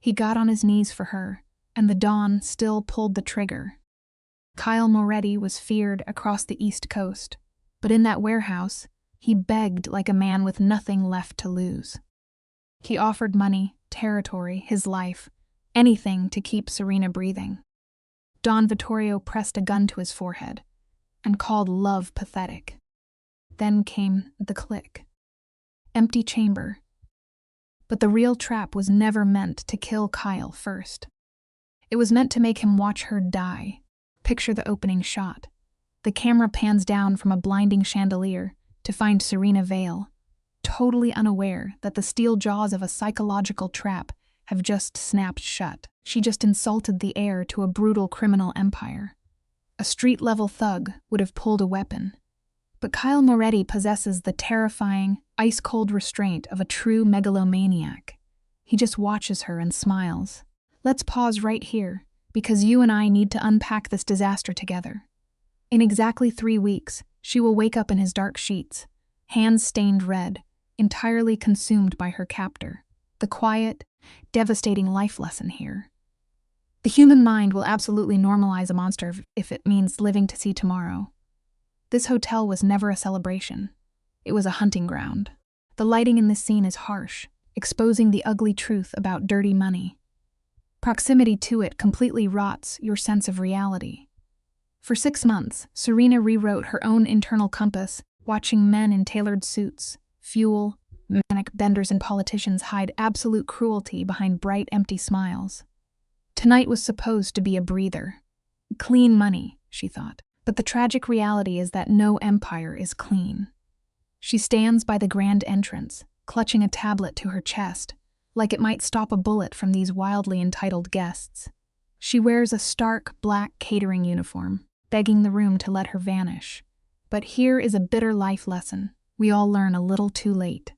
He got on his knees for her, and the Don still pulled the trigger. Kyle Moretti was feared across the East Coast, but in that warehouse, he begged like a man with nothing left to lose. He offered money, territory, his life, anything to keep Serena breathing. Don Vittorio pressed a gun to his forehead and called love pathetic. Then came the click. Empty chamber. But the real trap was never meant to kill Kyle first. It was meant to make him watch her die. Picture the opening shot. The camera pans down from a blinding chandelier to find Serena Vale, totally unaware that the steel jaws of a psychological trap have just snapped shut. She just insulted the heir to a brutal criminal empire. A street-level thug would have pulled a weapon. But Kyle Moretti possesses the terrifying, ice-cold restraint of a true megalomaniac. He just watches her and smiles. Let's pause right here, because you and I need to unpack this disaster together. In exactly 3 weeks, she will wake up in his dark sheets, hands stained red, entirely consumed by her captor. The quiet, devastating life lesson here. The human mind will absolutely normalize a monster if it means living to see tomorrow. This hotel was never a celebration. It was a hunting ground. The lighting in this scene is harsh, exposing the ugly truth about dirty money. Proximity to it completely rots your sense of reality. For 6 months, Serena rewrote her own internal compass, watching men in tailored suits, fuel, manic benders and politicians hide absolute cruelty behind bright, empty smiles. Tonight was supposed to be a breather. Clean money, she thought. But the tragic reality is that no empire is clean. She stands by the grand entrance, clutching a tablet to her chest, like it might stop a bullet from these wildly entitled guests. She wears a stark black catering uniform, begging the room to let her vanish. But here is a bitter life lesson we all learn a little too late.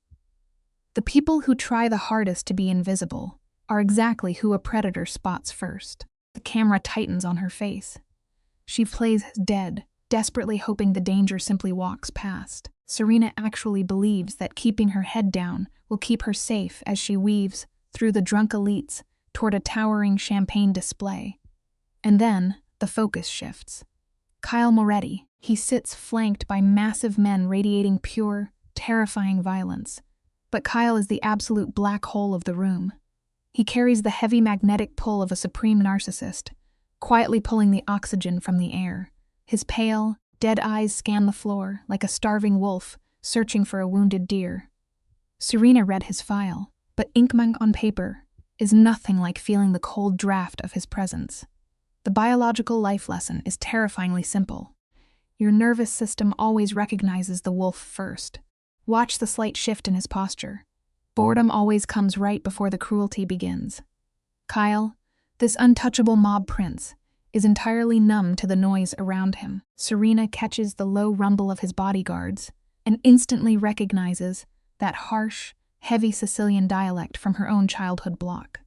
The people who try the hardest to be invisible are exactly who a predator spots first. The camera tightens on her face. She plays dead, desperately hoping the danger simply walks past. Serena actually believes that keeping her head down will keep her safe as she weaves through the drunk elites toward a towering champagne display. And then the focus shifts. Kyle Moretti, he sits flanked by massive men radiating pure, terrifying violence. But Kyle is the absolute black hole of the room. He carries the heavy magnetic pull of a supreme narcissist, quietly pulling the oxygen from the air. His pale, dead eyes scan the floor like a starving wolf searching for a wounded deer. Serena read his file, but inkling on paper is nothing like feeling the cold draft of his presence. The biological life lesson is terrifyingly simple. Your nervous system always recognizes the wolf first. Watch the slight shift in his posture. Boredom always comes right before the cruelty begins. Kyle, this untouchable mob prince, is entirely numb to the noise around him. Serena catches the low rumble of his bodyguards and instantly recognizes that harsh, heavy Sicilian dialect from her own childhood block.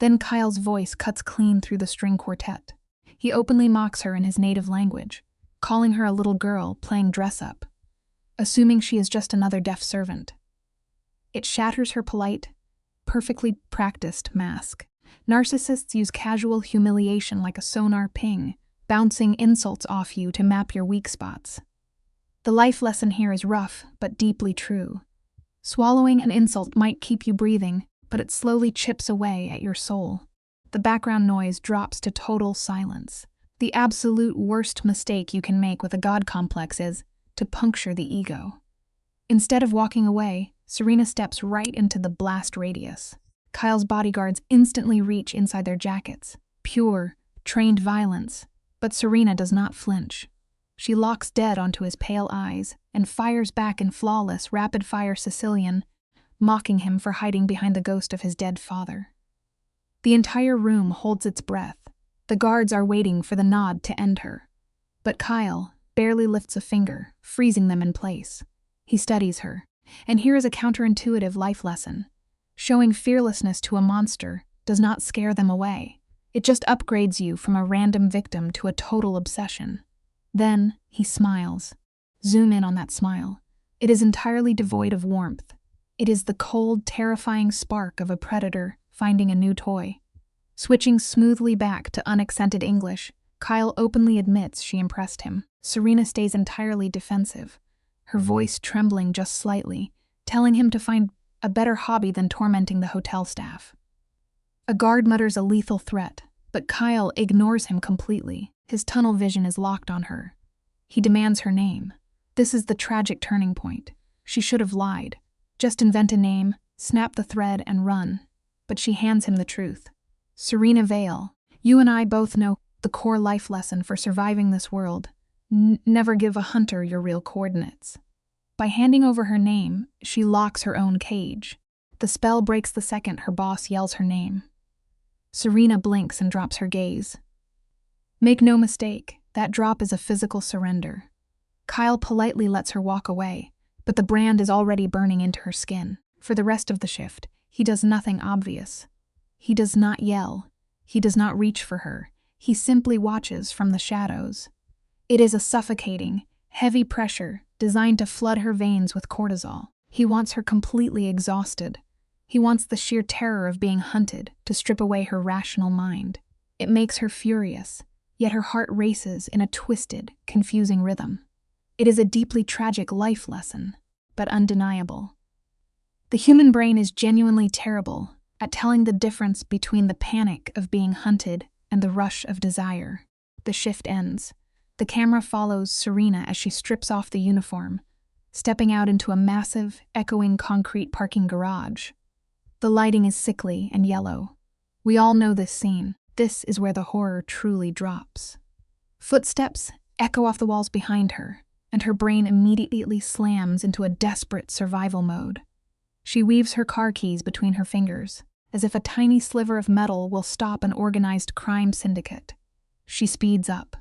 Then Kyle's voice cuts clean through the string quartet. He openly mocks her in his native language, calling her a little girl playing dress-up, assuming she is just another deaf servant. It shatters her polite, perfectly practiced mask. Narcissists use casual humiliation like a sonar ping, bouncing insults off you to map your weak spots. The life lesson here is rough, but deeply true. Swallowing an insult might keep you breathing, but it slowly chips away at your soul. The background noise drops to total silence. The absolute worst mistake you can make with a god complex is to puncture the ego. Instead of walking away, Serena steps right into the blast radius. Kyle's bodyguards instantly reach inside their jackets. Pure, trained violence. But Serena does not flinch. She locks dead onto his pale eyes and fires back in flawless, rapid-fire Sicilian, mocking him for hiding behind the ghost of his dead father. The entire room holds its breath. The guards are waiting for the nod to end her. But Kyle barely lifts a finger, freezing them in place. He studies her. And here is a counterintuitive life lesson. Showing fearlessness to a monster does not scare them away. It just upgrades you from a random victim to a total obsession. Then he smiles. Zoom in on that smile. It is entirely devoid of warmth. It is the cold, terrifying spark of a predator finding a new toy. Switching smoothly back to unaccented English, Kyle openly admits she impressed him. Serena stays entirely defensive, her voice trembling just slightly, telling him to find a better hobby than tormenting the hotel staff. A guard mutters a lethal threat, but Kyle ignores him completely. His tunnel vision is locked on her. He demands her name. This is the tragic turning point. She should have lied. Just invent a name, snap the thread, and run. But she hands him the truth. Serena Vale, you and I both know the core life lesson for surviving this world. Never give a hunter your real coordinates. By handing over her name, she locks her own cage. The spell breaks the second her boss yells her name. Serena blinks and drops her gaze. Make no mistake, that drop is a physical surrender. Kyle politely lets her walk away, but the brand is already burning into her skin. For the rest of the shift, he does nothing obvious. He does not yell. He does not reach for her. He simply watches from the shadows. It is a suffocating, heavy pressure designed to flood her veins with cortisol. He wants her completely exhausted. He wants the sheer terror of being hunted to strip away her rational mind. It makes her furious, yet her heart races in a twisted, confusing rhythm. It is a deeply tragic life lesson, but undeniable. The human brain is genuinely terrible at telling the difference between the panic of being hunted and the rush of desire. The shift ends. The camera follows Serena as she strips off the uniform, stepping out into a massive, echoing concrete parking garage. The lighting is sickly and yellow. We all know this scene. This is where the horror truly drops. Footsteps echo off the walls behind her, and her brain immediately slams into a desperate survival mode. She weaves her car keys between her fingers, as if a tiny sliver of metal will stop an organized crime syndicate. She speeds up.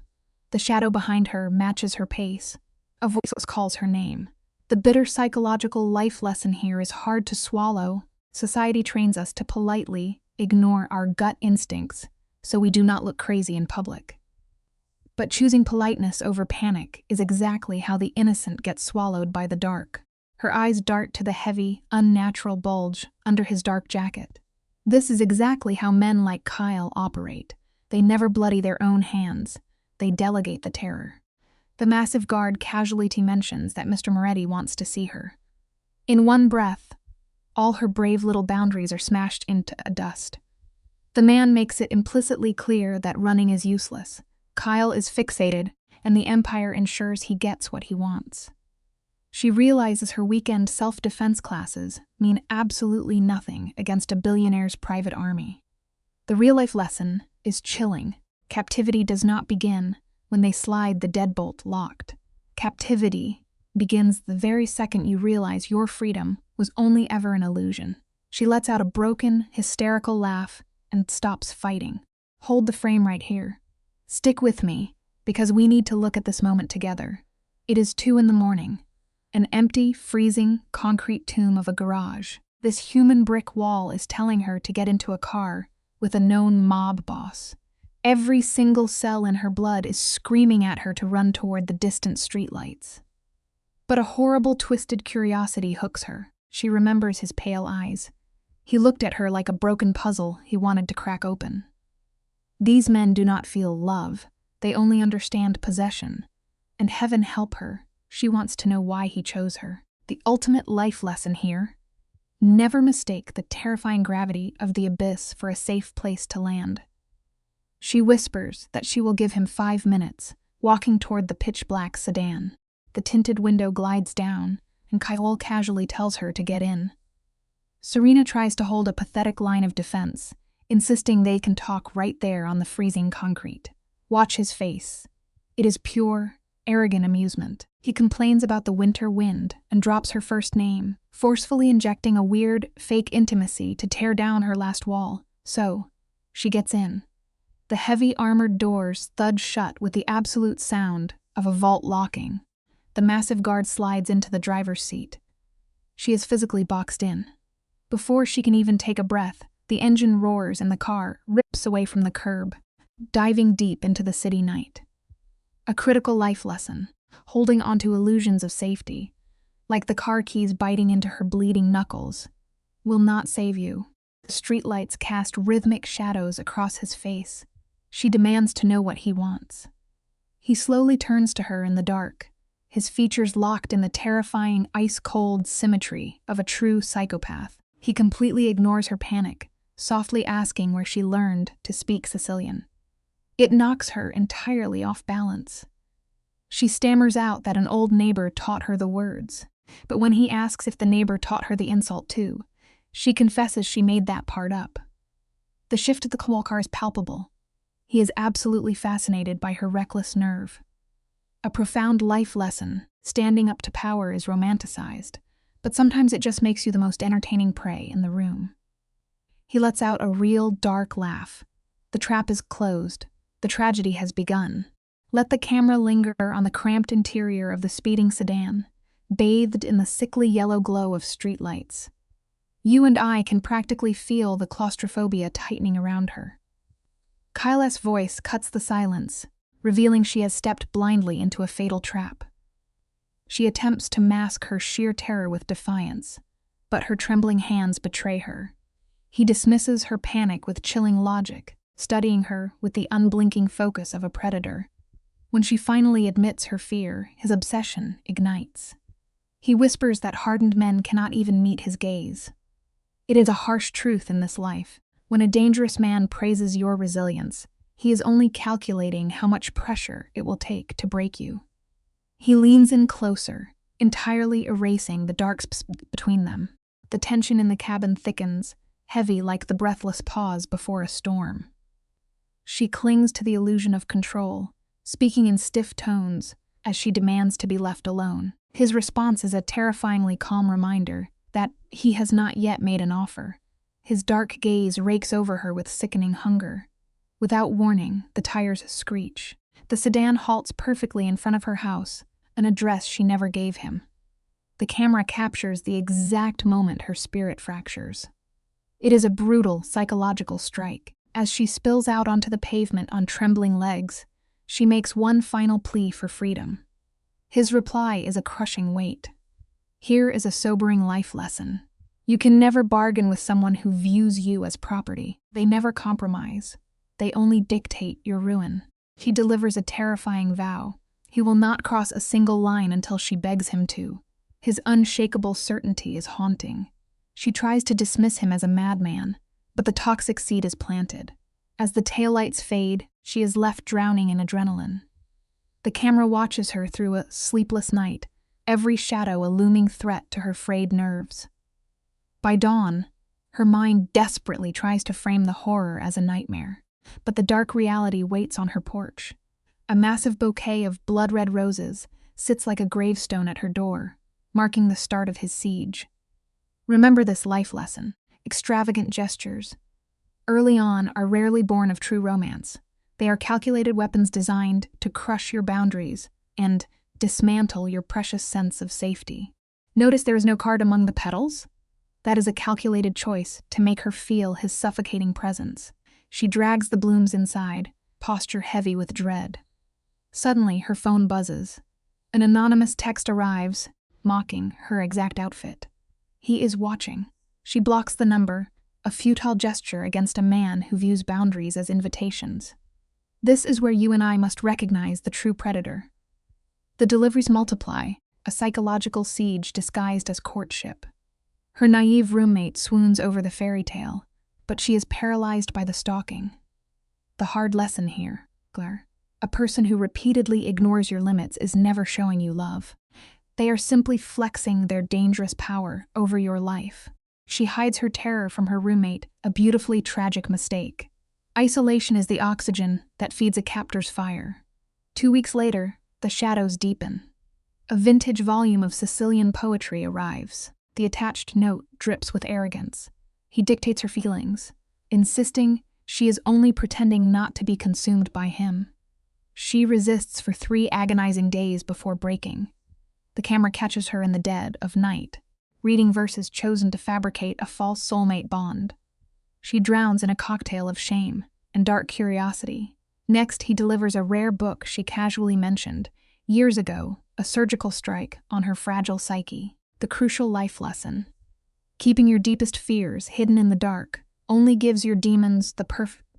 The shadow behind her matches her pace. A voice calls her name. The bitter psychological life lesson here is hard to swallow. Society trains us to politely ignore our gut instincts so we do not look crazy in public. But choosing politeness over panic is exactly how the innocent gets swallowed by the dark. Her eyes dart to the heavy, unnatural bulge under his dark jacket. This is exactly how men like Kyle operate. They never bloody their own hands. They delegate the terror. The massive guard casually mentions that Mr. Moretti wants to see her. In one breath, all her brave little boundaries are smashed into dust. The man makes it implicitly clear that running is useless. Kyle is fixated, and the Empire ensures he gets what he wants. She realizes her weekend self-defense classes mean absolutely nothing against a billionaire's private army. The real-life lesson is chilling. Captivity does not begin when they slide the deadbolt locked. Captivity begins the very second you realize your freedom was only ever an illusion. She lets out a broken, hysterical laugh and stops fighting. Hold the frame right here. Stick with me, because we need to look at this moment together. It is 2 a.m, an empty, freezing, concrete tomb of a garage. This human brick wall is telling her to get into a car with a known mob boss. Every single cell in her blood is screaming at her to run toward the distant streetlights. But a horrible, twisted curiosity hooks her. She remembers his pale eyes. He looked at her like a broken puzzle he wanted to crack open. These men do not feel love. They only understand possession. And heaven help her, she wants to know why he chose her. The ultimate life lesson here: never mistake the terrifying gravity of the abyss for a safe place to land. She whispers that she will give him 5 minutes, walking toward the pitch-black sedan. The tinted window glides down, and Kyle casually tells her to get in. Serena tries to hold a pathetic line of defense, insisting they can talk right there on the freezing concrete. Watch his face. It is pure, arrogant amusement. He complains about the winter wind and drops her first name, forcefully injecting a weird, fake intimacy to tear down her last wall. So, she gets in. The heavy armored doors thud shut with the absolute sound of a vault locking. The massive guard slides into the driver's seat. She is physically boxed in. Before she can even take a breath, the engine roars and the car rips away from the curb, diving deep into the city night. A critical life lesson, holding onto illusions of safety, like the car keys biting into her bleeding knuckles, will not save you. The streetlights cast rhythmic shadows across his face. She demands to know what he wants. He slowly turns to her in the dark, his features locked in the terrifying, ice-cold symmetry of a true psychopath. He completely ignores her panic, softly asking where she learned to speak Sicilian. It knocks her entirely off balance. She stammers out that an old neighbor taught her the words, but when he asks if the neighbor taught her the insult too, she confesses she made that part up. The shift of the Kowalkar is palpable. He is absolutely fascinated by her reckless nerve. A profound life lesson, standing up to power, is romanticized, but sometimes it just makes you the most entertaining prey in the room. He lets out a real dark laugh. The trap is closed. The tragedy has begun. Let the camera linger on the cramped interior of the speeding sedan, bathed in the sickly yellow glow of streetlights. You and I can practically feel the claustrophobia tightening around her. Kyle's voice cuts the silence, revealing she has stepped blindly into a fatal trap. She attempts to mask her sheer terror with defiance, but her trembling hands betray her. He dismisses her panic with chilling logic, studying her with the unblinking focus of a predator. When she finally admits her fear, his obsession ignites. He whispers that hardened men cannot even meet his gaze. It is a harsh truth in this life. When a dangerous man praises your resilience, he is only calculating how much pressure it will take to break you. He leans in closer, entirely erasing the dark space between them. The tension in the cabin thickens, heavy like the breathless pause before a storm. She clings to the illusion of control, speaking in stiff tones as she demands to be left alone. His response is a terrifyingly calm reminder that he has not yet made an offer. His dark gaze rakes over her with sickening hunger. Without warning, the tires screech. The sedan halts perfectly in front of her house, an address she never gave him. The camera captures the exact moment her spirit fractures. It is a brutal psychological strike. As she spills out onto the pavement on trembling legs, she makes one final plea for freedom. His reply is a crushing weight. Here is a sobering life lesson. You can never bargain with someone who views you as property. They never compromise. They only dictate your ruin. He delivers a terrifying vow. He will not cross a single line until she begs him to. His unshakable certainty is haunting. She tries to dismiss him as a madman, but the toxic seed is planted. As the taillights fade, she is left drowning in adrenaline. The camera watches her through a sleepless night, every shadow a looming threat to her frayed nerves. By dawn, her mind desperately tries to frame the horror as a nightmare, but the dark reality waits on her porch. A massive bouquet of blood-red roses sits like a gravestone at her door, marking the start of his siege. Remember this life lesson. Extravagant gestures, early on, are rarely born of true romance. They are calculated weapons designed to crush your boundaries and dismantle your precious sense of safety. Notice there is no card among the petals? That is a calculated choice to make her feel his suffocating presence. She drags the blooms inside, posture heavy with dread. Suddenly, her phone buzzes. An anonymous text arrives, mocking her exact outfit. He is watching. She blocks the number, a futile gesture against a man who views boundaries as invitations. This is where you and I must recognize the true predator. The deliveries multiply, a psychological siege disguised as courtship. Her naive roommate swoons over the fairy tale, but she is paralyzed by the stalking. The hard lesson here, Claire. A person who repeatedly ignores your limits is never showing you love. They are simply flexing their dangerous power over your life. She hides her terror from her roommate, a beautifully tragic mistake. Isolation is the oxygen that feeds a captor's fire. 2 weeks later, the shadows deepen. A vintage volume of Sicilian poetry arrives. The attached note drips with arrogance. He dictates her feelings, insisting she is only pretending not to be consumed by him. She resists for 3 agonizing days before breaking. The camera catches her in the dead of night, reading verses chosen to fabricate a false soulmate bond. She drowns in a cocktail of shame and dark curiosity. Next, he delivers a rare book she casually mentioned years ago, a surgical strike on her fragile psyche. The crucial life lesson. Keeping your deepest fears hidden in the dark only gives your demons the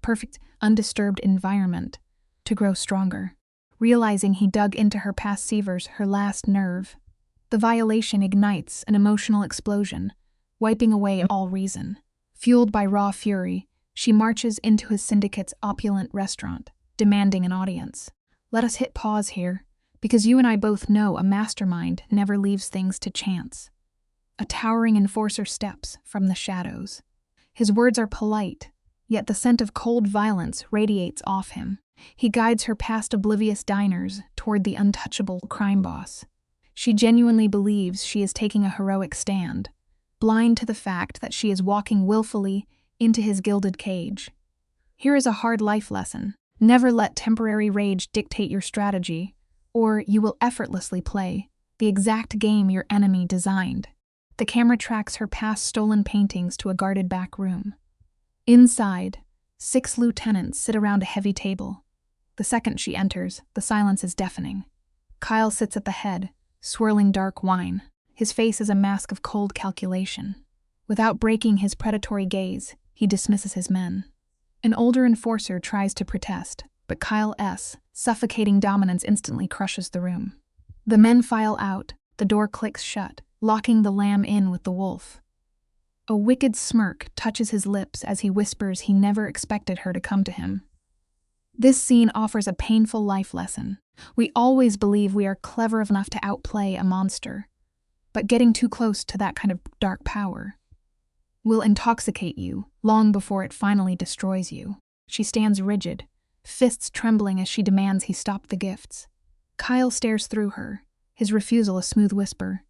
perfect, undisturbed environment to grow stronger. Realizing he dug into her past severs her last nerve, the violation ignites an emotional explosion, wiping away all reason. Fueled by raw fury, she marches into his syndicate's opulent restaurant, demanding an audience. Let us hit pause here, because you and I both know a mastermind never leaves things to chance. A towering enforcer steps from the shadows. His words are polite, yet the scent of cold violence radiates off him. He guides her past oblivious diners toward the untouchable crime boss. She genuinely believes she is taking a heroic stand, blind to the fact that she is walking willfully into his gilded cage. Here is a hard life lesson. Never let temporary rage dictate your strategy, or you will effortlessly play the exact game your enemy designed. The camera tracks her past stolen paintings to a guarded back room. Inside, 6 lieutenants sit around a heavy table. The second she enters, the silence is deafening. Kyle sits at the head, swirling dark wine. His face is a mask of cold calculation. Without breaking his predatory gaze, he dismisses his men. An older enforcer tries to protest, but Kyle's suffocating dominance instantly crushes the room. The men file out, the door clicks shut, locking the lamb in with the wolf. A wicked smirk touches his lips as he whispers he never expected her to come to him. This scene offers a painful life lesson. We always believe we are clever enough to outplay a monster, but getting too close to that kind of dark power will intoxicate you long before it finally destroys you. She stands rigid, fists trembling as she demands he stop the gifts. Kyle stares through her, his refusal a smooth whisper.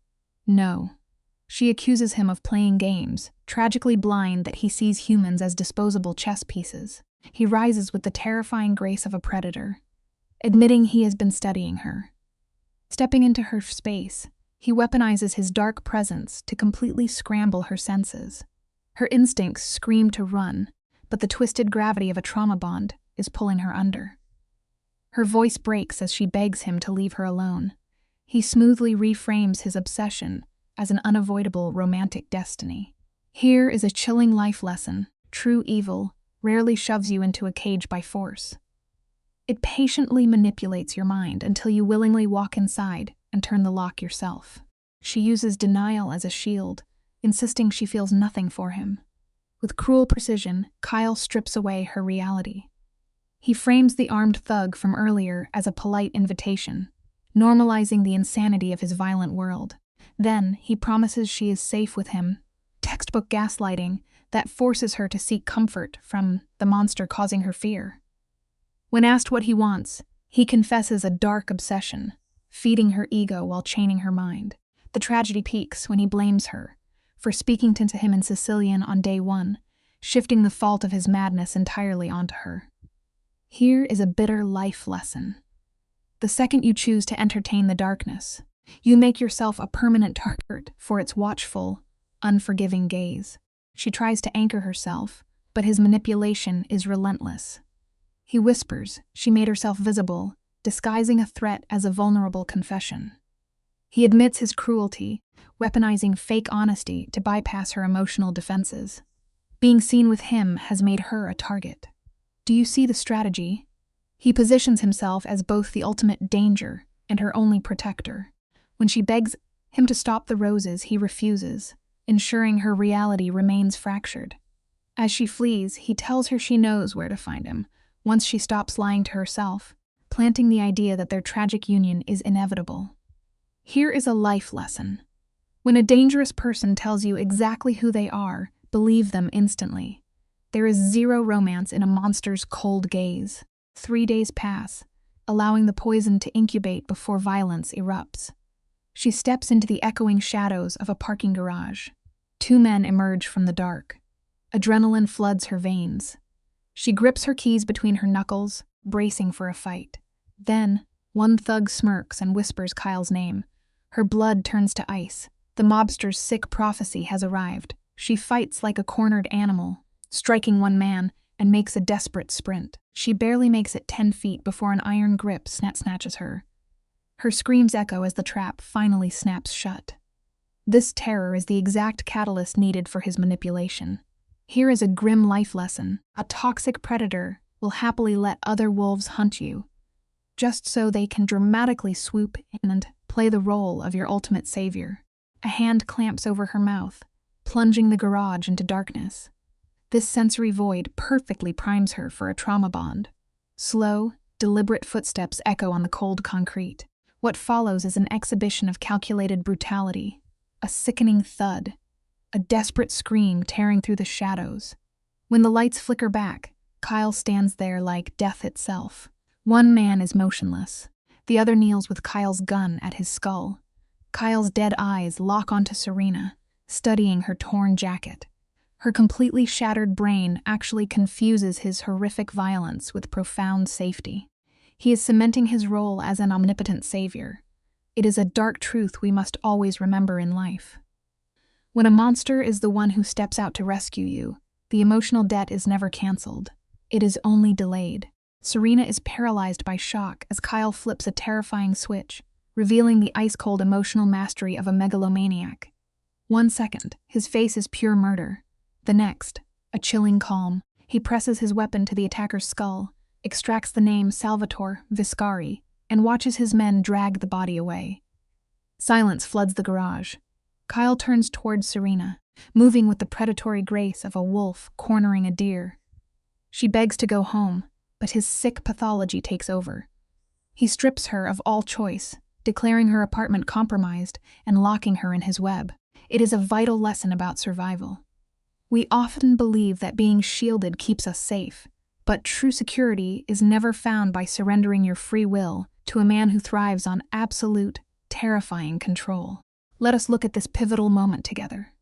No. She accuses him of playing games, tragically blind that he sees humans as disposable chess pieces. He rises with the terrifying grace of a predator, admitting he has been studying her. Stepping into her space, he weaponizes his dark presence to completely scramble her senses. Her instincts scream to run, but the twisted gravity of a trauma bond is pulling her under. Her voice breaks as she begs him to leave her alone. He smoothly reframes his obsession as an unavoidable romantic destiny. Here is a chilling life lesson. True evil rarely shoves you into a cage by force. It patiently manipulates your mind until you willingly walk inside and turn the lock yourself. She uses denial as a shield, insisting she feels nothing for him. With cruel precision, Kyle strips away her reality. He frames the armed thug from earlier as a polite invitation, normalizing the insanity of his violent world. Then, he promises she is safe with him, textbook gaslighting that forces her to seek comfort from the monster causing her fear. When asked what he wants, he confesses a dark obsession, feeding her ego while chaining her mind. The tragedy peaks when he blames her for speaking to him in Sicilian on day 1, shifting the fault of his madness entirely onto her. Here is a bitter life lesson. The second you choose to entertain the darkness, you make yourself a permanent target for its watchful, unforgiving gaze. She tries to anchor herself, but his manipulation is relentless. He whispers she made herself visible, disguising a threat as a vulnerable confession. He admits his cruelty, weaponizing fake honesty to bypass her emotional defenses. Being seen with him has made her a target. Do you see the strategy? He positions himself as both the ultimate danger and her only protector. When she begs him to stop the roses, he refuses, ensuring her reality remains fractured. As she flees, he tells her she knows where to find him, once she stops lying to herself, planting the idea that their tragic union is inevitable. Here is a life lesson. When a dangerous person tells you exactly who they are, believe them instantly. There is zero romance in a monster's cold gaze. 3 days pass, allowing the poison to incubate before violence erupts. She steps into the echoing shadows of a parking garage. 2 men emerge from the dark. Adrenaline floods her veins. She grips her keys between her knuckles, bracing for a fight. Then, one thug smirks and whispers Kyle's name. Her blood turns to ice. The mobster's sick prophecy has arrived. She fights like a cornered animal, striking one man, and makes a desperate sprint. She barely makes it 10 feet before an iron grip snatches her. Her screams echo as the trap finally snaps shut. This terror is the exact catalyst needed for his manipulation. Here is a grim life lesson. A toxic predator will happily let other wolves hunt you, just so they can dramatically swoop in and play the role of your ultimate savior. A hand clamps over her mouth, plunging the garage into darkness. This sensory void perfectly primes her for a trauma bond. Slow, deliberate footsteps echo on the cold concrete. What follows is an exhibition of calculated brutality, a sickening thud, a desperate scream tearing through the shadows. When the lights flicker back, Kyle stands there like death itself. One man is motionless. The other kneels with Kyle's gun at his skull. Kyle's dead eyes lock onto Serena, studying her torn jacket. Her completely shattered brain actually confuses his horrific violence with profound safety. He is cementing his role as an omnipotent savior. It is a dark truth we must always remember in life. When a monster is the one who steps out to rescue you, the emotional debt is never canceled. It is only delayed. Serena is paralyzed by shock as Kyle flips a terrifying switch, revealing the ice-cold emotional mastery of a megalomaniac. 1 second, his face is pure murder. The next, a chilling calm. He presses his weapon to the attacker's skull, extracts the name Salvatore Viscari, and watches his men drag the body away. Silence floods the garage. Kyle turns towards Serena, moving with the predatory grace of a wolf cornering a deer. She begs to go home, but his sick pathology takes over. He strips her of all choice, declaring her apartment compromised and locking her in his web. It is a vital lesson about survival. We often believe that being shielded keeps us safe, but true security is never found by surrendering your free will to a man who thrives on absolute, terrifying control. Let us look at this pivotal moment together.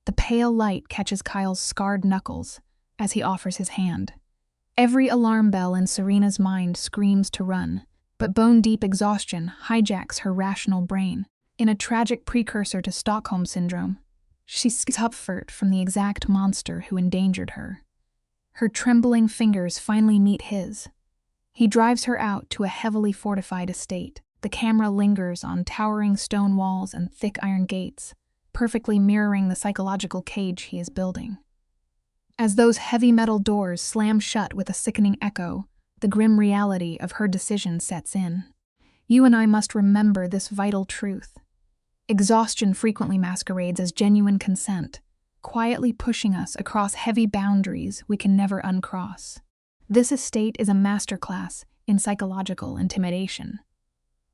The pale light catches Kyle's scarred knuckles as he offers his hand. Every alarm bell in Serena's mind screams to run, but bone-deep exhaustion hijacks her rational brain. In a tragic precursor to Stockholm Syndrome, she suffers from the exact monster who endangered her. Her trembling fingers finally meet his. He drives her out to a heavily fortified estate. The camera lingers on towering stone walls and thick iron gates, perfectly mirroring the psychological cage he is building. As those heavy metal doors slam shut with a sickening echo, the grim reality of her decision sets in. You and I must remember this vital truth. Exhaustion frequently masquerades as genuine consent, quietly pushing us across heavy boundaries we can never uncross. This estate is a masterclass in psychological intimidation.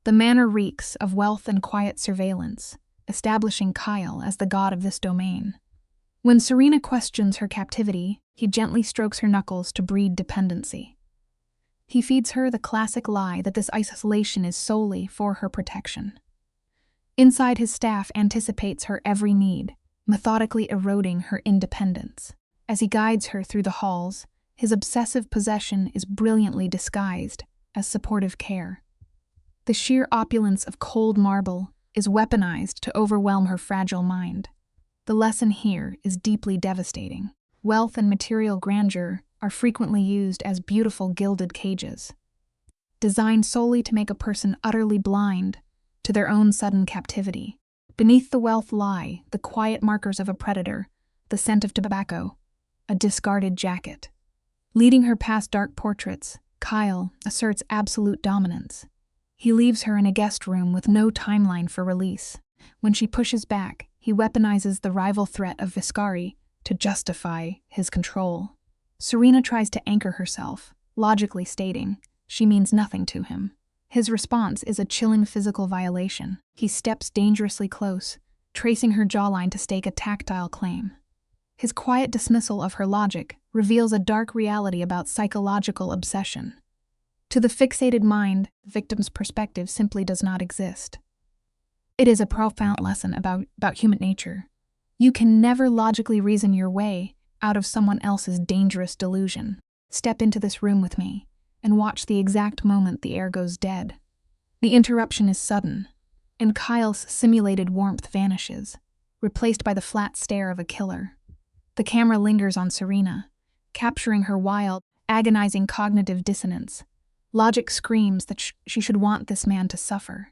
The manor reeks of wealth and quiet surveillance, establishing Kyle as the god of this domain. When Serena questions her captivity, he gently strokes her knuckles to breed dependency. He feeds her the classic lie that this isolation is solely for her protection. Inside, his staff anticipates her every need, methodically eroding her independence. As he guides her through the halls, his obsessive possession is brilliantly disguised as supportive care. The sheer opulence of cold marble is weaponized to overwhelm her fragile mind. The lesson here is deeply devastating. Wealth and material grandeur are frequently used as beautiful gilded cages, designed solely to make a person utterly blind to their own sudden captivity. Beneath the wealth lie the quiet markers of a predator, the scent of tobacco, a discarded jacket. Leading her past dark portraits, Kyle asserts absolute dominance. He leaves her in a guest room with no timeline for release. When she pushes back, he weaponizes the rival threat of Viscari to justify his control. Serena tries to anchor herself, logically stating she means nothing to him. His response is a chilling physical violation. He steps dangerously close, tracing her jawline to stake a tactile claim. His quiet dismissal of her logic reveals a dark reality about psychological obsession. To the fixated mind, the victim's perspective simply does not exist. It is a profound lesson about human nature. You can never logically reason your way out of someone else's dangerous delusion. Step into this room with me and watch the exact moment the air goes dead. The interruption is sudden, and Kyle's simulated warmth vanishes, replaced by the flat stare of a killer. The camera lingers on Serena, capturing her wild, agonizing cognitive dissonance. Logic screams that she should want this man to suffer.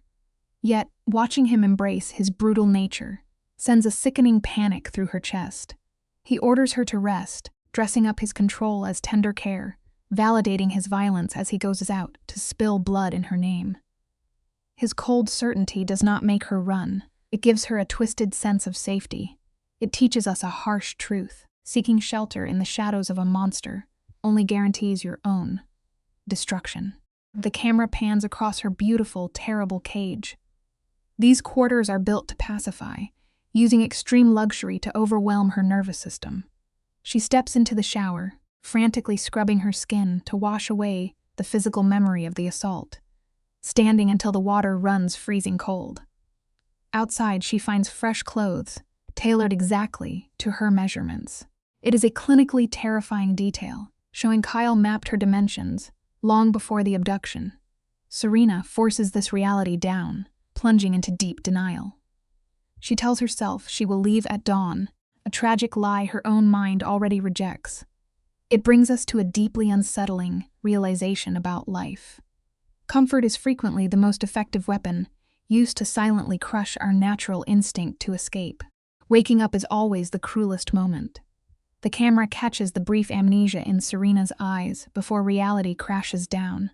Yet, watching him embrace his brutal nature sends a sickening panic through her chest. He orders her to rest, dressing up his control as tender care, validating his violence as he goes out to spill blood in her name. His cold certainty does not make her run. It gives her a twisted sense of safety. It teaches us a harsh truth. Seeking shelter in the shadows of a monster only guarantees your own destruction. The camera pans across her beautiful, terrible cage. These quarters are built to pacify, using extreme luxury to overwhelm her nervous system. She steps into the shower, frantically scrubbing her skin to wash away the physical memory of the assault, standing until the water runs freezing cold. Outside, she finds fresh clothes, tailored exactly to her measurements. It is a clinically terrifying detail, showing Kyle mapped her dimensions long before the abduction. Serena forces this reality down, plunging into deep denial. She tells herself she will leave at dawn, a tragic lie her own mind already rejects. It brings us to a deeply unsettling realization about life. Comfort is frequently the most effective weapon, used to silently crush our natural instinct to escape. Waking up is always the cruelest moment. The camera catches the brief amnesia in Serena's eyes before reality crashes down.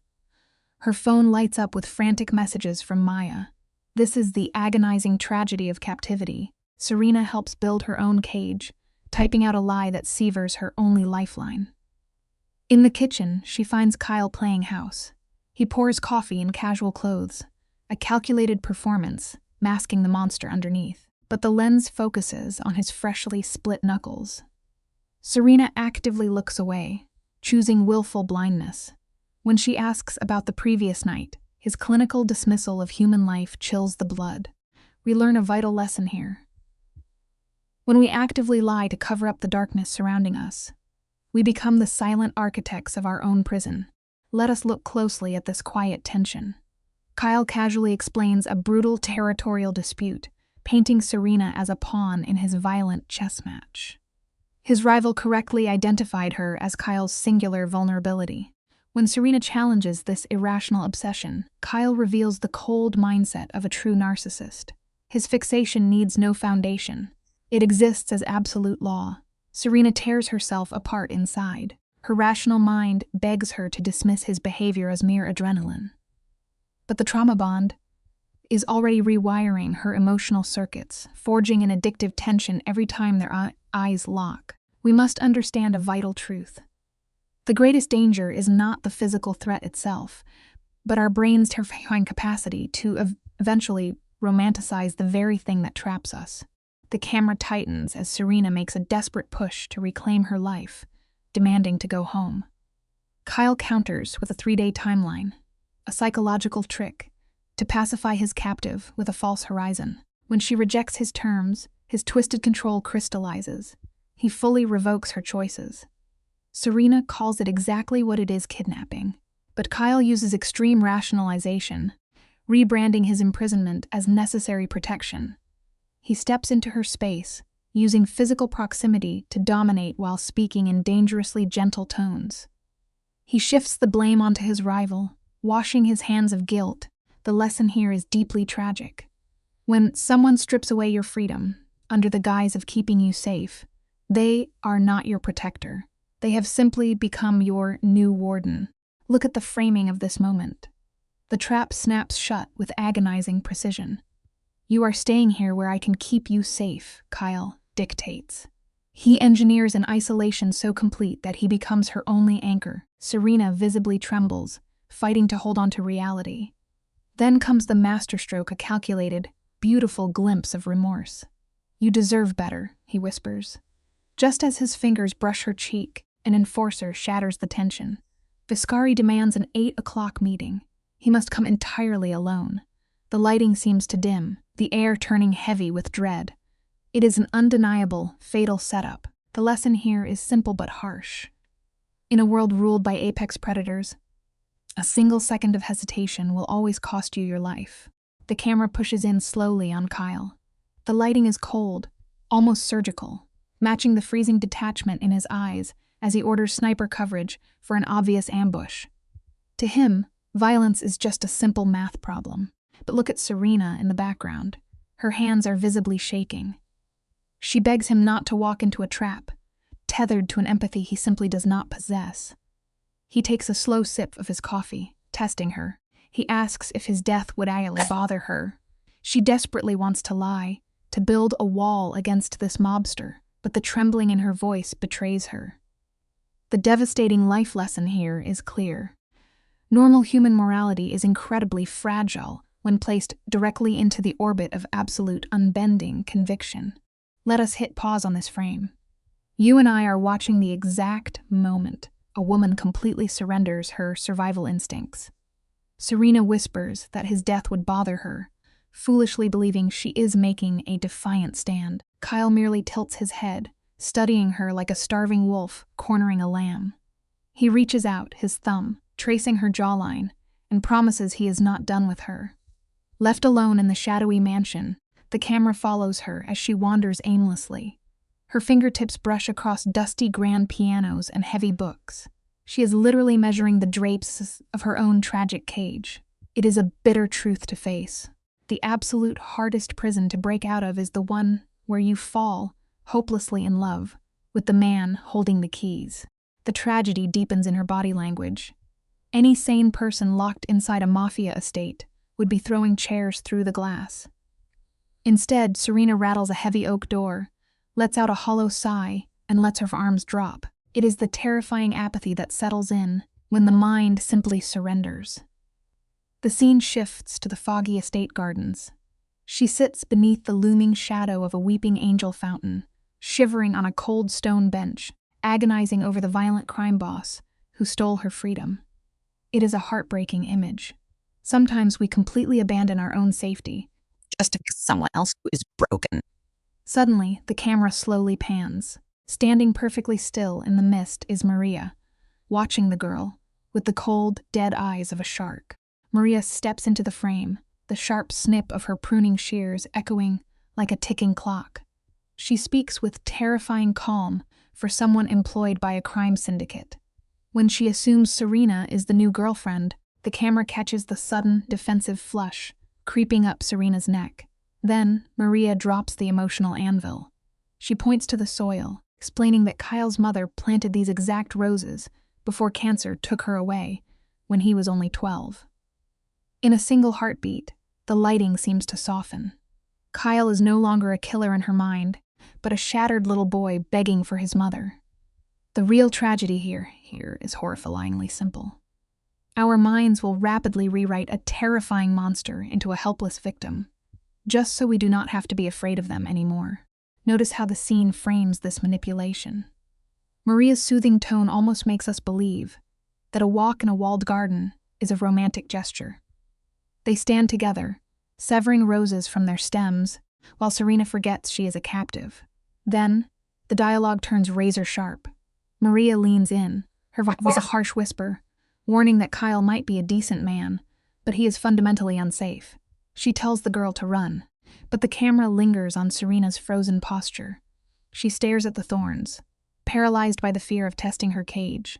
Her phone lights up with frantic messages from Maya. This is the agonizing tragedy of captivity. Serena helps build her own cage, typing out a lie that severs her only lifeline. In the kitchen, she finds Kyle playing house. He pours coffee in casual clothes, a calculated performance, masking the monster underneath. But the lens focuses on his freshly split knuckles. Serena actively looks away, choosing willful blindness. When she asks about the previous night, his clinical dismissal of human life chills the blood. We learn a vital lesson here. When we actively lie to cover up the darkness surrounding us, we become the silent architects of our own prison. Let us look closely at this quiet tension. Kyle casually explains a brutal territorial dispute, painting Serena as a pawn in his violent chess match. His rival correctly identified her as Kyle's singular vulnerability. When Serena challenges this irrational obsession, Kyle reveals the cold mindset of a true narcissist. His fixation needs no foundation. It exists as absolute law. Serena tears herself apart inside. Her rational mind begs her to dismiss his behavior as mere adrenaline. But the trauma bond is already rewiring her emotional circuits, forging an addictive tension every time their eyes lock. We must understand a vital truth. The greatest danger is not the physical threat itself, but our brain's terrifying capacity to eventually romanticize the very thing that traps us. The camera tightens as Serena makes a desperate push to reclaim her life, demanding to go home. Kyle counters with a 3-day timeline, a psychological trick to pacify his captive with a false horizon. When she rejects his terms, his twisted control crystallizes. He fully revokes her choices. Serena calls it exactly what it is: kidnapping. But Kyle uses extreme rationalization, rebranding his imprisonment as necessary protection. He steps into her space, using physical proximity to dominate while speaking in dangerously gentle tones. He shifts the blame onto his rival, washing his hands of guilt. The lesson here is deeply tragic. When someone strips away your freedom under the guise of keeping you safe, they are not your protector. They have simply become your new warden. Look at the framing of this moment. The trap snaps shut with agonizing precision. "You are staying here where I can keep you safe," Kyle dictates. He engineers an isolation so complete that he becomes her only anchor. Serena visibly trembles, fighting to hold on to reality. Then comes the masterstroke, a calculated, beautiful glimpse of remorse. "You deserve better," he whispers. Just as his fingers brush her cheek, an enforcer shatters the tension. Viscari demands an 8 o'clock meeting. He must come entirely alone. The lighting seems to dim, the air turning heavy with dread. It is an undeniable, fatal setup. The lesson here is simple but harsh. In a world ruled by apex predators, a single second of hesitation will always cost you your life. The camera pushes in slowly on Kyle. The lighting is cold, almost surgical, matching the freezing detachment in his eyes as he orders sniper coverage for an obvious ambush. To him, violence is just a simple math problem. But look at Serena in the background. Her hands are visibly shaking. She begs him not to walk into a trap, tethered to an empathy he simply does not possess. He takes a slow sip of his coffee, testing her. He asks if his death would actually bother her. She desperately wants to lie, to build a wall against this mobster, but the trembling in her voice betrays her. The devastating life lesson here is clear. Normal human morality is incredibly fragile when placed directly into the orbit of absolute unbending conviction. Let us hit pause on this frame. You and I are watching the exact moment a woman completely surrenders her survival instincts. Serena whispers that his death would bother her, foolishly believing she is making a defiant stand. Kyle merely tilts his head, studying her like a starving wolf cornering a lamb. He reaches out his thumb, tracing her jawline, and promises he is not done with her. Left alone in the shadowy mansion, the camera follows her as she wanders aimlessly. Her fingertips brush across dusty grand pianos and heavy books. She is literally measuring the drapes of her own tragic cage. It is a bitter truth to face. The absolute hardest prison to break out of is the one where you fall, hopelessly in love, with the man holding the keys. The tragedy deepens in her body language. Any sane person locked inside a mafia estate would be throwing chairs through the glass. Instead, Serena rattles a heavy oak door, lets out a hollow sigh, and lets her arms drop. It is the terrifying apathy that settles in when the mind simply surrenders. The scene shifts to the foggy estate gardens. She sits beneath the looming shadow of a weeping angel fountain, shivering on a cold stone bench, agonizing over the violent crime boss who stole her freedom. It is a heartbreaking image. Sometimes we completely abandon our own safety just to fix someone else who is broken. Suddenly, the camera slowly pans. Standing perfectly still in the mist is Maria, watching the girl with the cold, dead eyes of a shark. Maria steps into the frame, the sharp snip of her pruning shears echoing like a ticking clock. She speaks with terrifying calm for someone employed by a crime syndicate. When she assumes Serena is the new girlfriend, the camera catches the sudden, defensive flush creeping up Serena's neck. Then, Maria drops the emotional anvil. She points to the soil, explaining that Kyle's mother planted these exact roses before cancer took her away when he was only 12. In a single heartbeat, the lighting seems to soften. Kyle is no longer a killer in her mind, but a shattered little boy begging for his mother. The real tragedy here is horrifyingly simple. Our minds will rapidly rewrite a terrifying monster into a helpless victim, just so we do not have to be afraid of them anymore. Notice how the scene frames this manipulation. Maria's soothing tone almost makes us believe that a walk in a walled garden is a romantic gesture. They stand together, severing roses from their stems, while Serena forgets she is a captive. Then, the dialogue turns razor sharp. Maria leans in, her voice a harsh whisper, warning that Kyle might be a decent man, but he is fundamentally unsafe. She tells the girl to run, but the camera lingers on Serena's frozen posture. She stares at the thorns, paralyzed by the fear of testing her cage.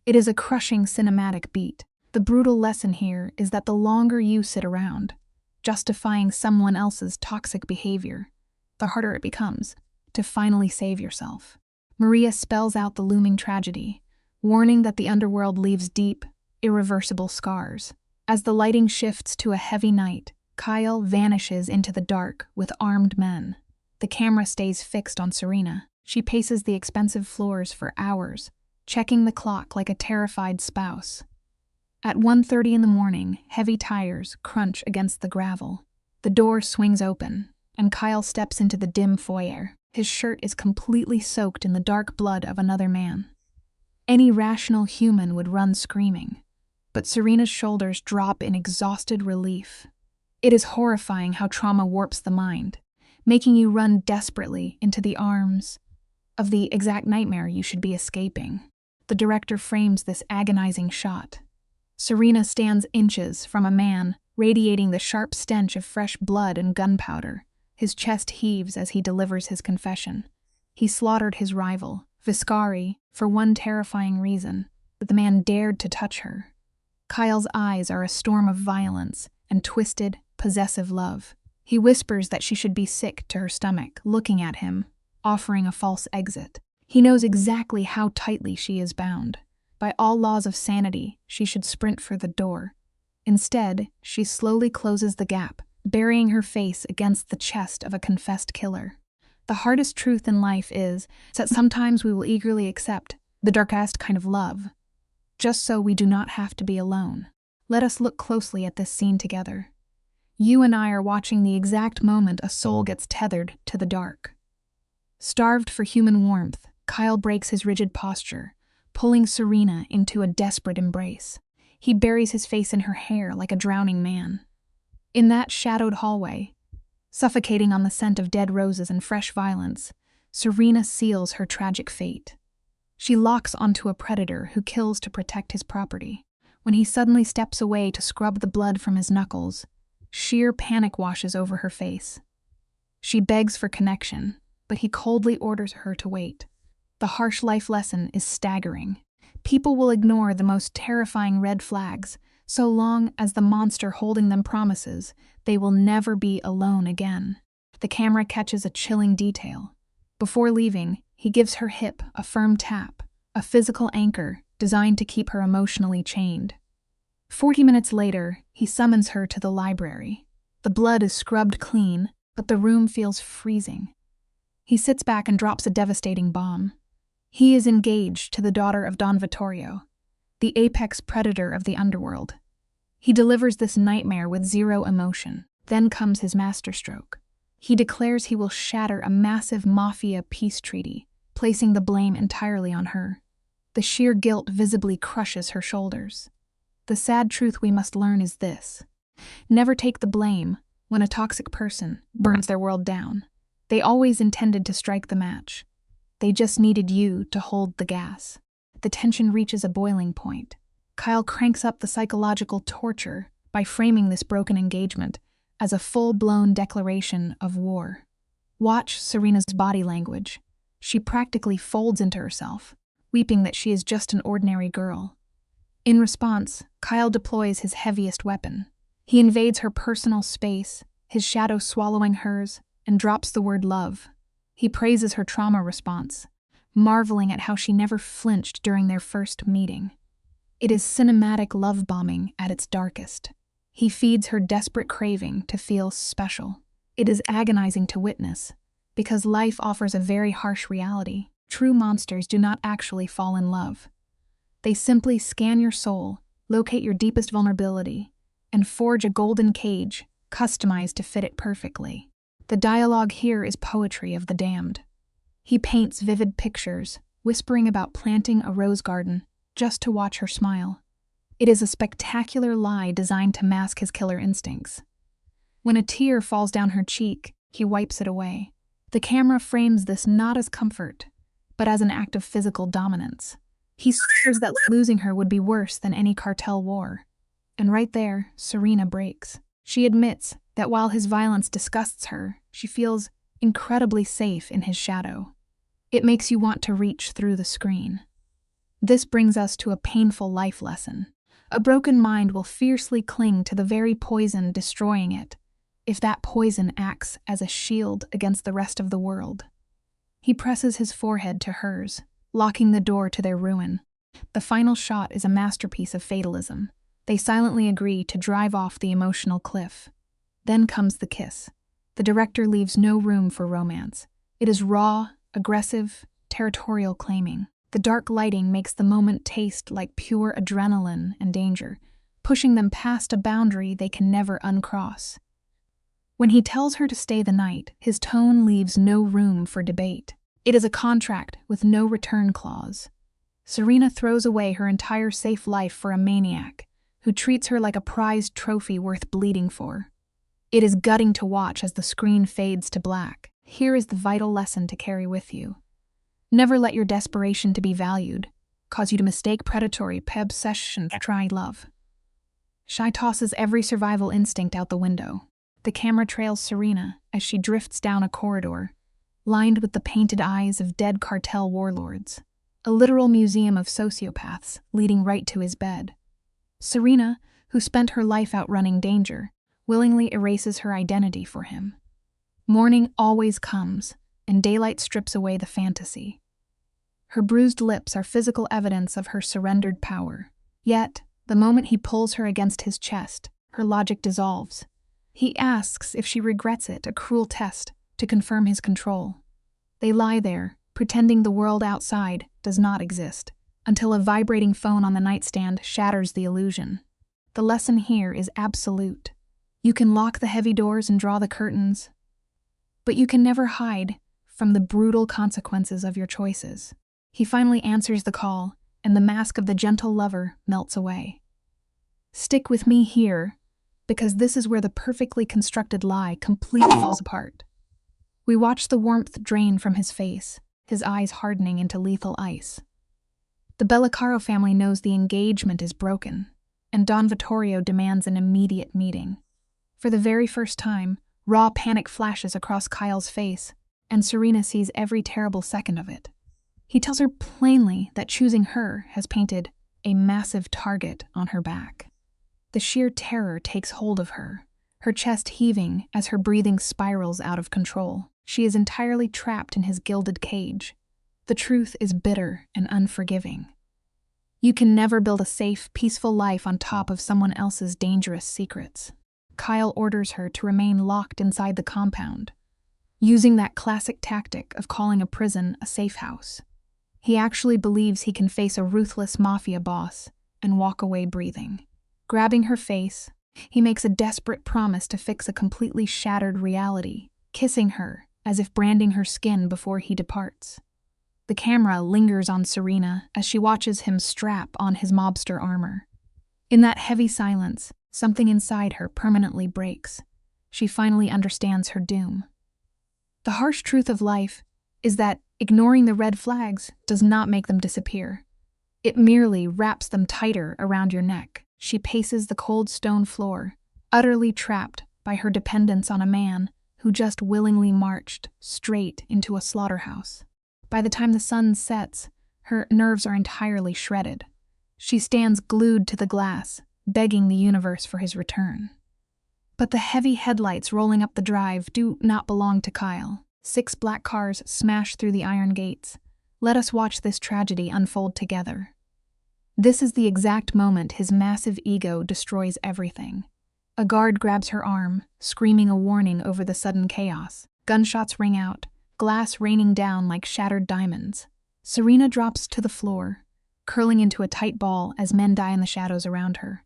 It is a crushing cinematic beat. The brutal lesson here is that the longer you sit around, justifying someone else's toxic behavior, the harder it becomes to finally save yourself. Maria spells out the looming tragedy, warning that the underworld leaves deep, irreversible scars. As the lighting shifts to a heavy night, Kyle vanishes into the dark with armed men. The camera stays fixed on Serena. She paces the expensive floors for hours, checking the clock like a terrified spouse. At 1:30 in the morning, heavy tires crunch against the gravel. The door swings open, and Kyle steps into the dim foyer. His shirt is completely soaked in the dark blood of another man. Any rational human would run screaming, but Serena's shoulders drop in exhausted relief. It is horrifying how trauma warps the mind, making you run desperately into the arms of the exact nightmare you should be escaping. The director frames this agonizing shot. Serena stands inches from a man radiating the sharp stench of fresh blood and gunpowder. His chest heaves as he delivers his confession. He slaughtered his rival, Viscari, for one terrifying reason, that the man dared to touch her. Kyle's eyes are a storm of violence and twisted, possessive love. He whispers that she should be sick to her stomach, looking at him, offering a false exit. He knows exactly how tightly she is bound. By all laws of sanity, she should sprint for the door. Instead, she slowly closes the gap, burying her face against the chest of a confessed killer. The hardest truth in life is that sometimes we will eagerly accept the darkest kind of love, just so we do not have to be alone. Let us look closely at this scene together. You and I are watching the exact moment a soul gets tethered to the dark. Starved for human warmth, Kyle breaks his rigid posture, pulling Serena into a desperate embrace. He buries his face in her hair like a drowning man. In that shadowed hallway, suffocating on the scent of dead roses and fresh violence, Serena seals her tragic fate. She locks onto a predator who kills to protect his property. When he suddenly steps away to scrub the blood from his knuckles, sheer panic washes over her face. She begs for connection, but he coldly orders her to wait. The harsh life lesson is staggering. People will ignore the most terrifying red flags, so long as the monster holding them promises they will never be alone again. The camera catches a chilling detail. Before leaving, he gives her hip a firm tap, a physical anchor designed to keep her emotionally chained. 40 minutes later, he summons her to the library. The blood is scrubbed clean, but the room feels freezing. He sits back and drops a devastating bomb. He is engaged to the daughter of Don Vittorio, the apex predator of the underworld. He delivers this nightmare with zero emotion. Then comes his masterstroke. He declares he will shatter a massive mafia peace treaty, placing the blame entirely on her. The sheer guilt visibly crushes her shoulders. The sad truth we must learn is this: never take the blame when a toxic person burns their world down. They always intended to strike the match. They just needed you to hold the gas. The tension reaches a boiling point. Kyle cranks up the psychological torture by framing this broken engagement as a full-blown declaration of war. Watch Serena's body language. She practically folds into herself, weeping that she is just an ordinary girl. In response, Kyle deploys his heaviest weapon. He invades her personal space, his shadow swallowing hers, and drops the word love. He praises her trauma response, marveling at how she never flinched during their first meeting. It is cinematic love bombing at its darkest. He feeds her desperate craving to feel special. It is agonizing to witness, because life offers a very harsh reality. True monsters do not actually fall in love. They simply scan your soul, locate your deepest vulnerability, and forge a golden cage customized to fit it perfectly. The dialogue here is poetry of the damned. He paints vivid pictures, whispering about planting a rose garden just to watch her smile. It is a spectacular lie designed to mask his killer instincts. When a tear falls down her cheek, he wipes it away. The camera frames this not as comfort, but as an act of physical dominance. He swears that losing her would be worse than any cartel war. And right there, Serena breaks. She admits that while his violence disgusts her, she feels incredibly safe in his shadow. It makes you want to reach through the screen. This brings us to a painful life lesson. A broken mind will fiercely cling to the very poison destroying it, if that poison acts as a shield against the rest of the world. He presses his forehead to hers, locking the door to their ruin. The final shot is a masterpiece of fatalism. They silently agree to drive off the emotional cliff. Then comes the kiss. The director leaves no room for romance. It is raw, aggressive, territorial claiming. The dark lighting makes the moment taste like pure adrenaline and danger, pushing them past a boundary they can never uncross. When he tells her to stay the night, his tone leaves no room for debate. It is a contract with no return clause. Serena throws away her entire safe life for a maniac who treats her like a prized trophy worth bleeding for. It is gutting to watch as the screen fades to black. Here is the vital lesson to carry with you. Never let your desperation to be valued cause you to mistake predatory obsession for trying love. Shy tosses every survival instinct out the window. The camera trails Serena as she drifts down a corridor, lined with the painted eyes of dead cartel warlords, a literal museum of sociopaths leading right to his bed. Serena, who spent her life outrunning danger, willingly erases her identity for him. Morning always comes, and daylight strips away the fantasy. Her bruised lips are physical evidence of her surrendered power. Yet, the moment he pulls her against his chest, her logic dissolves. He asks if she regrets it, a cruel test to confirm his control. They lie there, pretending the world outside does not exist, until a vibrating phone on the nightstand shatters the illusion. The lesson here is absolute. You can lock the heavy doors and draw the curtains, but you can never hide from the brutal consequences of your choices. He finally answers the call, and the mask of the gentle lover melts away. Stick with me here, because this is where the perfectly constructed lie completely falls apart. We watch the warmth drain from his face, his eyes hardening into lethal ice. The Bellicaro family knows the engagement is broken, and Don Vittorio demands an immediate meeting. For the very first time, raw panic flashes across Kyle's face, and Serena sees every terrible second of it. He tells her plainly that choosing her has painted a massive target on her back. The sheer terror takes hold of her, her chest heaving as her breathing spirals out of control. She is entirely trapped in his gilded cage. The truth is bitter and unforgiving. You can never build a safe, peaceful life on top of someone else's dangerous secrets. Kyle orders her to remain locked inside the compound, using that classic tactic of calling a prison a safe house. He actually believes he can face a ruthless mafia boss and walk away breathing. Grabbing her face, he makes a desperate promise to fix a completely shattered reality, kissing her as if branding her skin before he departs. The camera lingers on Serena as she watches him strap on his mobster armor. In that heavy silence, something inside her permanently breaks. She finally understands her doom. The harsh truth of life is that ignoring the red flags does not make them disappear. It merely wraps them tighter around your neck. She paces the cold stone floor, utterly trapped by her dependence on a man who just willingly marched straight into a slaughterhouse. By the time the sun sets, her nerves are entirely shredded. She stands glued to the glass, begging the universe for his return. But the heavy headlights rolling up the drive do not belong to Kyle. 6 black cars smash through the iron gates. Let us watch this tragedy unfold together. This is the exact moment his massive ego destroys everything. A guard grabs her arm, screaming a warning over the sudden chaos. Gunshots ring out, glass raining down like shattered diamonds. Serena drops to the floor, curling into a tight ball as men die in the shadows around her.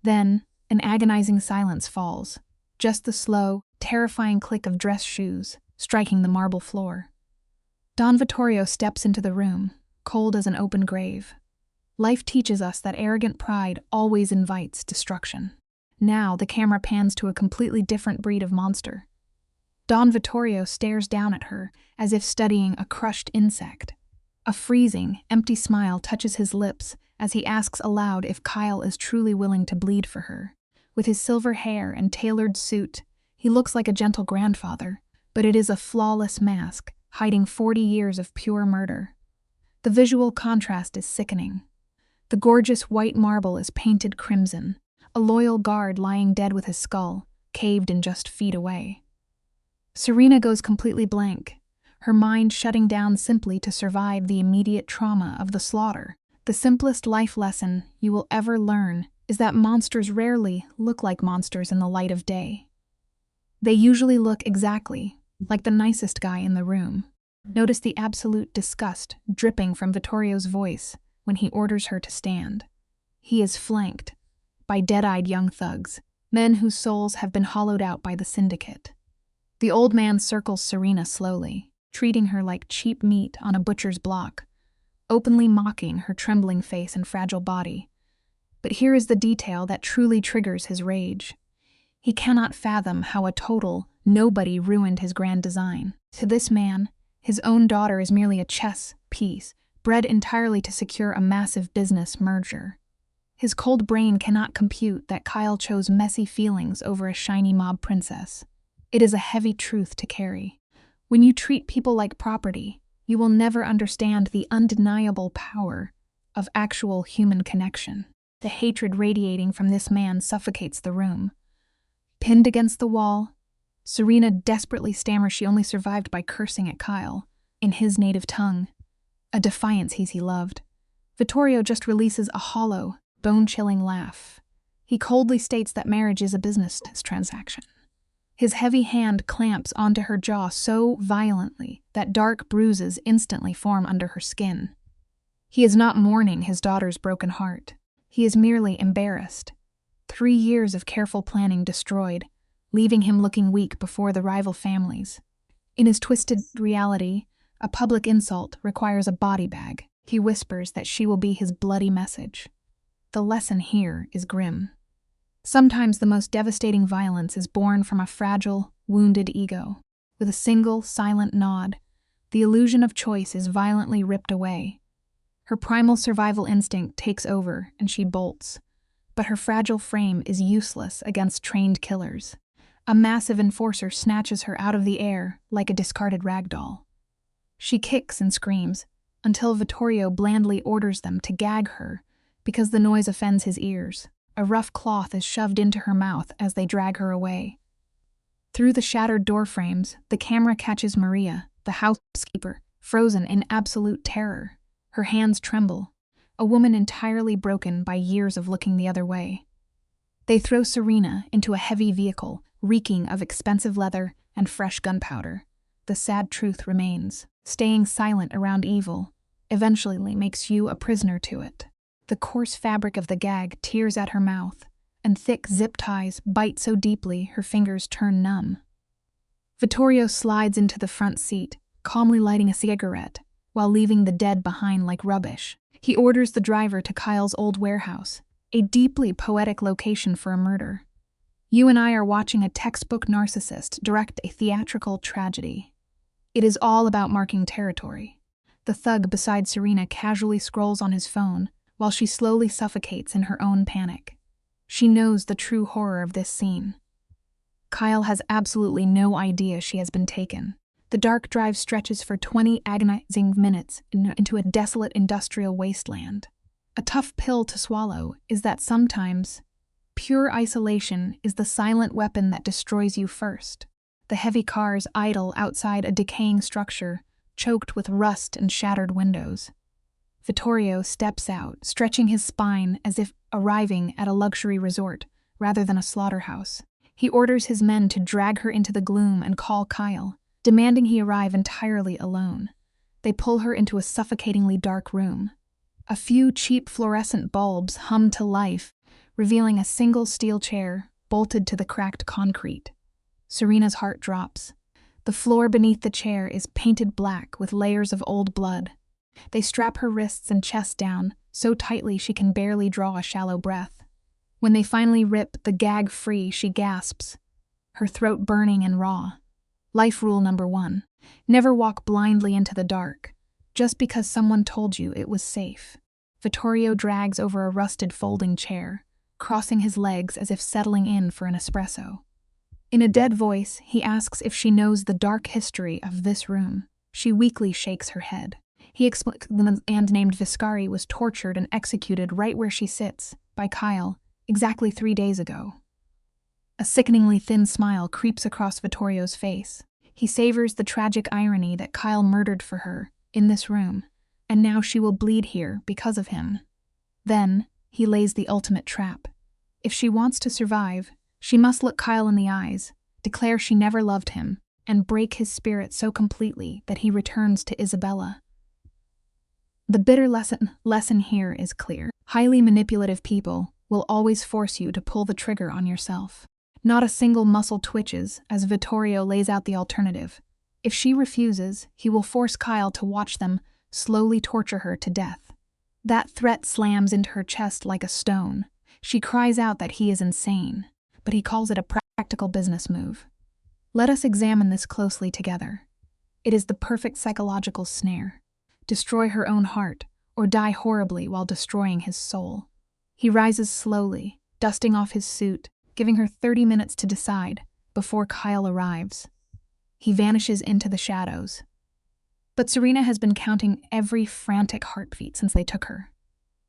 Then, an agonizing silence falls, just the slow, terrifying click of dress shoes striking the marble floor. Don Vittorio steps into the room, cold as an open grave. Life teaches us that arrogant pride always invites destruction. Now the camera pans to a completely different breed of monster. Don Vittorio stares down at her as if studying a crushed insect. A freezing, empty smile touches his lips as he asks aloud if Kyle is truly willing to bleed for her. With his silver hair and tailored suit, he looks like a gentle grandfather, but it is a flawless mask, hiding 40 years of pure murder. The visual contrast is sickening. The gorgeous white marble is painted crimson, a loyal guard lying dead with his skull, caved in just feet away. Serena goes completely blank, her mind shutting down simply to survive the immediate trauma of the slaughter. The simplest life lesson you will ever learn is that monsters rarely look like monsters in the light of day. They usually look exactly like the nicest guy in the room. Notice the absolute disgust dripping from Vittorio's voice when he orders her to stand. He is flanked by dead-eyed young thugs, men whose souls have been hollowed out by the syndicate. The old man circles Serena slowly, treating her like cheap meat on a butcher's block, openly mocking her trembling face and fragile body. But here is the detail that truly triggers his rage. He cannot fathom how a total nobody ruined his grand design. To this man, his own daughter is merely a chess piece, bred entirely to secure a massive business merger. His cold brain cannot compute that Kyle chose messy feelings over a shiny mob princess. It is a heavy truth to carry. When you treat people like property, you will never understand the undeniable power of actual human connection. The hatred radiating from this man suffocates the room. Pinned against the wall, Serena desperately stammers she only survived by cursing at Kyle, in his native tongue. a defiance he loved. Vittorio just releases a hollow, bone-chilling laugh. He coldly states that marriage is a business transaction. His heavy hand clamps onto her jaw so violently that dark bruises instantly form under her skin. He is not mourning his daughter's broken heart. He is merely embarrassed. 3 years of careful planning destroyed, leaving him looking weak before the rival families. In his twisted reality, a public insult requires a body bag. He whispers that she will be his bloody message. The lesson here is grim. Sometimes the most devastating violence is born from a fragile, wounded ego. With a single, silent nod, the illusion of choice is violently ripped away. Her primal survival instinct takes over and she bolts. But her fragile frame is useless against trained killers. A massive enforcer snatches her out of the air like a discarded rag doll. She kicks and screams until Vittorio blandly orders them to gag her because the noise offends his ears. A rough cloth is shoved into her mouth as they drag her away. Through the shattered door frames, the camera catches Maria, the housekeeper, frozen in absolute terror. Her hands tremble, a woman entirely broken by years of looking the other way. They throw Serena into a heavy vehicle, reeking of expensive leather and fresh gunpowder. The sad truth remains. Staying silent around evil eventually makes you a prisoner to it. The coarse fabric of the gag tears at her mouth, and thick zip ties bite so deeply her fingers turn numb. Vittorio slides into the front seat, calmly lighting a cigarette, while leaving the dead behind like rubbish. He orders the driver to Kyle's old warehouse, a deeply poetic location for a murder. You and I are watching a textbook narcissist direct a theatrical tragedy. It is all about marking territory. The thug beside Serena casually scrolls on his phone, while she slowly suffocates in her own panic. She knows the true horror of this scene. Kyle has absolutely no idea she has been taken. The dark drive stretches for 20 agonizing minutes into a desolate industrial wasteland. A tough pill to swallow is that sometimes pure isolation is the silent weapon that destroys you first. The heavy cars idle outside a decaying structure, choked with rust and shattered windows. Vittorio steps out, stretching his spine as if arriving at a luxury resort rather than a slaughterhouse. He orders his men to drag her into the gloom and call Kyle, demanding he arrive entirely alone. They pull her into a suffocatingly dark room. A few cheap fluorescent bulbs hum to life, revealing a single steel chair bolted to the cracked concrete. Serena's heart drops. The floor beneath the chair is painted black with layers of old blood. They strap her wrists and chest down so tightly she can barely draw a shallow breath. When they finally rip the gag free, she gasps, her throat burning and raw. Life rule number 1. Never walk blindly into the dark, just because someone told you it was safe. Vittorio drags over a rusted folding chair, crossing his legs as if settling in for an espresso. In a dead voice, he asks if she knows the dark history of this room. She weakly shakes her head. He explains the man named Viscari was tortured and executed right where she sits, by Kyle, exactly 3 days ago. A sickeningly thin smile creeps across Vittorio's face. He savors the tragic irony that Kyle murdered for her, in this room, and now she will bleed here because of him. Then, he lays the ultimate trap. If she wants to survive, she must look Kyle in the eyes, declare she never loved him, and break his spirit so completely that he returns to Isabella. The bitter lesson here is clear. Highly manipulative people will always force you to pull the trigger on yourself. Not a single muscle twitches as Vittorio lays out the alternative. If she refuses, he will force Kyle to watch them slowly torture her to death. That threat slams into her chest like a stone. She cries out that he is insane, but he calls it a practical business move. Let us examine this closely together. It is the perfect psychological snare. Destroy her own heart, or die horribly while destroying his soul. He rises slowly, dusting off his suit, giving her 30 minutes to decide before Kyle arrives. He vanishes into the shadows. But Serena has been counting every frantic heartbeat since they took her.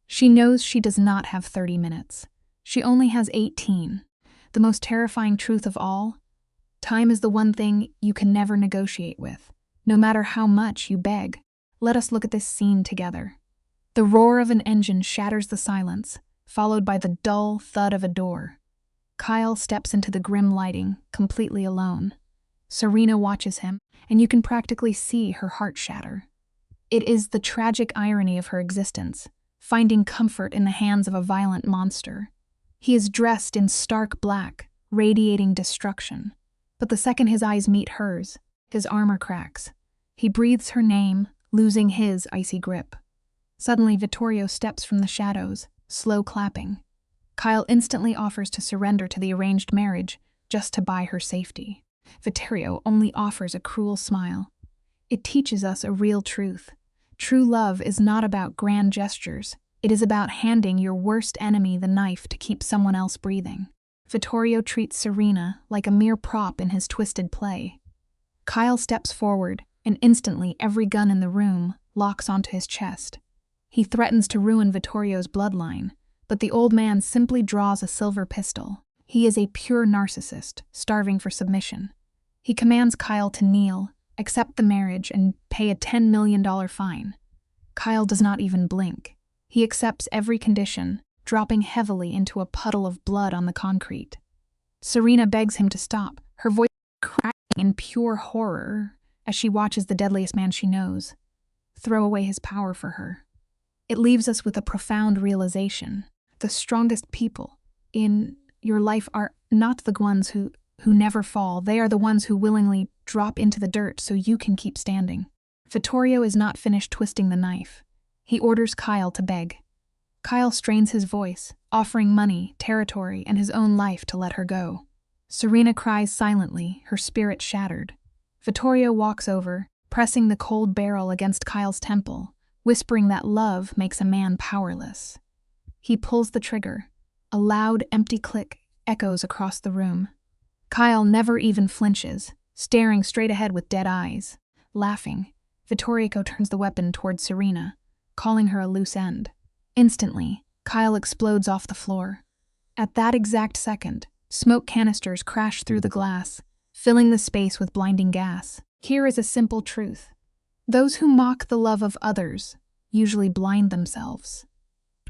She knows she does not have 30 minutes. She only has 18. The most terrifying truth of all, time is the one thing you can never negotiate with, no matter how much you beg. Let us look at this scene together. The roar of an engine shatters the silence, followed by the dull thud of a door. Kyle steps into the grim lighting, completely alone. Serena watches him, and you can practically see her heart shatter. It is the tragic irony of her existence, finding comfort in the hands of a violent monster. He is dressed in stark black, radiating destruction. But the second his eyes meet hers, his armor cracks. He breathes her name, losing his icy grip. Suddenly, Vittorio steps from the shadows, slow clapping. Kyle instantly offers to surrender to the arranged marriage, just to buy her safety. Vittorio only offers a cruel smile. It teaches us a real truth. True love is not about grand gestures. It is about handing your worst enemy the knife to keep someone else breathing. Vittorio treats Serena like a mere prop in his twisted play. Kyle steps forward, and instantly every gun in the room locks onto his chest. He threatens to ruin Vittorio's bloodline, but the old man simply draws a silver pistol. He is a pure narcissist, starving for submission. He commands Kyle to kneel, accept the marriage, and pay a $10 million fine. Kyle does not even blink. He accepts every condition, dropping heavily into a puddle of blood on the concrete. Serena begs him to stop, her voice cracking in pure horror as she watches the deadliest man she knows throw away his power for her. It leaves us with a profound realization. The strongest people in your life are not the ones who never fall. They are the ones who willingly drop into the dirt so you can keep standing. Vittorio is not finished twisting the knife. He orders Kyle to beg. Kyle strains his voice, offering money, territory, and his own life to let her go. Serena cries silently, her spirit shattered. Vittorio walks over, pressing the cold barrel against Kyle's temple, whispering that love makes a man powerless. He pulls the trigger. A loud, empty click echoes across the room. Kyle never even flinches, staring straight ahead with dead eyes. Laughing, Vittorio turns the weapon toward Serena, calling her a loose end. Instantly, Kyle explodes off the floor. At that exact second, smoke canisters crash through the glass, filling the space with blinding gas. Here is a simple truth. Those who mock the love of others usually blind themselves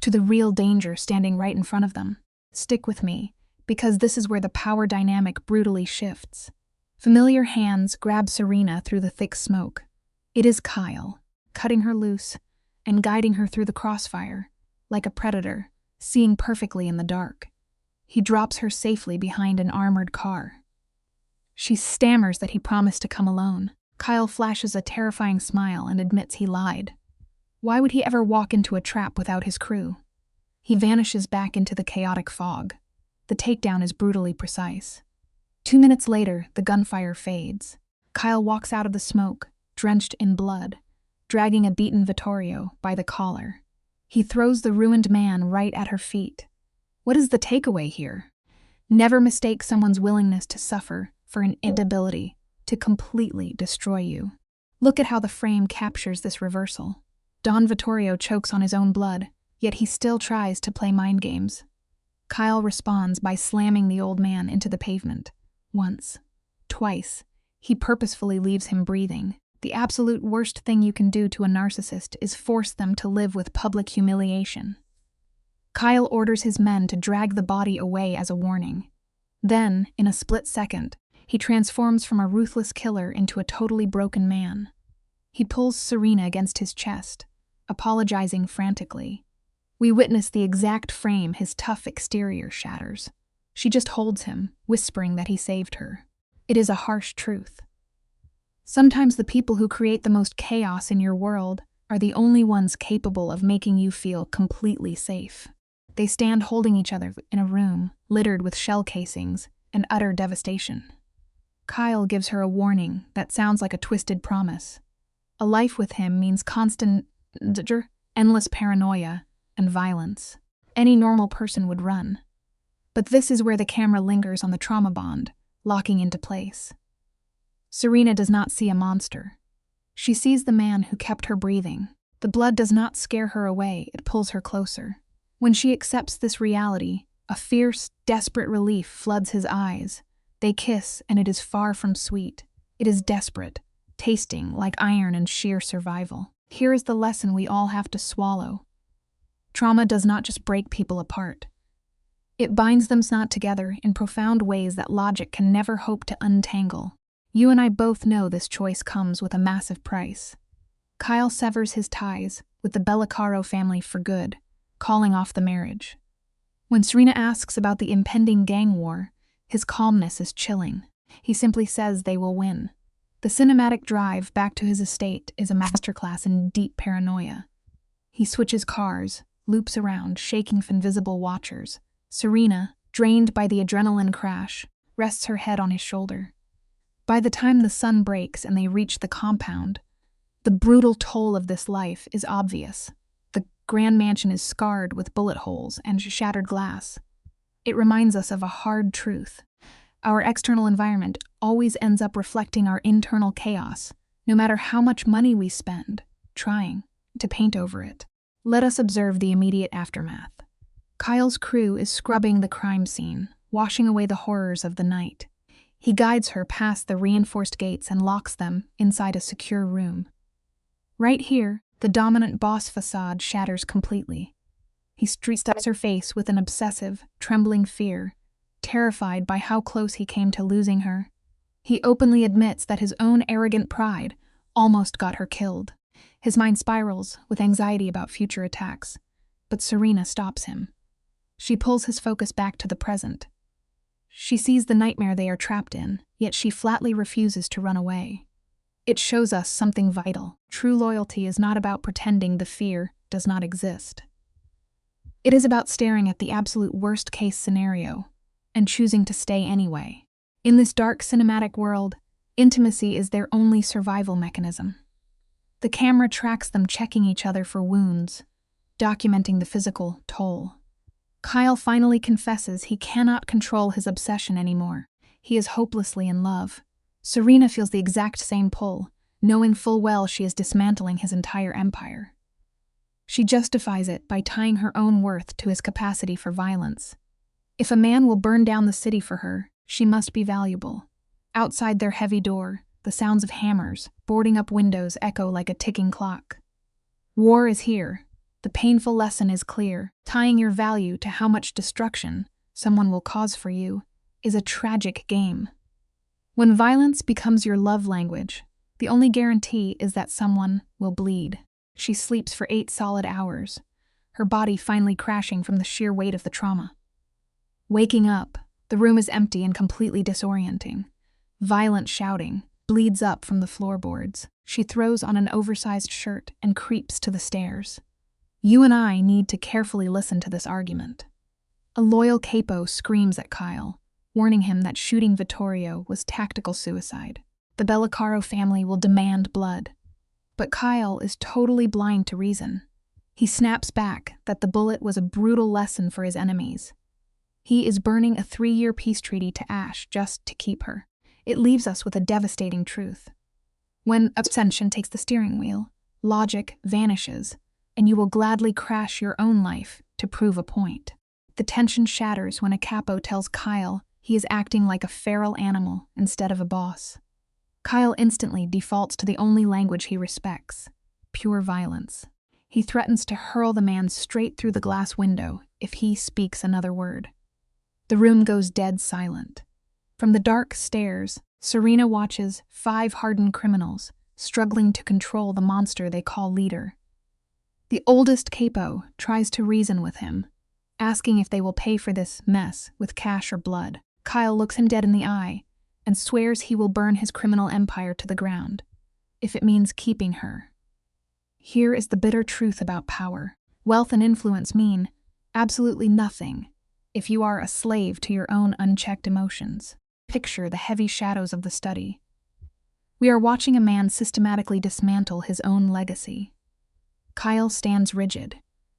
to the real danger standing right in front of them. Stick with me, because this is where the power dynamic brutally shifts. Familiar hands grab Serena through the thick smoke. It is Kyle, cutting her loose and guiding her through the crossfire, like a predator, seeing perfectly in the dark. He drops her safely behind an armored car. She stammers that he promised to come alone. Kyle flashes a terrifying smile and admits he lied. Why would he ever walk into a trap without his crew? He vanishes back into the chaotic fog. The takedown is brutally precise. 2 minutes later, the gunfire fades. Kyle walks out of the smoke, drenched in blood, dragging a beaten Vittorio by the collar. He throws the ruined man right at her feet. What is the takeaway here? Never mistake someone's willingness to suffer for an inability to completely destroy you. Look at how the frame captures this reversal. Don Vittorio chokes on his own blood, yet he still tries to play mind games. Kyle responds by slamming the old man into the pavement. Once, twice, he purposefully leaves him breathing. The absolute worst thing you can do to a narcissist is force them to live with public humiliation. Kyle orders his men to drag the body away as a warning. Then, in a split second, he transforms from a ruthless killer into a totally broken man. He pulls Serena against his chest, apologizing frantically. We witness the exact frame his tough exterior shatters. She just holds him, whispering that he saved her. It is a harsh truth. Sometimes the people who create the most chaos in your world are the only ones capable of making you feel completely safe. They stand holding each other in a room littered with shell casings and utter devastation. Kyle gives her a warning that sounds like a twisted promise. A life with him means constant, endless paranoia and violence. Any normal person would run. But this is where the camera lingers on the trauma bond, locking into place. Serena does not see a monster. She sees the man who kept her breathing. The blood does not scare her away, it pulls her closer. When she accepts this reality, a fierce, desperate relief floods his eyes. They kiss, and it is far from sweet. It is desperate, tasting like iron and sheer survival. Here is the lesson we all have to swallow. Trauma does not just break people apart. It binds them not together in profound ways that logic can never hope to untangle. You and I both know this choice comes with a massive price. Kyle severs his ties with the Bellicaro family for good, calling off the marriage. When Serena asks about the impending gang war, his calmness is chilling. He simply says they will win. The cinematic drive back to his estate is a masterclass in deep paranoia. He switches cars, loops around, shaking from invisible watchers. Serena, drained by the adrenaline crash, rests her head on his shoulder. By the time the sun breaks and they reach the compound, the brutal toll of this life is obvious. The grand mansion is scarred with bullet holes and shattered glass. It reminds us of a hard truth. Our external environment always ends up reflecting our internal chaos, no matter how much money we spend trying to paint over it. Let us observe the immediate aftermath. Kyle's crew is scrubbing the crime scene, washing away the horrors of the night. He guides her past the reinforced gates and locks them inside a secure room. Right here, the dominant boss facade shatters completely. He street-steps her face with an obsessive, trembling fear, terrified by how close he came to losing her. He openly admits that his own arrogant pride almost got her killed. His mind spirals with anxiety about future attacks, but Serena stops him. She pulls his focus back to the present. She sees the nightmare they are trapped in, yet she flatly refuses to run away. It shows us something vital. True loyalty is not about pretending the fear does not exist. It is about staring at the absolute worst-case scenario and choosing to stay anyway. In this dark cinematic world, intimacy is their only survival mechanism. The camera tracks them checking each other for wounds, documenting the physical toll. Kyle finally confesses he cannot control his obsession anymore. He is hopelessly in love. Serena feels the exact same pull, knowing full well she is dismantling his entire empire. She justifies it by tying her own worth to his capacity for violence. If a man will burn down the city for her, she must be valuable. Outside their heavy door, the sounds of hammers, boarding up windows echo like a ticking clock. War is here. The painful lesson is clear. Tying your value to how much destruction someone will cause for you is a tragic game. When violence becomes your love language, the only guarantee is that someone will bleed. She sleeps for 8 solid hours, her body finally crashing from the sheer weight of the trauma. Waking up, the room is empty and completely disorienting. Violent shouting bleeds up from the floorboards. She throws on an oversized shirt and creeps to the stairs. You and I need to carefully listen to this argument. A loyal capo screams at Kyle, warning him that shooting Vittorio was tactical suicide. The Bellicaro family will demand blood. But Kyle is totally blind to reason. He snaps back that the bullet was a brutal lesson for his enemies. He is burning a 3-year peace treaty to ash just to keep her. It leaves us with a devastating truth. When obsession takes the steering wheel, logic vanishes, and you will gladly crash your own life to prove a point. The tension shatters when a capo tells Kyle he is acting like a feral animal instead of a boss. Kyle instantly defaults to the only language he respects, pure violence. He threatens to hurl the man straight through the glass window if he speaks another word. The room goes dead silent. From the dark stairs, Serena watches 5 hardened criminals struggling to control the monster they call leader. The oldest capo tries to reason with him, asking if they will pay for this mess with cash or blood. Kyle looks him dead in the eye and swears he will burn his criminal empire to the ground, if it means keeping her. Here is the bitter truth about power. Wealth and influence mean absolutely nothing if you are a slave to your own unchecked emotions. Picture the heavy shadows of the study. We are watching a man systematically dismantle his own legacy. Kyle stands rigid,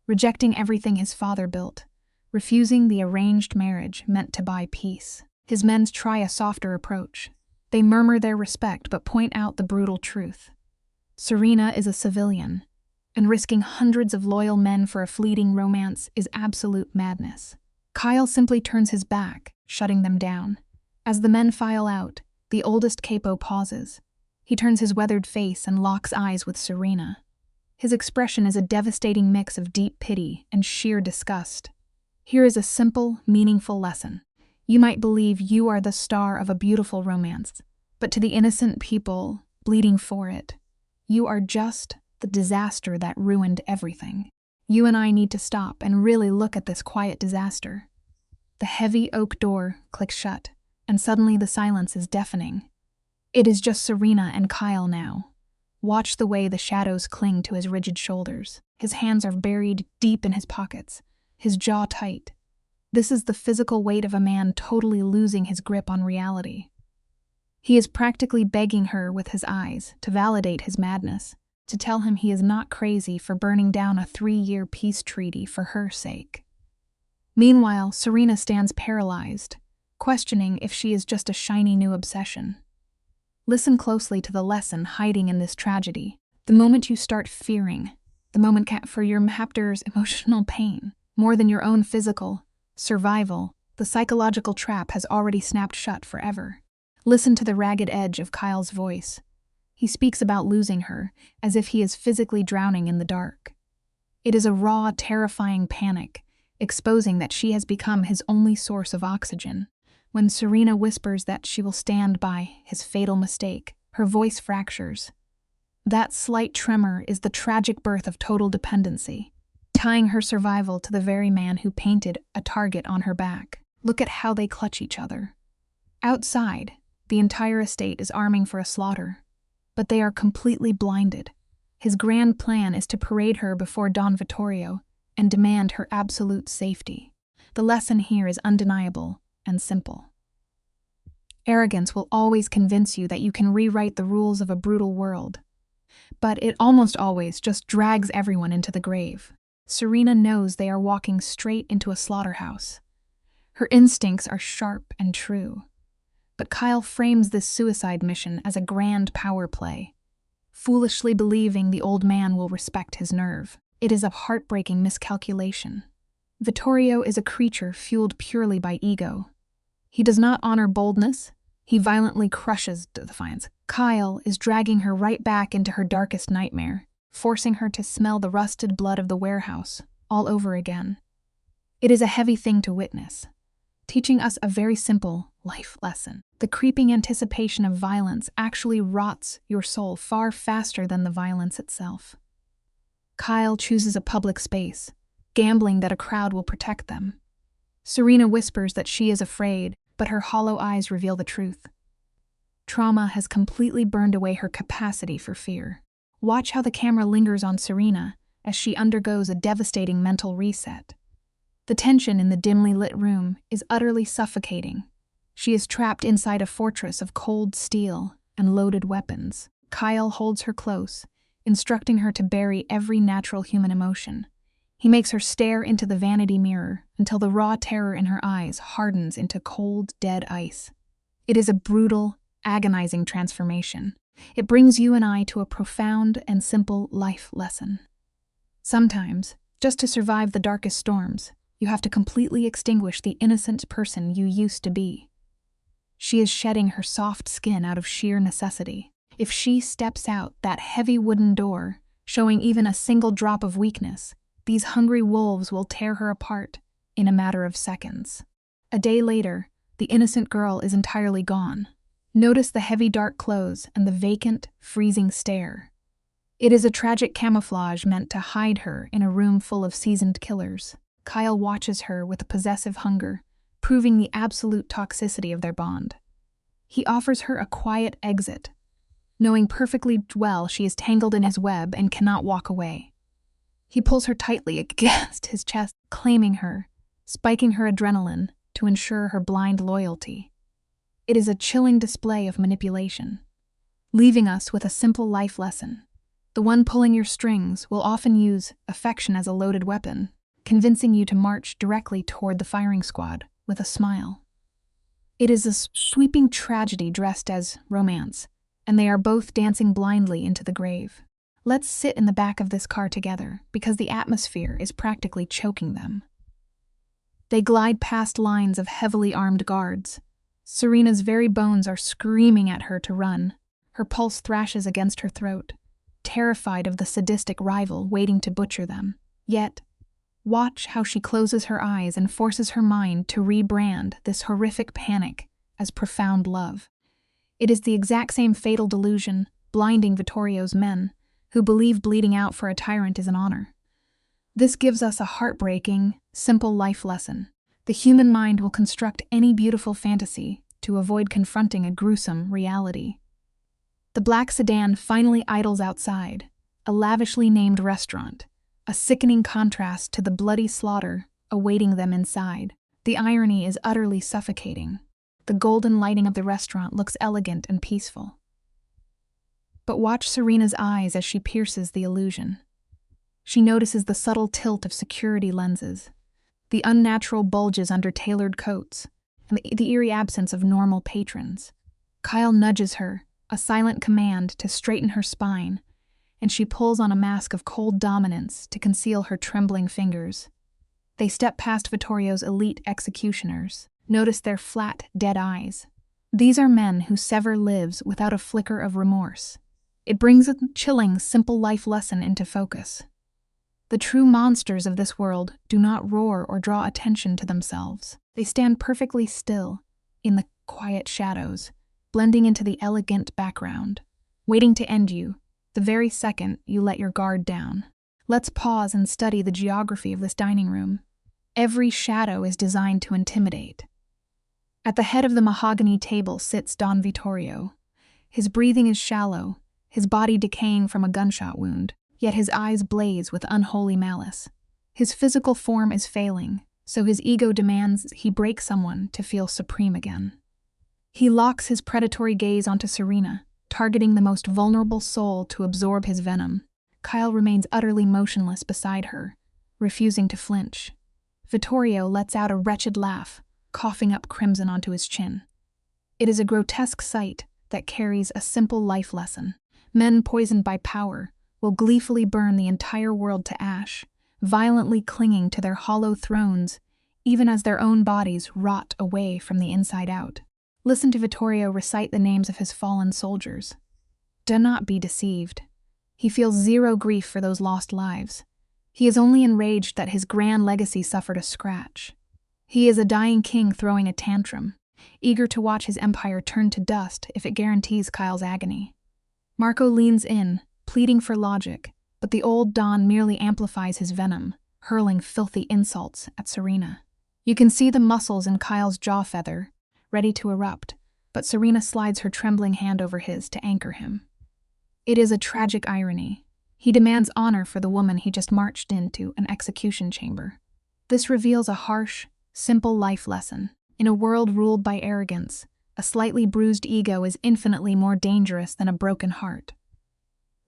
rejecting everything his father built, refusing the arranged marriage meant to buy peace. His men try a softer approach. They murmur their respect but point out the brutal truth. Serena is a civilian, and risking hundreds of loyal men for a fleeting romance is absolute madness. Kyle simply turns his back, shutting them down. As the men file out, the oldest capo pauses. He turns his weathered face and locks eyes with Serena. His expression is a devastating mix of deep pity and sheer disgust. Here is a simple, meaningful lesson. You might believe you are the star of a beautiful romance, but to the innocent people bleeding for it, you are just the disaster that ruined everything. You and I need to stop and really look at this quiet disaster. The heavy oak door clicks shut, and suddenly the silence is deafening. It is just Serena and Kyle now. Watch the way the shadows cling to his rigid shoulders. His hands are buried deep in his pockets, his jaw tight. This is the physical weight of a man totally losing his grip on reality. He is practically begging her with his eyes to validate his madness, to tell him he is not crazy for burning down a 3-year peace treaty for her sake. Meanwhile, Serena stands paralyzed, questioning if she is just a shiny new obsession. Listen closely to the lesson hiding in this tragedy. The moment you start fearing, the moment for your captor's emotional pain, more than your own physical survival, the psychological trap has already snapped shut forever. Listen to the ragged edge of Kyle's voice. He speaks about losing her, as if he is physically drowning in the dark. It is a raw, terrifying panic, exposing that she has become his only source of oxygen. When Serena whispers that she will stand by his fatal mistake, her voice fractures. That slight tremor is the tragic birth of total dependency, tying her survival to the very man who painted a target on her back. Look at how they clutch each other. Outside, the entire estate is arming for a slaughter, but they are completely blinded. His grand plan is to parade her before Don Vittorio and demand her absolute safety. The lesson here is undeniable and simple. Arrogance will always convince you that you can rewrite the rules of a brutal world, but it almost always just drags everyone into the grave. Serena knows they are walking straight into a slaughterhouse. Her instincts are sharp and true, but Kyle frames this suicide mission as a grand power play, foolishly believing the old man will respect his nerve. It is a heartbreaking miscalculation. Vittorio is a creature fueled purely by ego. He does not honor boldness, he violently crushes defiance. Kyle is dragging her right back into her darkest nightmare, forcing her to smell the rusted blood of the warehouse all over again. It is a heavy thing to witness, teaching us a very simple life lesson. The creeping anticipation of violence actually rots your soul far faster than the violence itself. Kyle chooses a public space, gambling that a crowd will protect them. Serena whispers that she is afraid, but her hollow eyes reveal the truth. Trauma has completely burned away her capacity for fear. Watch how the camera lingers on Serena as she undergoes a devastating mental reset. The tension in the dimly lit room is utterly suffocating. She is trapped inside a fortress of cold steel and loaded weapons. Kyle holds her close, instructing her to bury every natural human emotion. He makes her stare into the vanity mirror until the raw terror in her eyes hardens into cold, dead ice. It is a brutal, agonizing transformation. It brings you and I to a profound and simple life lesson. Sometimes, just to survive the darkest storms, you have to completely extinguish the innocent person you used to be. She is shedding her soft skin out of sheer necessity. If she steps out that heavy wooden door, showing even a single drop of weakness, these hungry wolves will tear her apart in a matter of seconds. A day later, the innocent girl is entirely gone. Notice the heavy dark clothes and the vacant, freezing stare. It is a tragic camouflage meant to hide her in a room full of seasoned killers. Kyle watches her with a possessive hunger, proving the absolute toxicity of their bond. He offers her a quiet exit, knowing perfectly well she is tangled in his web and cannot walk away. He pulls her tightly against his chest, claiming her, spiking her adrenaline to ensure her blind loyalty. It is a chilling display of manipulation, leaving us with a simple life lesson. The one pulling your strings will often use affection as a loaded weapon, convincing you to march directly toward the firing squad with a smile. It is a sweeping tragedy dressed as romance, and they are both dancing blindly into the grave. Let's sit in the back of this car together, because the atmosphere is practically choking them. They glide past lines of heavily armed guards. Serena's very bones are screaming at her to run. Her pulse thrashes against her throat. terrified of the sadistic rival waiting to butcher them. Yet, watch how she closes her eyes and forces her mind to rebrand this horrific panic as profound love. It is the exact same fatal delusion blinding Vittorio's men, who believe bleeding out for a tyrant is an honor. This gives us a heartbreaking, simple life lesson. The human mind will construct any beautiful fantasy to avoid confronting a gruesome reality. The black sedan finally idles outside, a lavishly named restaurant, a sickening contrast to the bloody slaughter awaiting them inside. The irony is utterly suffocating. The golden lighting of the restaurant looks elegant and peaceful. But watch Serena's eyes as she pierces the illusion. She notices the subtle tilt of security lenses, the unnatural bulges under tailored coats, and the eerie absence of normal patrons. Kyle nudges her, a silent command to straighten her spine, and she pulls on a mask of cold dominance to conceal her trembling fingers. They step past Vittorio's elite executioners. Notice their flat, dead eyes. These are men who sever lives without a flicker of remorse. It brings a chilling, simple life lesson into focus. The true monsters of this world do not roar or draw attention to themselves. They stand perfectly still, in the quiet shadows, blending into the elegant background, waiting to end you, the very second you let your guard down. Let's pause and study the geography of this dining room. Every shadow is designed to intimidate. At the head of the mahogany table sits Don Vittorio. His breathing is shallow, his body decaying from a gunshot wound, yet his eyes blaze with unholy malice. His physical form is failing, so his ego demands he break someone to feel supreme again. He locks his predatory gaze onto Serena, targeting the most vulnerable soul to absorb his venom. Kyle remains utterly motionless beside her, refusing to flinch. Vittorio lets out a wretched laugh, coughing up crimson onto his chin. It is a grotesque sight that carries a simple life lesson. Men poisoned by power will gleefully burn the entire world to ash, violently clinging to their hollow thrones, even as their own bodies rot away from the inside out. Listen to Vittorio recite the names of his fallen soldiers. Do not be deceived. He feels zero grief for those lost lives. He is only enraged that his grand legacy suffered a scratch. He is a dying king throwing a tantrum, eager to watch his empire turn to dust if it guarantees Kyle's agony. Marco leans in, pleading for logic, but the old Don merely amplifies his venom, hurling filthy insults at Serena. You can see the muscles in Kyle's jaw feather, ready to erupt, but Serena slides her trembling hand over his to anchor him. It is a tragic irony. He demands honor for the woman he just marched into an execution chamber. This reveals a harsh, simple life lesson. In a world ruled by arrogance, a slightly bruised ego is infinitely more dangerous than a broken heart.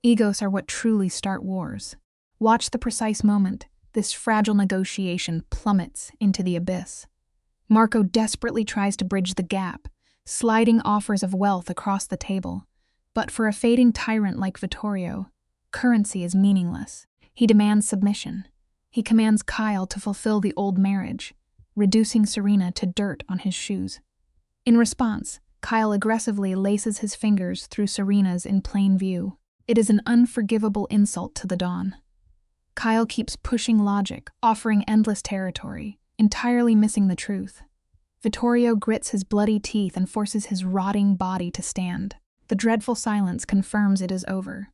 Egos are what truly start wars. Watch the precise moment this fragile negotiation plummets into the abyss. Marco desperately tries to bridge the gap, sliding offers of wealth across the table. But for a fading tyrant like Vittorio, currency is meaningless. He demands submission. He commands Kyle to fulfill the old marriage, reducing Serena to dirt on his shoes. In response, Kyle aggressively laces his fingers through Serena's in plain view. It is an unforgivable insult to the Don. Kyle keeps pushing logic, offering endless territory, entirely missing the truth. Vittorio grits his bloody teeth and forces his rotting body to stand. The dreadful silence confirms it is over.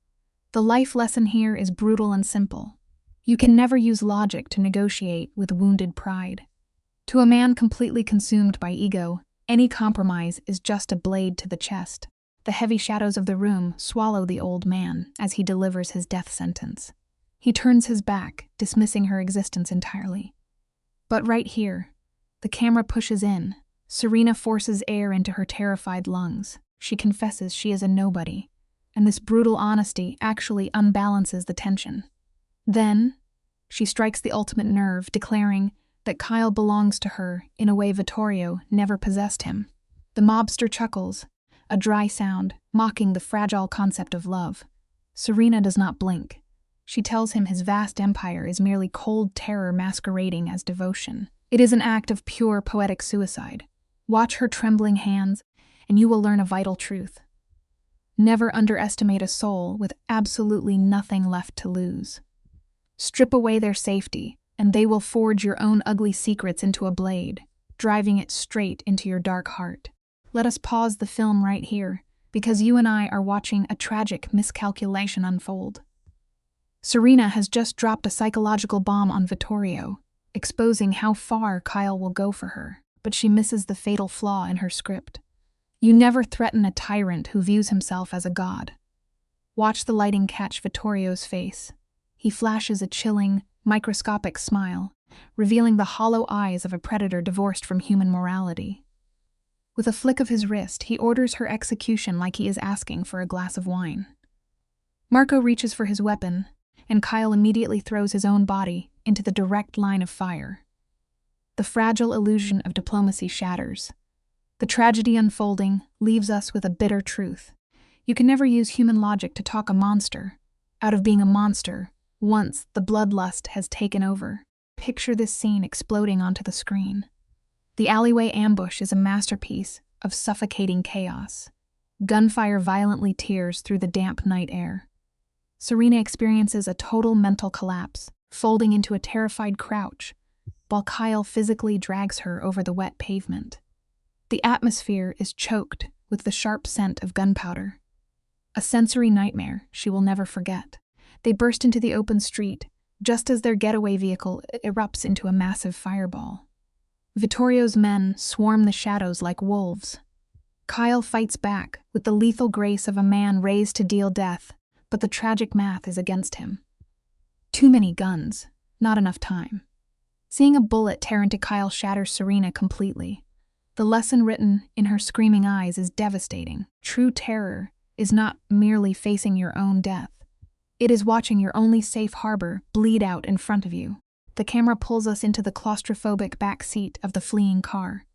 The life lesson here is brutal and simple. You can never use logic to negotiate with wounded pride. To a man completely consumed by ego, any compromise is just a blade to the chest. The heavy shadows of the room swallow the old man as he delivers his death sentence. He turns his back, dismissing her existence entirely. But right here, the camera pushes in. Serena forces air into her terrified lungs. She confesses she is a nobody, and this brutal honesty actually unbalances the tension. Then, she strikes the ultimate nerve, declaring that Kyle belongs to her in a way Vittorio never possessed him. The mobster chuckles, a dry sound, mocking the fragile concept of love. Serena does not blink. She tells him his vast empire is merely cold terror masquerading as devotion. It is an act of pure poetic suicide. Watch her trembling hands, and you will learn a vital truth. Never underestimate a soul with absolutely nothing left to lose. Strip away their safety, and they will forge your own ugly secrets into a blade, driving it straight into your dark heart. Let us pause the film right here, because you and I are watching a tragic miscalculation unfold. Serena has just dropped a psychological bomb on Vittorio, exposing how far Kyle will go for her, but she misses the fatal flaw in her script. You never threaten a tyrant who views himself as a god. Watch the lighting catch Vittorio's face. He flashes a chilling, microscopic smile, revealing the hollow eyes of a predator divorced from human morality. With a flick of his wrist, he orders her execution like he is asking for a glass of wine. Marco reaches for his weapon, and Kyle immediately throws his own body into the direct line of fire. The fragile illusion of diplomacy shatters. The tragedy unfolding leaves us with a bitter truth. You can never use human logic to talk a monster out of being a monster once the bloodlust has taken over. Picture this scene exploding onto the screen. The alleyway ambush is a masterpiece of suffocating chaos. Gunfire violently tears through the damp night air. Serena experiences a total mental collapse, folding into a terrified crouch, while Kyle physically drags her over the wet pavement. The atmosphere is choked with the sharp scent of gunpowder. A sensory nightmare she will never forget. They burst into the open street, just as their getaway vehicle erupts into a massive fireball. Vittorio's men swarm the shadows like wolves. Kyle fights back with the lethal grace of a man raised to deal death, but the tragic math is against him. Too many guns, not enough time. Seeing a bullet tear into Kyle shatters Serena completely. The lesson written in her screaming eyes is devastating. True terror is not merely facing your own death. It is watching your only safe harbor bleed out in front of you. The camera pulls us into the claustrophobic back seat of the fleeing car.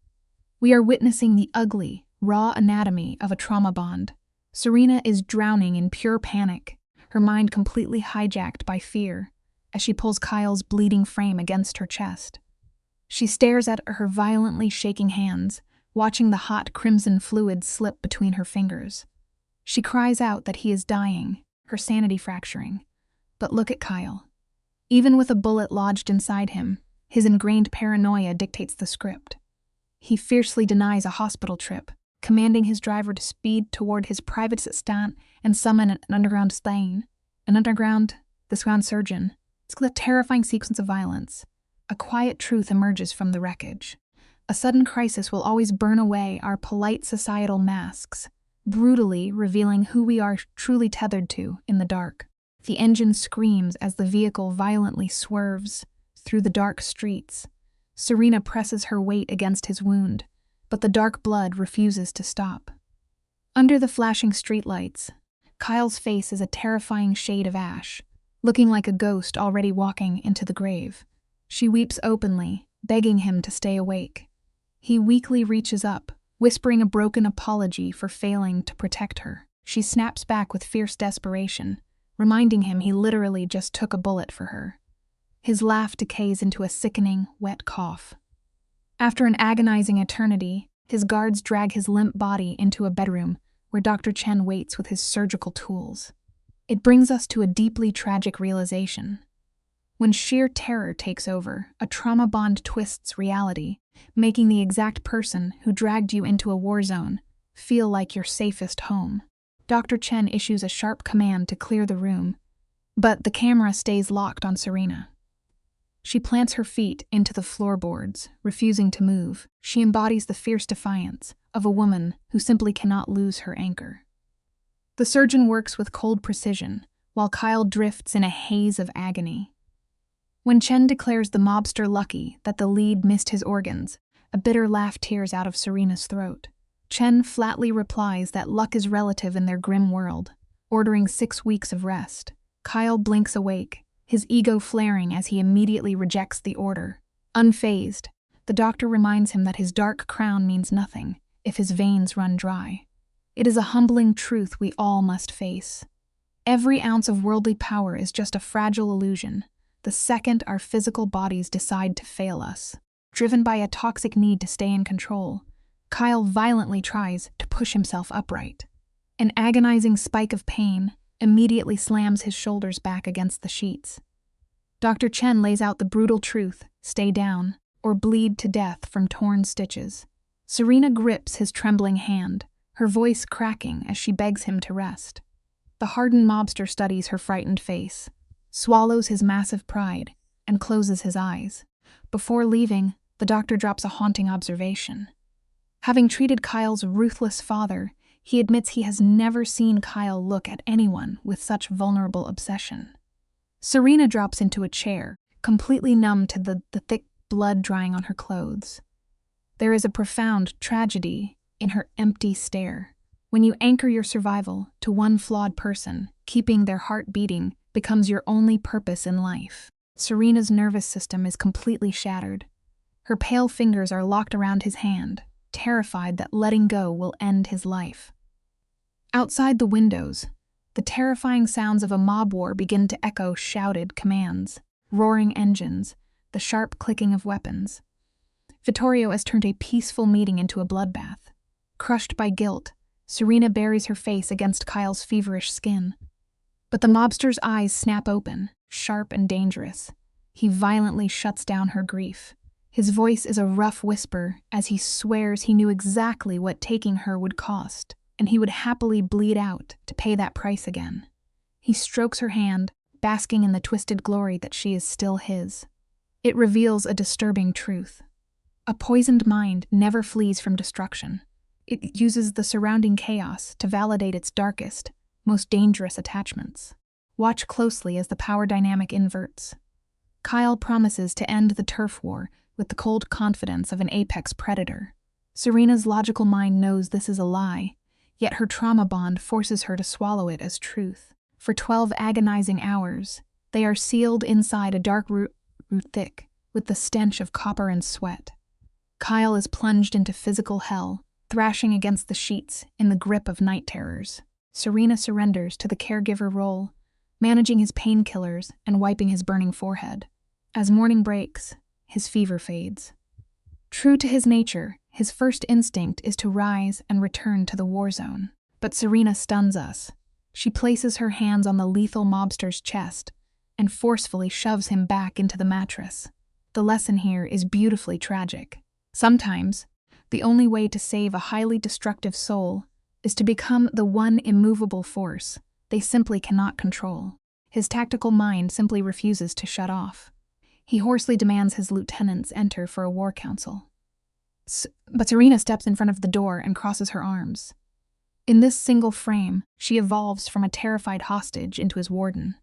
We are witnessing the ugly, raw anatomy of a trauma bond. Serena is drowning in pure panic, her mind completely hijacked by fear, as she pulls Kyle's bleeding frame against her chest. She stares at her violently shaking hands, watching the hot crimson fluid slip between her fingers. She cries out that he is dying, her sanity fracturing. But look at Kyle. Even with a bullet lodged inside him, his ingrained paranoia dictates the script. He fiercely denies a hospital trip, commanding his driver to speed toward his private assistant and summon an underground surgeon. It's a terrifying sequence of violence. A quiet truth emerges from the wreckage. A sudden crisis will always burn away our polite societal masks, brutally revealing who we are truly tethered to in the dark. The engine screams as the vehicle violently swerves through the dark streets. Serena presses her weight against his wound, but the dark blood refuses to stop. Under the flashing streetlights, Kyle's face is a terrifying shade of ash, looking like a ghost already walking into the grave. She weeps openly, begging him to stay awake. He weakly reaches up, whispering a broken apology for failing to protect her. She snaps back with fierce desperation, reminding him he literally just took a bullet for her. His laugh decays into a sickening, wet cough. After an agonizing eternity, his guards drag his limp body into a bedroom where Dr. Chen waits with his surgical tools. It brings us to a deeply tragic realization. When sheer terror takes over, a trauma bond twists reality, making the exact person who dragged you into a war zone feel like your safest home. Dr. Chen issues a sharp command to clear the room, but the camera stays locked on Serena. She plants her feet into the floorboards, refusing to move. She embodies the fierce defiance of a woman who simply cannot lose her anchor. The surgeon works with cold precision, while Kyle drifts in a haze of agony. When Chen declares the mobster lucky that the lead missed his organs, a bitter laugh tears out of Serena's throat. Chen flatly replies that luck is relative in their grim world, ordering 6 weeks of rest. Kyle blinks awake, his ego flaring as he immediately rejects the order. Unfazed, the doctor reminds him that his dark crown means nothing if his veins run dry. It is a humbling truth we all must face. Every ounce of worldly power is just a fragile illusion, the second our physical bodies decide to fail us. Driven by a toxic need to stay in control, Kyle violently tries to push himself upright. An agonizing spike of pain immediately slams his shoulders back against the sheets. Dr. Chen lays out the brutal truth: stay down, or bleed to death from torn stitches. Serena grips his trembling hand, her voice cracking as she begs him to rest. The hardened mobster studies her frightened face, swallows his massive pride, and closes his eyes. Before leaving, the doctor drops a haunting observation. Having treated Kyle's ruthless father, he admits he has never seen Kyle look at anyone with such vulnerable obsession. Serena drops into a chair, completely numb to the thick blood drying on her clothes. There is a profound tragedy in her empty stare. When you anchor your survival to one flawed person, keeping their heart beating becomes your only purpose in life. Serena's nervous system is completely shattered. Her pale fingers are locked around his hand, terrified that letting go will end his life. Outside the windows, the terrifying sounds of a mob war begin to echo shouted commands, roaring engines, the sharp clicking of weapons. Vittorio has turned a peaceful meeting into a bloodbath. Crushed by guilt, Serena buries her face against Kyle's feverish skin. But the mobster's eyes snap open, sharp and dangerous. He violently shuts down her grief. His voice is a rough whisper as he swears he knew exactly what taking her would cost, and he would happily bleed out to pay that price again. He strokes her hand, basking in the twisted glory that she is still his. It reveals a disturbing truth. A poisoned mind never flees from destruction. It uses the surrounding chaos to validate its darkest, most dangerous attachments. Watch closely as the power dynamic inverts. Kyle promises to end the turf war with the cold confidence of an apex predator. Serena's logical mind knows this is a lie, yet her trauma bond forces her to swallow it as truth. For 12 agonizing hours, they are sealed inside a dark room thick with the stench of copper and sweat. Kyle is plunged into physical hell, thrashing against the sheets in the grip of night terrors. Serena surrenders to the caregiver role, managing his painkillers and wiping his burning forehead. As morning breaks, his fever fades. True to his nature, his first instinct is to rise and return to the war zone. But Serena stuns us. She places her hands on the lethal mobster's chest and forcefully shoves him back into the mattress. The lesson here is beautifully tragic. Sometimes, the only way to save a highly destructive soul is to become the one immovable force they simply cannot control. His tactical mind simply refuses to shut off. He hoarsely demands his lieutenants enter for a war council. But Serena steps in front of the door and crosses her arms. In this single frame, she evolves from a terrified hostage into his warden.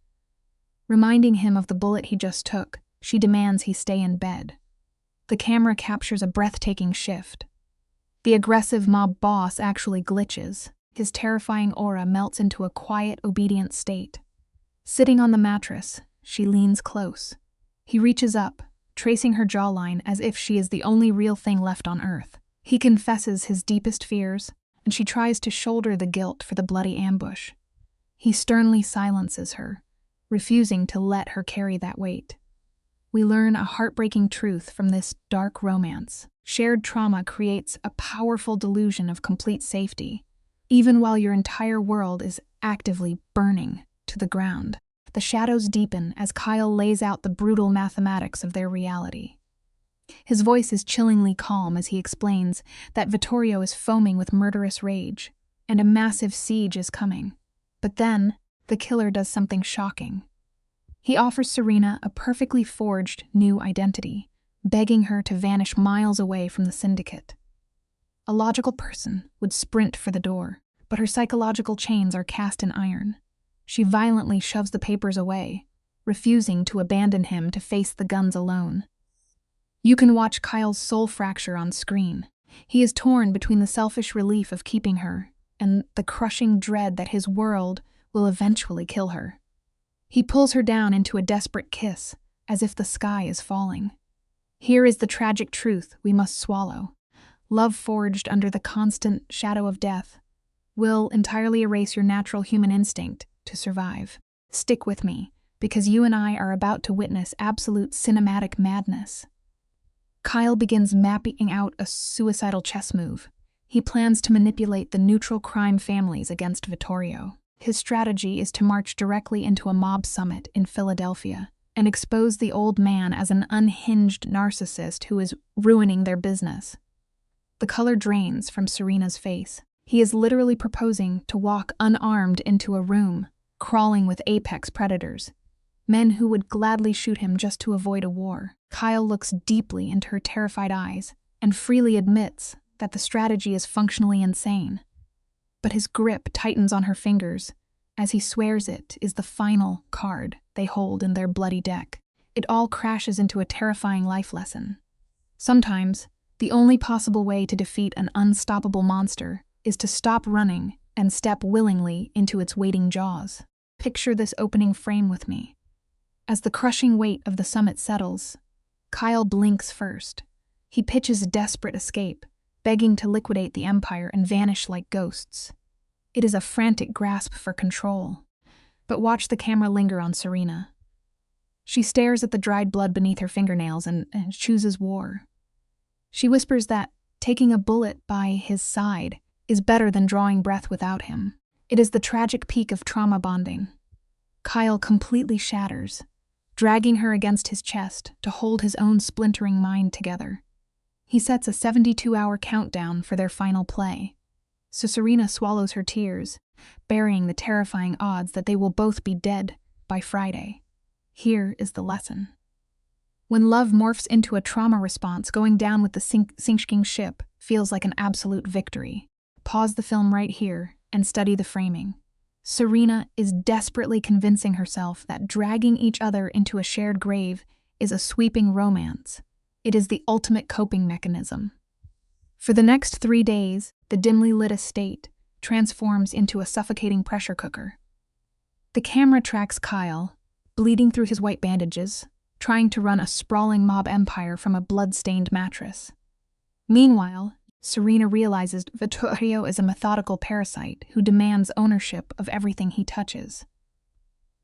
Reminding him of the bullet he just took, she demands he stay in bed. The camera captures a breathtaking shift. The aggressive mob boss actually glitches. His terrifying aura melts into a quiet, obedient state. Sitting on the mattress, she leans close. He reaches up, tracing her jawline as if she is the only real thing left on Earth. He confesses his deepest fears, and she tries to shoulder the guilt for the bloody ambush. He sternly silences her, refusing to let her carry that weight. We learn a heartbreaking truth from this dark romance. Shared trauma creates a powerful delusion of complete safety, even while your entire world is actively burning to the ground. The shadows deepen as Kyle lays out the brutal mathematics of their reality. His voice is chillingly calm as he explains that Vittorio is foaming with murderous rage, and a massive siege is coming. But then, the killer does something shocking. He offers Serena a perfectly forged new identity, begging her to vanish miles away from the syndicate. A logical person would sprint for the door, but her psychological chains are cast in iron. She violently shoves the papers away, refusing to abandon him to face the guns alone. You can watch Kyle's soul fracture on screen. He is torn between the selfish relief of keeping her and the crushing dread that his world will eventually kill her. He pulls her down into a desperate kiss, as if the sky is falling. Here is the tragic truth we must swallow. Love forged under the constant shadow of death will entirely erase your natural human instinct to survive. Stick with me, because you and I are about to witness absolute cinematic madness. Kyle begins mapping out a suicidal chess move, He plans to manipulate the neutral crime families against Vittorio. His strategy is to march directly into a mob summit in Philadelphia and expose the old man as an unhinged narcissist who is ruining their business. The color drains from Serena's face. He is literally proposing to walk unarmed into a room, crawling with apex predators, men who would gladly shoot him just to avoid a war. Kyle looks deeply into her terrified eyes and freely admits that the strategy is functionally insane. But his grip tightens on her fingers as he swears it is the final card they hold in their bloody deck. It all crashes into a terrifying life lesson. Sometimes, the only possible way to defeat an unstoppable monster is to stop running and step willingly into its waiting jaws. Picture this opening frame with me. As the crushing weight of the summit settles, Kyle blinks first. He pitches a desperate escape, begging to liquidate the empire and vanish like ghosts. It is a frantic grasp for control. But watch the camera linger on Serena. She stares at the dried blood beneath her fingernails and chooses war. She whispers that taking a bullet by his side is better than drawing breath without him. It is the tragic peak of trauma bonding. Kyle completely shatters, dragging her against his chest to hold his own splintering mind together. He sets a 72-hour countdown for their final play. So Serena swallows her tears, burying the terrifying odds that they will both be dead by Friday. Here is the lesson. When love morphs into a trauma response, going down with the sinking ship feels like an absolute victory. Pause the film right here and study the framing. Serena is desperately convincing herself that dragging each other into a shared grave is a sweeping romance. It is the ultimate coping mechanism. For the next 3 days, the dimly lit estate transforms into a suffocating pressure cooker. The camera tracks Kyle, bleeding through his white bandages, trying to run a sprawling mob empire from a blood-stained mattress. Meanwhile, Serena realizes Vittorio is a methodical parasite who demands ownership of everything he touches.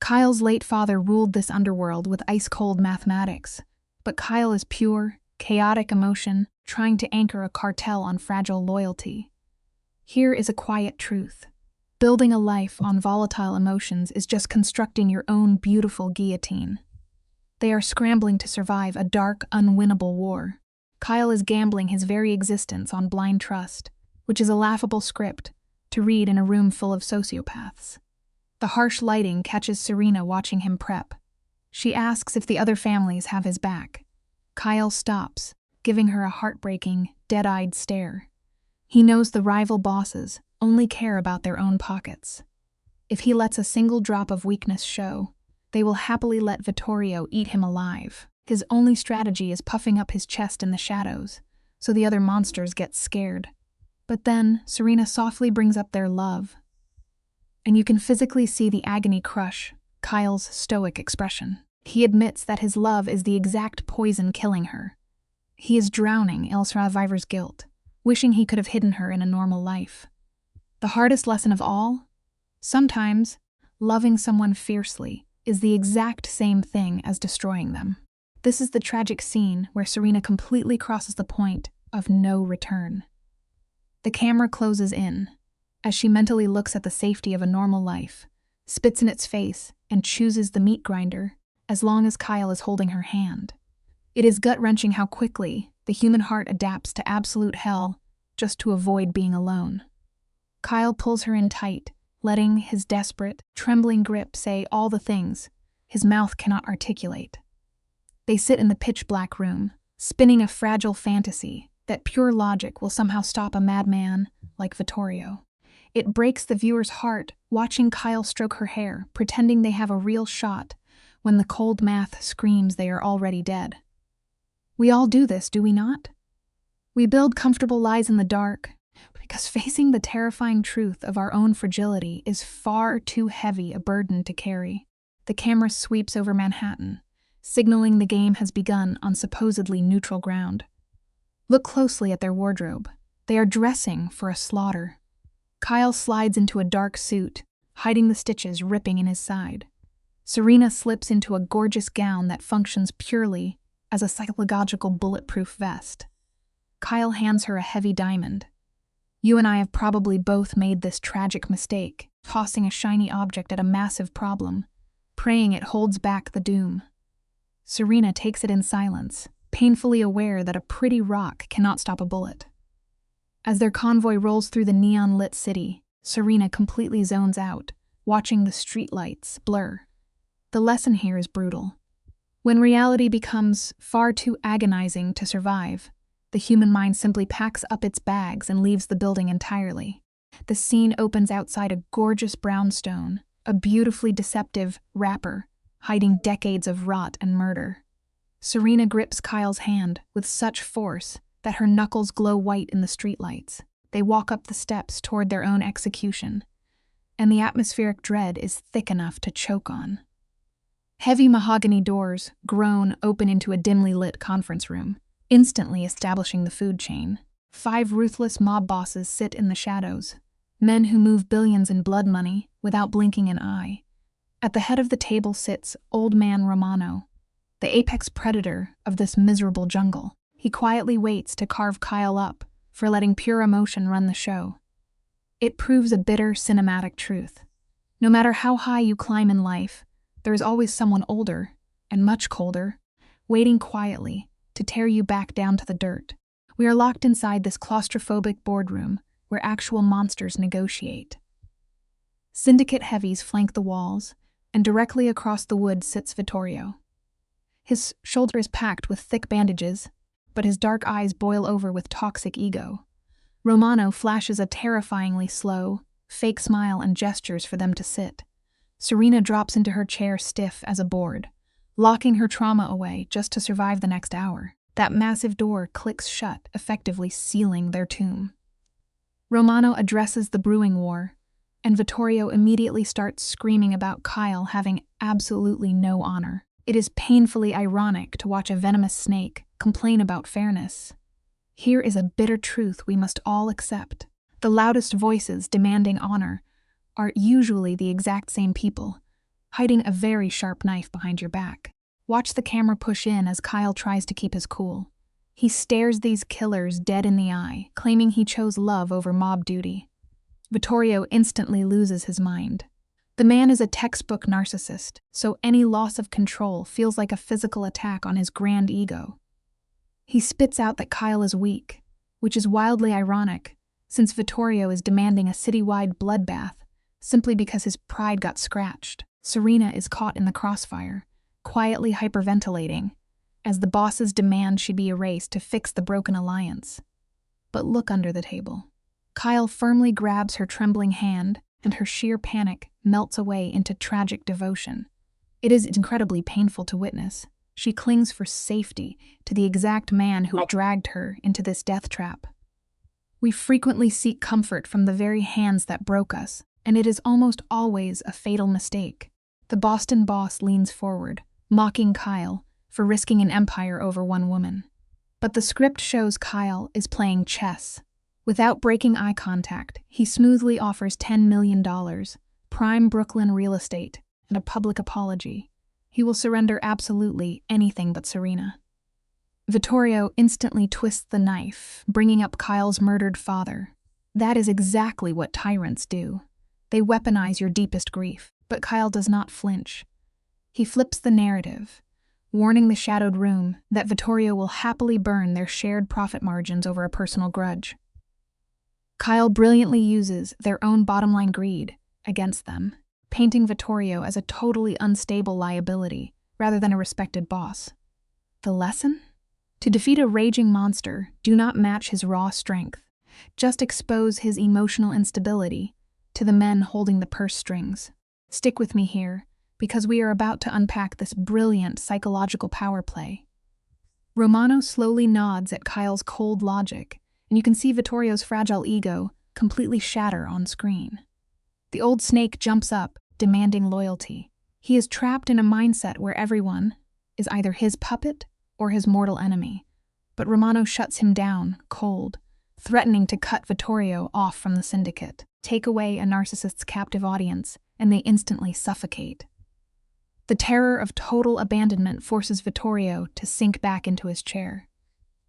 Kyle's late father ruled this underworld with ice-cold mathematics, but Kyle is pure, chaotic emotion trying to anchor a cartel on fragile loyalty. Here is a quiet truth. Building a life on volatile emotions is just constructing your own beautiful guillotine. They are scrambling to survive a dark, unwinnable war. Kyle is gambling his very existence on blind trust, which is a laughable script to read in a room full of sociopaths. The harsh lighting catches Serena watching him prep. She asks if the other families have his back. Kyle stops, giving her a heartbreaking, dead-eyed stare. He knows the rival bosses only care about their own pockets. If he lets a single drop of weakness show, they will happily let Vittorio eat him alive. His only strategy is puffing up his chest in the shadows, so the other monsters get scared. But then, Serena softly brings up their love, and you can physically see the agony crush Kyle's stoic expression. He admits that his love is the exact poison killing her. He is drowning Il Survivor's guilt, wishing he could have hidden her in a normal life. The hardest lesson of all? Sometimes, loving someone fiercely is the exact same thing as destroying them. This is the tragic scene where Serena completely crosses the point of no return. The camera closes in, as she mentally looks at the safety of a normal life, spits in its face, and chooses the meat grinder, as long as Kyle is holding her hand. It is gut-wrenching how quickly the human heart adapts to absolute hell just to avoid being alone. Kyle pulls her in tight, letting his desperate, trembling grip say all the things his mouth cannot articulate. They sit in the pitch-black room, spinning a fragile fantasy that pure logic will somehow stop a madman like Vittorio. It breaks the viewer's heart watching Kyle stroke her hair, pretending they have a real shot, when the cold math screams they are already dead. We all do this, do we not? We build comfortable lies in the dark, because facing the terrifying truth of our own fragility is far too heavy a burden to carry. The camera sweeps over Manhattan, signaling the game has begun on supposedly neutral ground. Look closely at their wardrobe. They are dressing for a slaughter. Kyle slides into a dark suit, hiding the stitches ripping in his side. Serena slips into a gorgeous gown that functions purely as a psychological bulletproof vest. Kyle hands her a heavy diamond. You and I have probably both made this tragic mistake, tossing a shiny object at a massive problem, praying it holds back the doom. Serena takes it in silence, painfully aware that a pretty rock cannot stop a bullet. As their convoy rolls through the neon-lit city, Serena completely zones out, watching the streetlights blur. The lesson here is brutal. When reality becomes far too agonizing to survive, the human mind simply packs up its bags and leaves the building entirely. The scene opens outside a gorgeous brownstone, a beautifully deceptive wrapper, hiding decades of rot and murder. Serena grips Kyle's hand with such force that her knuckles glow white in the streetlights. They walk up the steps toward their own execution, and the atmospheric dread is thick enough to choke on. Heavy mahogany doors groan open into a dimly lit conference room, instantly establishing the food chain. 5 ruthless mob bosses sit in the shadows, men who move billions in blood money without blinking an eye. At the head of the table sits Old Man Romano, the apex predator of this miserable jungle. He quietly waits to carve Kyle up for letting pure emotion run the show. It proves a bitter cinematic truth. No matter how high you climb in life, there is always someone older, and much colder, waiting quietly to tear you back down to the dirt. We are locked inside this claustrophobic boardroom where actual monsters negotiate. Syndicate heavies flank the walls, and directly across the wood sits Vittorio. His shoulder is packed with thick bandages, but his dark eyes boil over with toxic ego. Romano flashes a terrifyingly slow, fake smile and gestures for them to sit. Serena drops into her chair stiff as a board, locking her trauma away just to survive the next hour. That massive door clicks shut, effectively sealing their tomb. Romano addresses the brewing war, and Vittorio immediately starts screaming about Kyle having absolutely no honor. It is painfully ironic to watch a venomous snake complain about fairness. Here is a bitter truth we must all accept. The loudest voices demanding honor are usually the exact same people, hiding a very sharp knife behind your back. Watch the camera push in as Kyle tries to keep his cool. He stares these killers dead in the eye, claiming he chose love over mob duty. Vittorio instantly loses his mind. The man is a textbook narcissist, so any loss of control feels like a physical attack on his grand ego. He spits out that Kyle is weak, which is wildly ironic, since Vittorio is demanding a citywide bloodbath simply because his pride got scratched. Serena is caught in the crossfire, quietly hyperventilating, as the boss's demand should be erased to fix the broken alliance. But look under the table. Kyle firmly grabs her trembling hand, and her sheer panic melts away into tragic devotion. It is incredibly painful to witness. She clings for safety to the exact man who dragged her into this death trap. We frequently seek comfort from the very hands that broke us, and it is almost always a fatal mistake. The Boston boss leans forward, mocking Kyle for risking an empire over one woman. But the script shows Kyle is playing chess. Without breaking eye contact, he smoothly offers $10 million, prime Brooklyn real estate, and a public apology. He will surrender absolutely anything but Serena. Vittorio instantly twists the knife, bringing up Kyle's murdered father. That is exactly what tyrants do. They weaponize your deepest grief, but Kyle does not flinch. He flips the narrative, warning the shadowed room that Vittorio will happily burn their shared profit margins over a personal grudge. Kyle brilliantly uses their own bottom-line greed against them, painting Vittorio as a totally unstable liability rather than a respected boss. The lesson? To defeat a raging monster, do not match his raw strength. Just expose his emotional instability to the men holding the purse strings. Stick with me here, because we are about to unpack this brilliant psychological power play. Romano slowly nods at Kyle's cold logic, and you can see Vittorio's fragile ego completely shatter on screen. The old snake jumps up, demanding loyalty. He is trapped in a mindset where everyone is either his puppet or his mortal enemy. But Romano shuts him down, cold, threatening to cut Vittorio off from the syndicate. Take away a narcissist's captive audience, and they instantly suffocate. The terror of total abandonment forces Vittorio to sink back into his chair.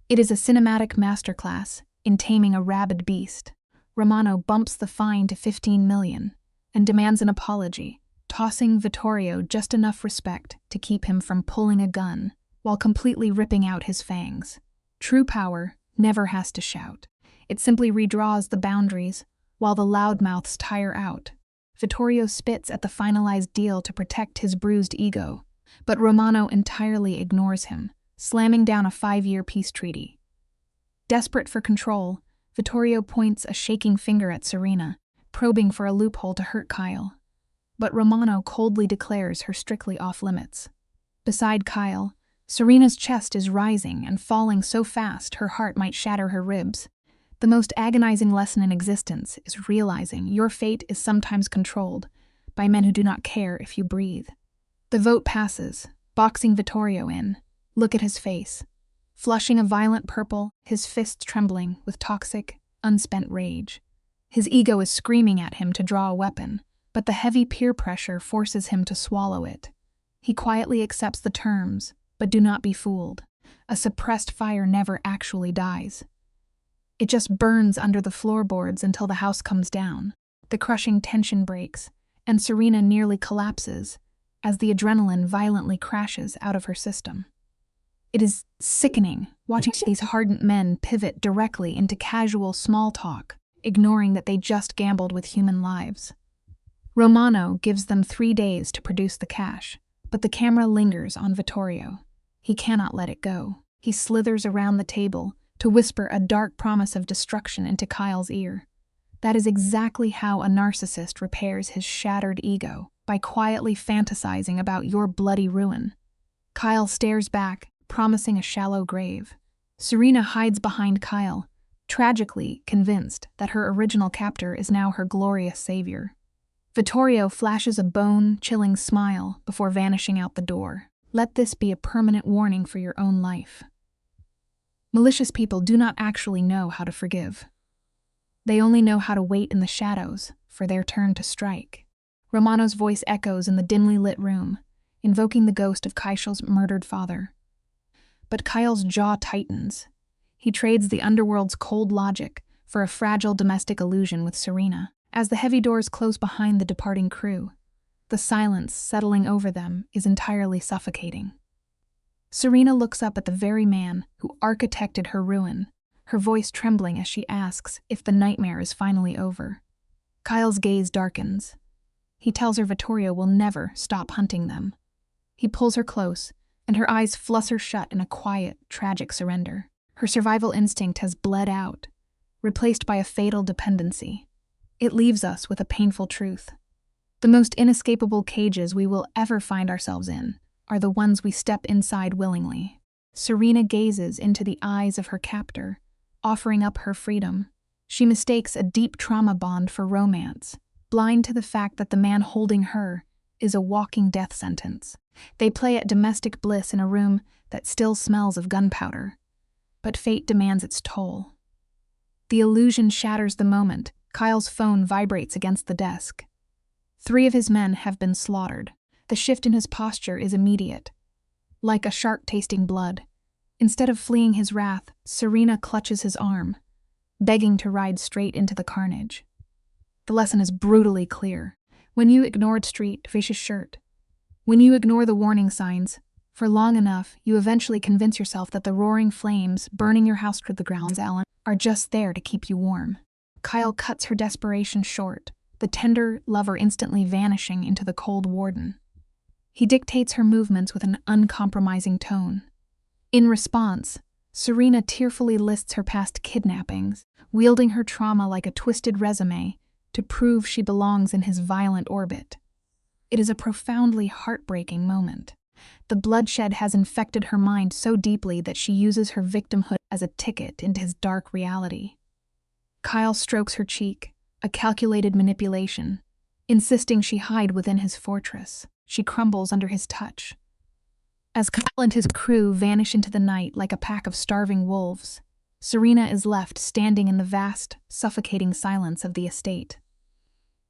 It is a cinematic masterclass in taming a rabid beast. Romano bumps the fine to 15 million and demands an apology, tossing Vittorio just enough respect to keep him from pulling a gun while completely ripping out his fangs. True power never has to shout. It simply redraws the boundaries while the loudmouths tire out. Vittorio spits at the finalized deal to protect his bruised ego, but Romano entirely ignores him, slamming down a 5-year peace treaty. Desperate for control, Vittorio points a shaking finger at Serena, probing for a loophole to hurt Kyle. But Romano coldly declares her strictly off-limits. Beside Kyle, Serena's chest is rising and falling so fast her heart might shatter her ribs. The most agonizing lesson in existence is realizing your fate is sometimes controlled by men who do not care if you breathe. The vote passes, boxing Vittorio in. Look at his face. Flushing a violent purple, his fists trembling with toxic, unspent rage. His ego is screaming at him to draw a weapon, but the heavy peer pressure forces him to swallow it. He quietly accepts the terms, but do not be fooled. A suppressed fire never actually dies. It just burns under the floorboards until the house comes down. The crushing tension breaks, and Serena nearly collapses as the adrenaline violently crashes out of her system. It is sickening watching these hardened men pivot directly into casual small talk, ignoring that they just gambled with human lives. Romano gives them 3 days to produce the cash, but the camera lingers on Vittorio. He cannot let it go. He slithers around the table to whisper a dark promise of destruction into Kyle's ear. That is exactly how a narcissist repairs his shattered ego, by quietly fantasizing about your bloody ruin. Kyle stares back, promising a shallow grave. Serena hides behind Kyle, tragically convinced that her original captor is now her glorious savior. Vittorio flashes a bone-chilling smile before vanishing out the door. Let this be a permanent warning for your own life. Malicious people do not actually know how to forgive. They only know how to wait in the shadows for their turn to strike. Romano's voice echoes in the dimly lit room, invoking the ghost of Kyle's murdered father. But Kyle's jaw tightens. He trades the underworld's cold logic for a fragile domestic illusion with Serena. As the heavy doors close behind the departing crew, the silence settling over them is entirely suffocating. Serena looks up at the very man who architected her ruin, her voice trembling as she asks if the nightmare is finally over. Kyle's gaze darkens. He tells her Vittorio will never stop hunting them. He pulls her close, and her eyes flutter shut in a quiet, tragic surrender. Her survival instinct has bled out, replaced by a fatal dependency. It leaves us with a painful truth. The most inescapable cages we will ever find ourselves in are the ones we step inside willingly. Serena gazes into the eyes of her captor, offering up her freedom. She mistakes a deep trauma bond for romance, blind to the fact that the man holding her is a walking death sentence. They play at domestic bliss in a room that still smells of gunpowder, but fate demands its toll. The illusion shatters the moment Kyle's phone vibrates against the desk. 3 of his men have been slaughtered. The shift in his posture is immediate, like a shark tasting blood. Instead of fleeing his wrath, Serena clutches his arm, begging to ride straight into the carnage. The lesson is brutally clear. When you ignored Street Fish's shirt, when you ignore the warning signs, for long enough, you eventually convince yourself that the roaring flames burning your house to the ground, Alan, are just there to keep you warm. Kyle cuts her desperation short, the tender lover instantly vanishing into the cold warden. He dictates her movements with an uncompromising tone. In response, Serena tearfully lists her past kidnappings, wielding her trauma like a twisted resume to prove she belongs in his violent orbit. It is a profoundly heartbreaking moment. The bloodshed has infected her mind so deeply that she uses her victimhood as a ticket into his dark reality. Kyle strokes her cheek, a calculated manipulation, insisting she hide within his fortress. She crumbles under his touch. As Kyle and his crew vanish into the night like a pack of starving wolves, Serena is left standing in the vast, suffocating silence of the estate.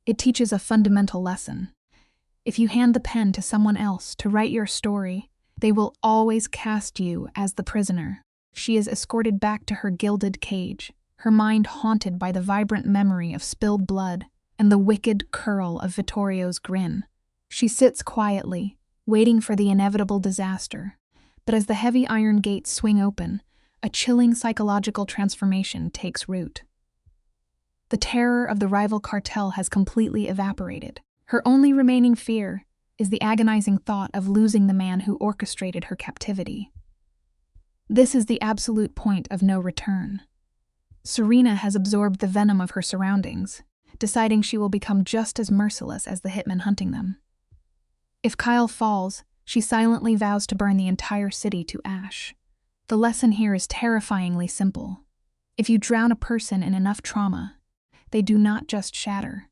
It teaches a fundamental lesson. If you hand the pen to someone else to write your story, they will always cast you as the prisoner. She is escorted back to her gilded cage, her mind haunted by the vibrant memory of spilled blood and the wicked curl of Vittorio's grin. She sits quietly, waiting for the inevitable disaster. But as the heavy iron gates swing open, a chilling psychological transformation takes root. The terror of the rival cartel has completely evaporated. Her only remaining fear is the agonizing thought of losing the man who orchestrated her captivity. This is the absolute point of no return. Serena has absorbed the venom of her surroundings, deciding she will become just as merciless as the hitman hunting them. If Kyle falls, she silently vows to burn the entire city to ash. The lesson here is terrifyingly simple. If you drown a person in enough trauma, they do not just shatter.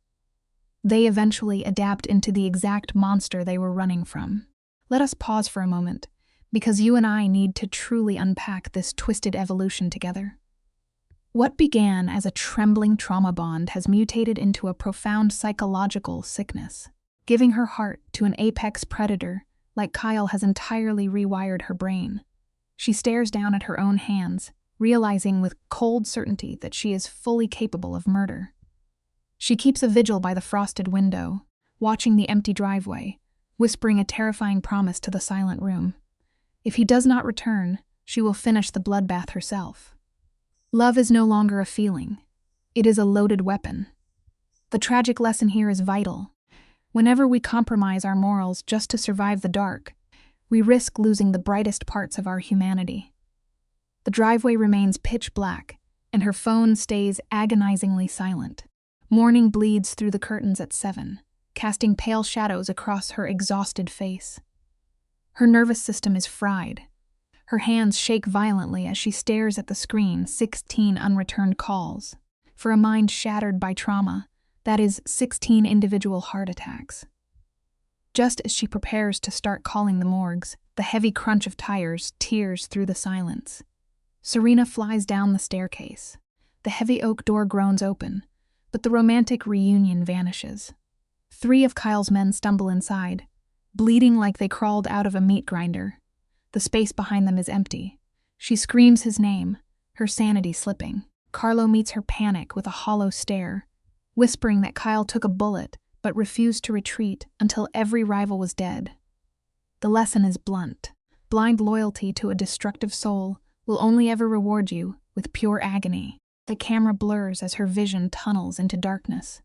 They eventually adapt into the exact monster they were running from. Let us pause for a moment, because you and I need to truly unpack this twisted evolution together. What began as a trembling trauma bond has mutated into a profound psychological sickness. Giving her heart to an apex predator like Kyle has entirely rewired her brain. She stares down at her own hands, realizing with cold certainty that she is fully capable of murder. She keeps a vigil by the frosted window, watching the empty driveway, whispering a terrifying promise to the silent room. If he does not return, she will finish the bloodbath herself. Love is no longer a feeling. It is a loaded weapon. The tragic lesson here is vital. Whenever we compromise our morals just to survive the dark, we risk losing the brightest parts of our humanity. The driveway remains pitch black, and her phone stays agonizingly silent. Morning bleeds through the curtains at 7, casting pale shadows across her exhausted face. Her nervous system is fried. Her hands shake violently as she stares at the screen, 16 unreturned calls. For a mind shattered by trauma, that is 16 individual heart attacks. Just as she prepares to start calling the morgues, the heavy crunch of tires tears through the silence. Serena flies down the staircase. The heavy oak door groans open, but the romantic reunion vanishes. 3 of Kyle's men stumble inside, bleeding like they crawled out of a meat grinder. The space behind them is empty. She screams his name, her sanity slipping. Carlo meets her panic with a hollow stare, whispering that Kyle took a bullet but refused to retreat until every rival was dead. The lesson is blunt. Blind loyalty to a destructive soul will only ever reward you with pure agony. The camera blurs as her vision tunnels into darkness.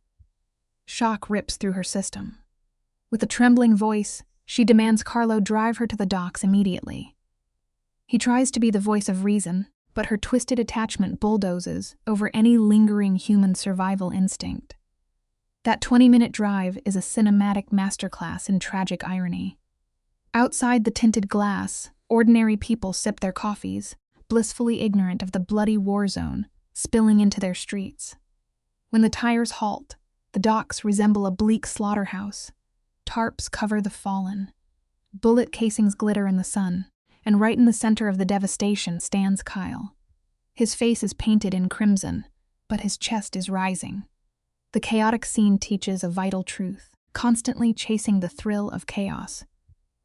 Shock rips through her system. With a trembling voice, she demands Carlo drive her to the docks immediately. He tries to be the voice of reason, but her twisted attachment bulldozes over any lingering human survival instinct. That 20-minute drive is a cinematic masterclass in tragic irony. Outside the tinted glass, ordinary people sip their coffees, blissfully ignorant of the bloody war zone spilling into their streets. When the tires halt, the docks resemble a bleak slaughterhouse. Tarps cover the fallen. Bullet casings glitter in the sun, and right in the center of the devastation stands Kyle. His face is painted in crimson, but his chest is rising. The chaotic scene teaches a vital truth. Constantly chasing the thrill of chaos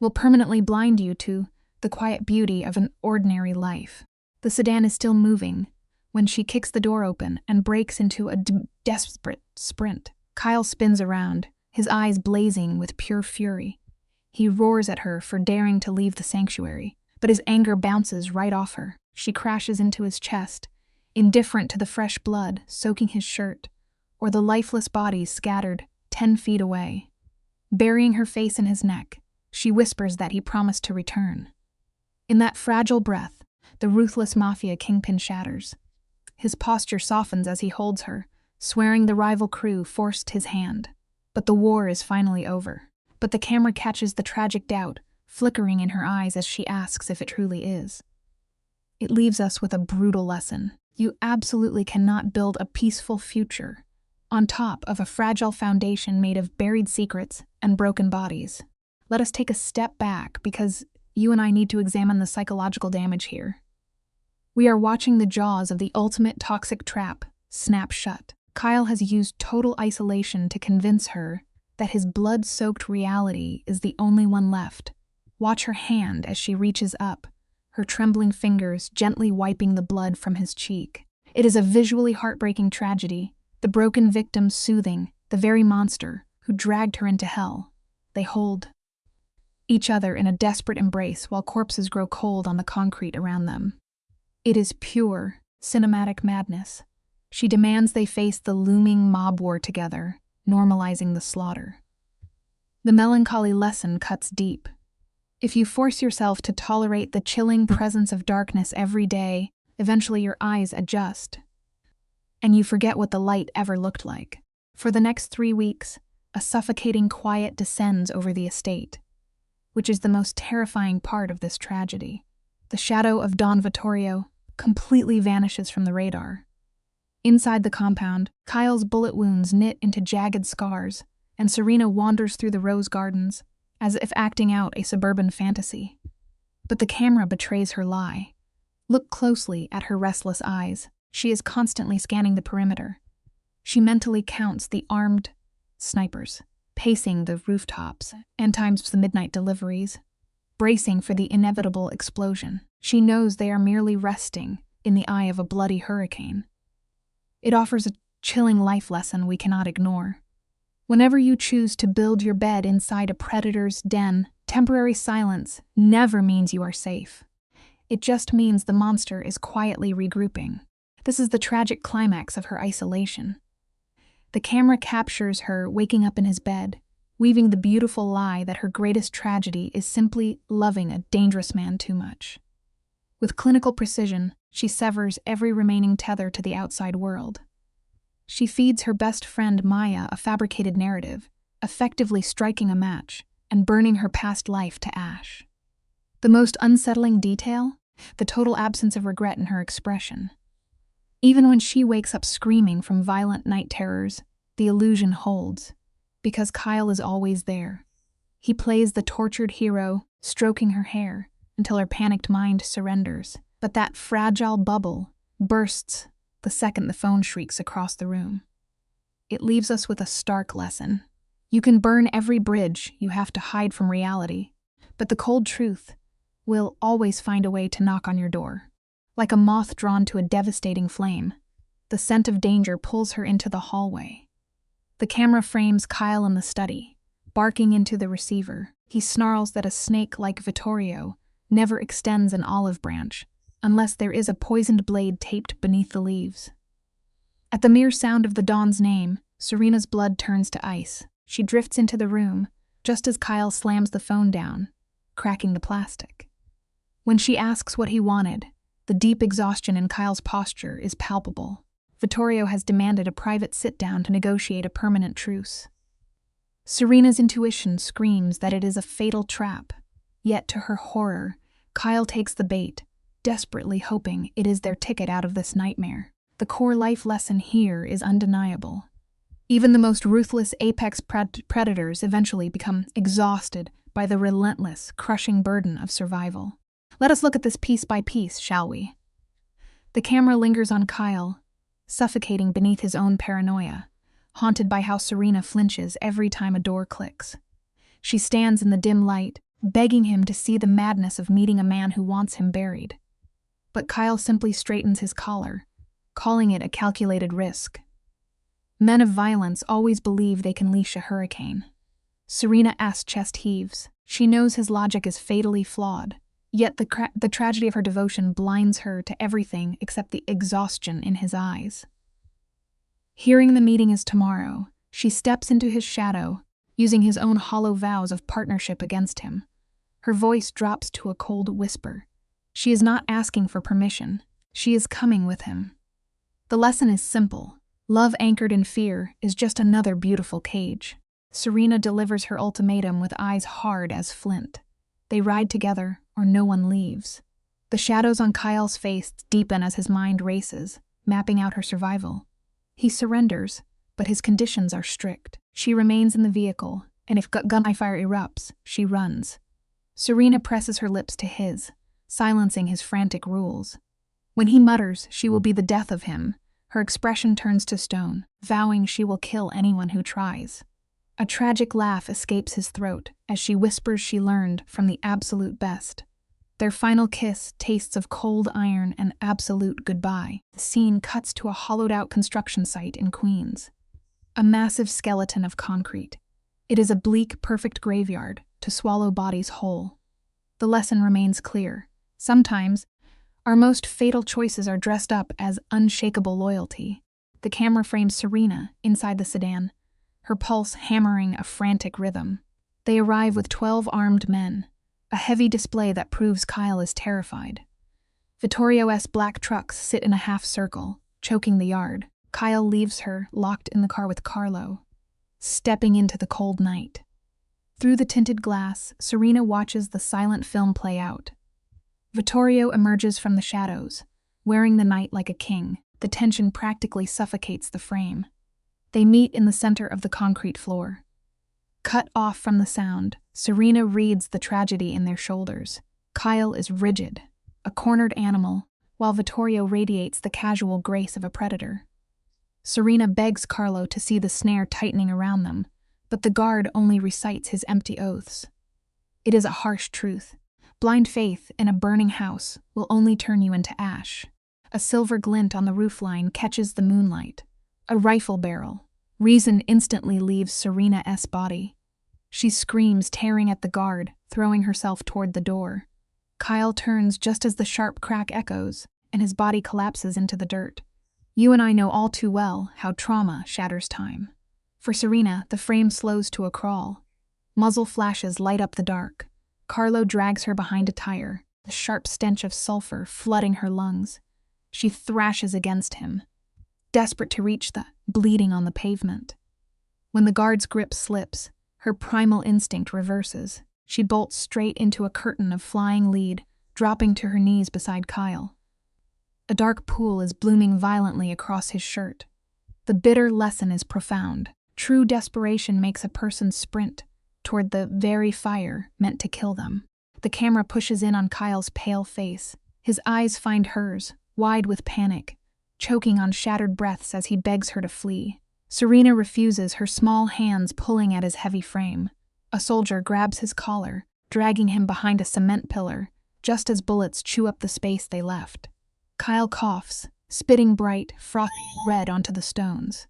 will permanently blind you to the quiet beauty of an ordinary life. The sedan is still moving when she kicks the door open and breaks into a desperate sprint. Kyle spins around, his eyes blazing with pure fury. He roars at her for daring to leave the sanctuary, but his anger bounces right off her. She crashes into his chest, indifferent to the fresh blood soaking his shirt, or the lifeless bodies scattered 10 feet away. Burying her face in his neck, she whispers that he promised to return. In that fragile breath, the ruthless mafia kingpin shatters. His posture softens as he holds her, swearing the rival crew forced his hand. But the war is finally over. But the camera catches the tragic doubt flickering in her eyes as she asks if it truly is. It leaves us with a brutal lesson. You absolutely cannot build a peaceful future on top of a fragile foundation made of buried secrets and broken bodies. Let us take a step back because you and I need to examine the psychological damage here. We are watching the jaws of the ultimate toxic trap snap shut. Kyle has used total isolation to convince her that his blood-soaked reality is the only one left. Watch her hand as she reaches up, her trembling fingers gently wiping the blood from his cheek. It is a visually heartbreaking tragedy, the broken victim soothing the very monster who dragged her into hell. They hold each other in a desperate embrace while corpses grow cold on the concrete around them. It is pure, cinematic madness. She demands they face the looming mob war together, normalizing the slaughter. The melancholy lesson cuts deep. If you force yourself to tolerate the chilling presence of darkness every day, eventually your eyes adjust, and you forget what the light ever looked like. For the next 3 weeks, a suffocating quiet descends over the estate, which is the most terrifying part of this tragedy. The shadow of Don Vittorio completely vanishes from the radar. Inside the compound, Kyle's bullet wounds knit into jagged scars, and Serena wanders through the rose gardens, as if acting out a suburban fantasy. But the camera betrays her lie. Look closely at her restless eyes. She is constantly scanning the perimeter. She mentally counts the armed snipers, pacing the rooftops, and times the midnight deliveries, bracing for the inevitable explosion. She knows they are merely resting in the eye of a bloody hurricane. It offers a chilling life lesson we cannot ignore. Whenever you choose to build your bed inside a predator's den, temporary silence never means you are safe. It just means the monster is quietly regrouping. This is the tragic climax of her isolation. The camera captures her waking up in his bed, weaving the beautiful lie that her greatest tragedy is simply loving a dangerous man too much. With clinical precision, she severs every remaining tether to the outside world. She feeds her best friend Maya a fabricated narrative, effectively striking a match and burning her past life to ash. The most unsettling detail? The total absence of regret in her expression. Even when she wakes up screaming from violent night terrors, the illusion holds, because Kyle is always there. He plays the tortured hero, stroking her hair until her panicked mind surrenders. But that fragile bubble bursts the second the phone shrieks across the room. It leaves us with a stark lesson. You can burn every bridge you have to hide from reality, but the cold truth will always find a way to knock on your door. Like a moth drawn to a devastating flame, the scent of danger pulls her into the hallway. The camera frames Kyle in the study, barking into the receiver. He snarls that a snake like Vittorio never extends an olive branch, unless there is a poisoned blade taped beneath the leaves. At the mere sound of the Don's name, Serena's blood turns to ice. She drifts into the room, just as Kyle slams the phone down, cracking the plastic. When she asks what he wanted, the deep exhaustion in Kyle's posture is palpable. Vittorio has demanded a private sit-down to negotiate a permanent truce. Serena's intuition screams that it is a fatal trap, yet to her horror, Kyle takes the bait, desperately hoping it is their ticket out of this nightmare. The core life lesson here is undeniable. Even the most ruthless apex predators eventually become exhausted by the relentless, crushing burden of survival. Let us look at this piece by piece, shall we? The camera lingers on Kyle, suffocating beneath his own paranoia, haunted by how Serena flinches every time a door clicks. She stands in the dim light, begging him to see the madness of meeting a man who wants him buried. But Kyle simply straightens his collar, calling it a calculated risk. Men of violence always believe they can leash a hurricane. Serena's chest heaves. She knows his logic is fatally flawed, yet the tragedy of her devotion blinds her to everything except the exhaustion in his eyes. Hearing the meeting is tomorrow, she steps into his shadow, using his own hollow vows of partnership against him. Her voice drops to a cold whisper. She is not asking for permission. She is coming with him. The lesson is simple. Love anchored in fear is just another beautiful cage. Serena delivers her ultimatum with eyes hard as flint. They ride together, or no one leaves. The shadows on Kyle's face deepen as his mind races, mapping out her survival. He surrenders, but his conditions are strict. She remains in the vehicle, and if gunfire erupts, she runs. Serena presses her lips to his, silencing his frantic rules. When he mutters she will be the death of him, her expression turns to stone, vowing she will kill anyone who tries. A tragic laugh escapes his throat as she whispers she learned from the absolute best. Their final kiss tastes of cold iron and absolute goodbye. The scene cuts to a hollowed-out construction site in Queens. A massive skeleton of concrete. It is a bleak, perfect graveyard to swallow bodies whole. The lesson remains clear. Sometimes, our most fatal choices are dressed up as unshakable loyalty. The camera frames Serena inside the sedan, her pulse hammering a frantic rhythm. They arrive with 12 armed men, a heavy display that proves Kyle is terrified. Vittorio's black trucks sit in a half circle, choking the yard. Kyle leaves her locked in the car with Carlo, stepping into the cold night. Through the tinted glass, Serena watches the silent film play out. Vittorio emerges from the shadows, wearing the night like a king. The tension practically suffocates the frame. They meet in the center of the concrete floor. Cut off from the sound, Serena reads the tragedy in their shoulders. Kyle is rigid, a cornered animal, while Vittorio radiates the casual grace of a predator. Serena begs Carlo to see the snare tightening around them, but the guard only recites his empty oaths. It is a harsh truth. Blind faith in a burning house will only turn you into ash. A silver glint on the roofline catches the moonlight. A rifle barrel. Reason instantly leaves Serena's body. She screams, tearing at the guard, throwing herself toward the door. Kyle turns just as the sharp crack echoes, and his body collapses into the dirt. You and I know all too well how trauma shatters time. For Serena, the frame slows to a crawl. Muzzle flashes light up the dark. Carlo drags her behind a tire, the sharp stench of sulfur flooding her lungs. She thrashes against him, desperate to reach the bleeding on the pavement. When the guard's grip slips, her primal instinct reverses. She bolts straight into a curtain of flying lead, dropping to her knees beside Kyle. A dark pool is blooming violently across his shirt. The bitter lesson is profound. True desperation makes a person sprint toward the very fire meant to kill them. The camera pushes in on Kyle's pale face. His eyes find hers, wide with panic, choking on shattered breaths as he begs her to flee. Serena refuses, her small hands pulling at his heavy frame. A soldier grabs his collar, dragging him behind a cement pillar, just as bullets chew up the space they left. Kyle coughs, spitting bright, frothy red onto the stones.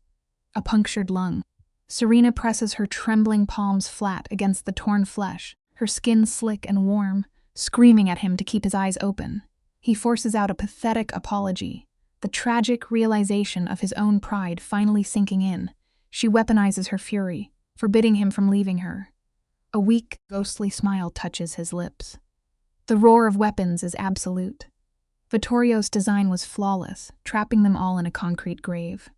A punctured lung. Serena presses her trembling palms flat against the torn flesh, her skin slick and warm, screaming at him to keep his eyes open. He forces out a pathetic apology, the tragic realization of his own pride finally sinking in. She weaponizes her fury, forbidding him from leaving her. A weak, ghostly smile touches his lips. The roar of weapons is absolute. Vittorio's design was flawless, trapping them all in a concrete grave.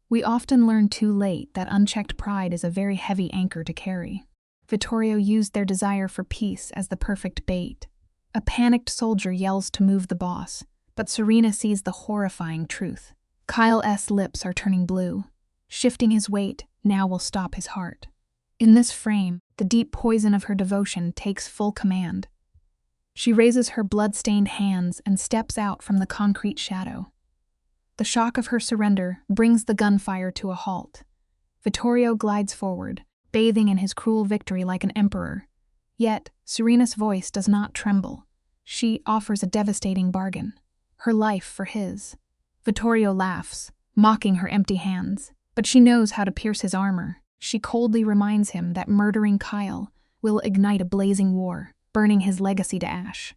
We often learn too late that unchecked pride is a very heavy anchor to carry. Vittorio used their desire for peace as the perfect bait. A panicked soldier yells to move the boss, but Serena sees the horrifying truth. Kyle's lips are turning blue. Shifting his weight now will stop his heart. In this frame, the deep poison of her devotion takes full command. She raises her blood-stained hands and steps out from the concrete shadow. The shock of her surrender brings the gunfire to a halt. Vittorio glides forward, bathing in his cruel victory like an emperor. Yet, Serena's voice does not tremble. She offers a devastating bargain. Her life for his. Vittorio laughs, mocking her empty hands, but she knows how to pierce his armor. She coldly reminds him that murdering Kyle will ignite a blazing war, burning his legacy to ash.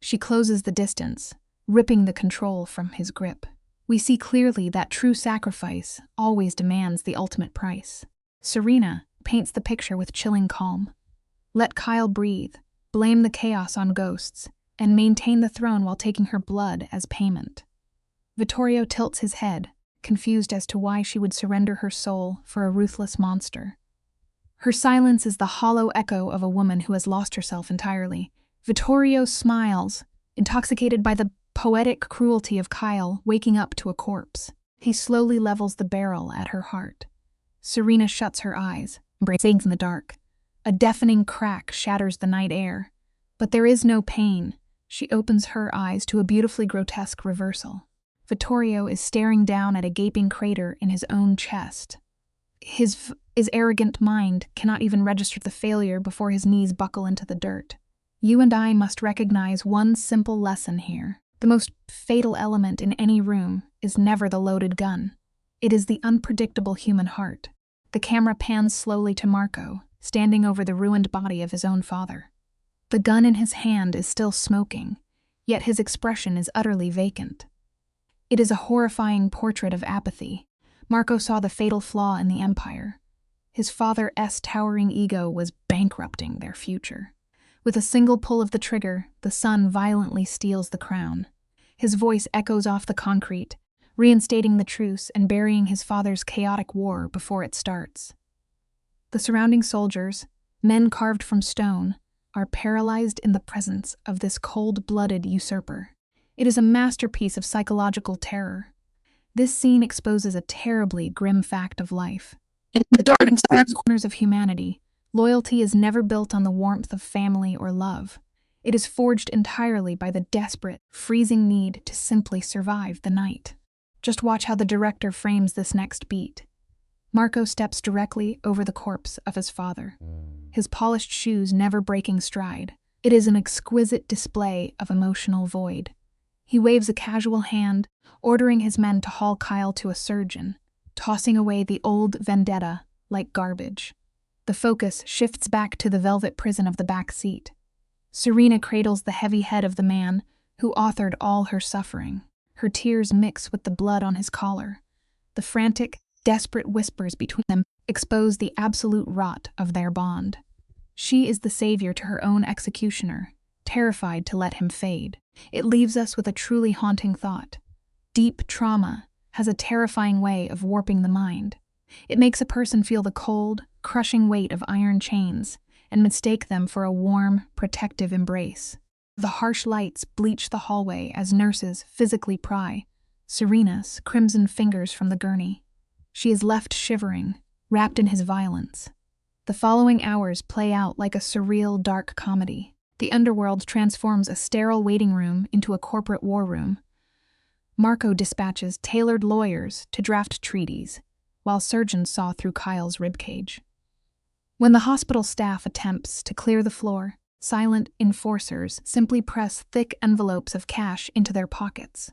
She closes the distance, ripping the control from his grip. We see clearly that true sacrifice always demands the ultimate price. Serena paints the picture with chilling calm. Let Kyle breathe, blame the chaos on ghosts, and maintain the throne while taking her blood as payment. Vittorio tilts his head, confused as to why she would surrender her soul for a ruthless monster. Her silence is the hollow echo of a woman who has lost herself entirely. Vittorio smiles, intoxicated by the poetic cruelty of Kyle waking up to a corpse. He slowly levels the barrel at her heart. Serena shuts her eyes, embracing in the dark. A deafening crack shatters the night air. But there is no pain. She opens her eyes to a beautifully grotesque reversal. Vittorio is staring down at a gaping crater in his own chest. His arrogant mind cannot even register the failure before his knees buckle into the dirt. You and I must recognize one simple lesson here. The most fatal element in any room is never the loaded gun. It is the unpredictable human heart. The camera pans slowly to Marco, standing over the ruined body of his own father. The gun in his hand is still smoking, yet his expression is utterly vacant. It is a horrifying portrait of apathy. Marco saw the fatal flaw in the empire. His father's towering ego was bankrupting their future. With a single pull of the trigger, the son violently steals the crown. His voice echoes off the concrete, reinstating the truce and burying his father's chaotic war before it starts. The surrounding soldiers, men carved from stone, are paralyzed in the presence of this cold-blooded usurper. It is a masterpiece of psychological terror. This scene exposes a terribly grim fact of life. In the darkest corners of humanity, loyalty is never built on the warmth of family or love. It is forged entirely by the desperate, freezing need to simply survive the night. Just watch how the director frames this next beat. Marco steps directly over the corpse of his father, his polished shoes never breaking stride. It is an exquisite display of emotional void. He waves a casual hand, ordering his men to haul Kyle to a surgeon, tossing away the old vendetta like garbage. The focus shifts back to the velvet prison of the back seat. Serena cradles the heavy head of the man who authored all her suffering. Her tears mix with the blood on his collar. The frantic, desperate whispers between them expose the absolute rot of their bond. She is the savior to her own executioner, terrified to let him fade. It leaves us with a truly haunting thought. Deep trauma has a terrifying way of warping the mind. It makes a person feel the cold, crushing weight of iron chains and mistake them for a warm, protective embrace. The harsh lights bleach the hallway as nurses physically pry Serena's crimson fingers from the gurney. She is left shivering, wrapped in his violence. The following hours play out like a surreal, dark comedy. The underworld transforms a sterile waiting room into a corporate war room. Marco dispatches tailored lawyers to draft treaties, while surgeons saw through Kyle's ribcage. When the hospital staff attempts to clear the floor, silent enforcers simply press thick envelopes of cash into their pockets.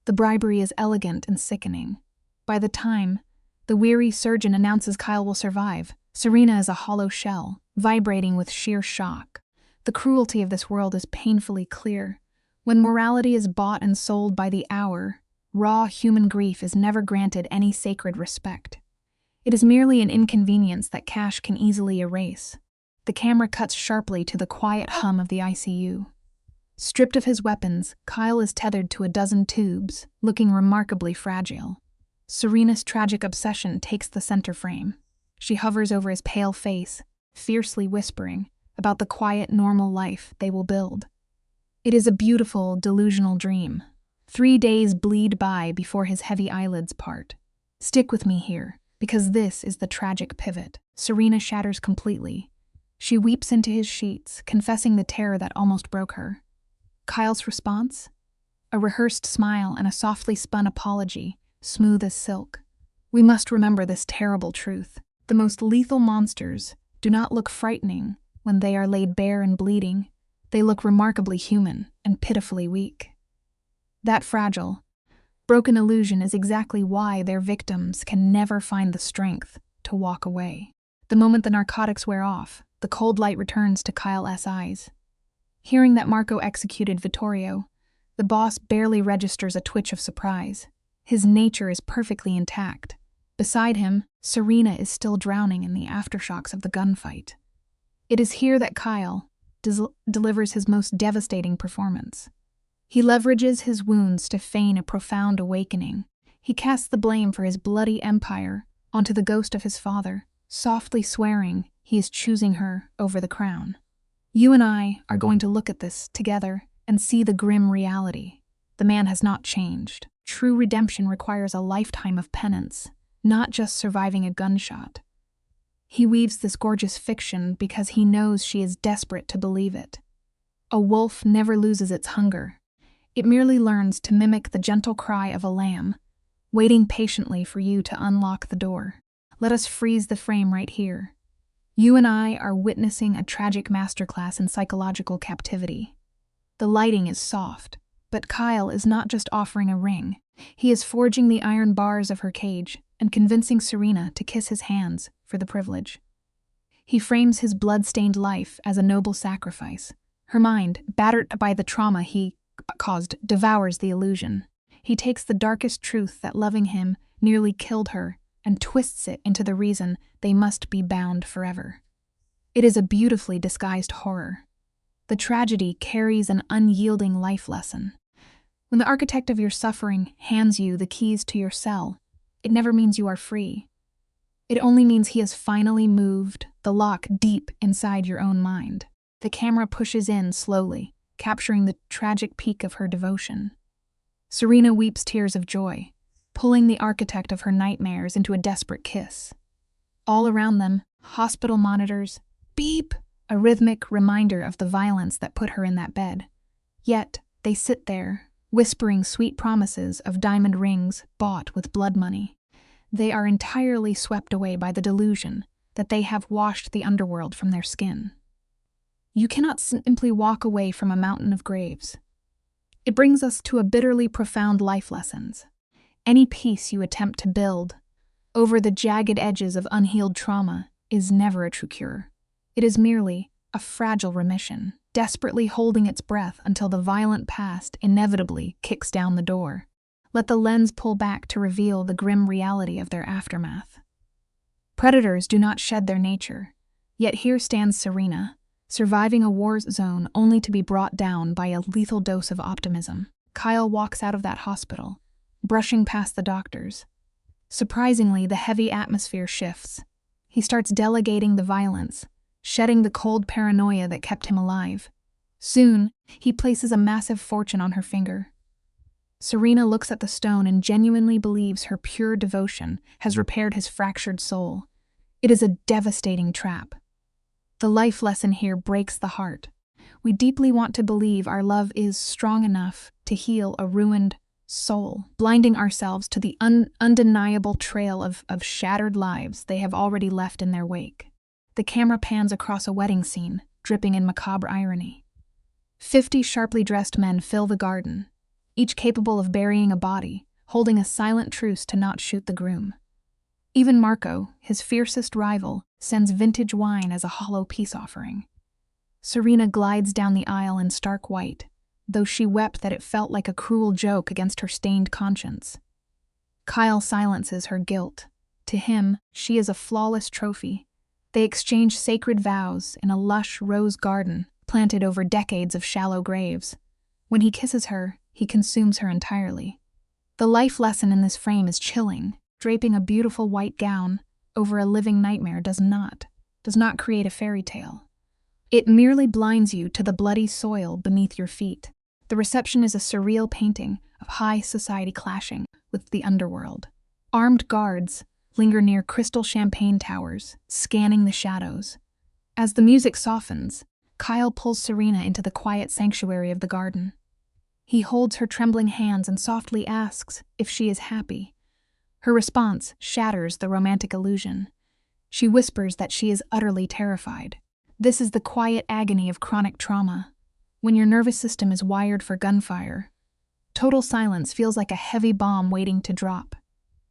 The bribery is elegant and sickening. By the time the weary surgeon announces Kyle will survive, Serena is a hollow shell, vibrating with sheer shock. The cruelty of this world is painfully clear. When morality is bought and sold by the hour, raw human grief is never granted any sacred respect. It is merely an inconvenience that cash can easily erase. The camera cuts sharply to the quiet hum of the ICU. Stripped of his weapons, Kyle is tethered to a dozen tubes, looking remarkably fragile. Serena's tragic obsession takes the center frame. She hovers over his pale face, fiercely whispering about the quiet, normal life they will build. It is a beautiful, delusional dream. 3 days bleed by before his heavy eyelids part. Stick with me here, because this is the tragic pivot. Serena shatters completely. She weeps into his sheets, confessing the terror that almost broke her. Kyle's response? A rehearsed smile and a softly spun apology, smooth as silk. We must remember this terrible truth. The most lethal monsters do not look frightening when they are laid bare and bleeding. They look remarkably human and pitifully weak. That fragile, broken illusion is exactly why their victims can never find the strength to walk away. The moment the narcotics wear off, the cold light returns to Kyle's eyes. Hearing that Marco executed Vittorio, the boss barely registers a twitch of surprise. His nature is perfectly intact. Beside him, Serena is still drowning in the aftershocks of the gunfight. It is here that Kyle delivers his most devastating performance. He leverages his wounds to feign a profound awakening. He casts the blame for his bloody empire onto the ghost of his father, softly swearing he is choosing her over the crown. You and I are going to look at this together and see the grim reality. The man has not changed. True redemption requires a lifetime of penance, not just surviving a gunshot. He weaves this gorgeous fiction because he knows she is desperate to believe it. A wolf never loses its hunger. It merely learns to mimic the gentle cry of a lamb, waiting patiently for you to unlock the door. Let us freeze the frame right here. You and I are witnessing a tragic masterclass in psychological captivity. The lighting is soft, but Kyle is not just offering a ring. He is forging the iron bars of her cage and convincing Serena to kiss his hands for the privilege. He frames his blood-stained life as a noble sacrifice. Her mind, battered by the trauma he caused, devours the illusion. He takes the darkest truth that loving him nearly killed her and twists it into the reason they must be bound forever. It is a beautifully disguised horror. The tragedy carries an unyielding life lesson. When the architect of your suffering hands you the keys to your cell, it never means you are free. It only means he has finally moved the lock deep inside your own mind. The camera pushes in slowly, capturing the tragic peak of her devotion. Serena weeps tears of joy, pulling the architect of her nightmares into a desperate kiss. All around them, hospital monitors, beep, a rhythmic reminder of the violence that put her in that bed. Yet, they sit there, whispering sweet promises of diamond rings bought with blood money. They are entirely swept away by the delusion that they have washed the underworld from their skin. You cannot simply walk away from a mountain of graves. It brings us to a bitterly profound life lessons. Any peace you attempt to build over the jagged edges of unhealed trauma is never a true cure. It is merely a fragile remission, desperately holding its breath until the violent past inevitably kicks down the door. Let the lens pull back to reveal the grim reality of their aftermath. Predators do not shed their nature, yet here stands Serena, surviving a war zone only to be brought down by a lethal dose of optimism. Kyle walks out of that hospital, brushing past the doctors. Surprisingly, the heavy atmosphere shifts. He starts delegating the violence, shedding the cold paranoia that kept him alive. Soon, he places a massive fortune on her finger. Serena looks at the stone and genuinely believes her pure devotion has repaired his fractured soul. It is a devastating trap. The life lesson here breaks the heart. We deeply want to believe our love is strong enough to heal a ruined soul, blinding ourselves to the undeniable trail of shattered lives they have already left in their wake. The camera pans across a wedding scene, dripping in macabre irony. 50 sharply dressed men fill the garden, each capable of burying a body, holding a silent truce to not shoot the groom. Even Marco, his fiercest rival, sends vintage wine as a hollow peace offering. Serena glides down the aisle in stark white, though she wept that it felt like a cruel joke against her stained conscience. Kyle silences her guilt. To him, she is a flawless trophy. They exchange sacred vows in a lush rose garden planted over decades of shallow graves. When he kisses her, he consumes her entirely. The life lesson in this frame is chilling. Draping a beautiful white gown over a living nightmare does not create a fairy tale. It merely blinds you to the bloody soil beneath your feet. The reception is a surreal painting of high society clashing with the underworld. Armed guards linger near crystal champagne towers, scanning the shadows. As the music softens, Kyle pulls Serena into the quiet sanctuary of the garden. He holds her trembling hands and softly asks if she is happy. Her response shatters the romantic illusion. She whispers that she is utterly terrified. This is the quiet agony of chronic trauma. When your nervous system is wired for gunfire, total silence feels like a heavy bomb waiting to drop.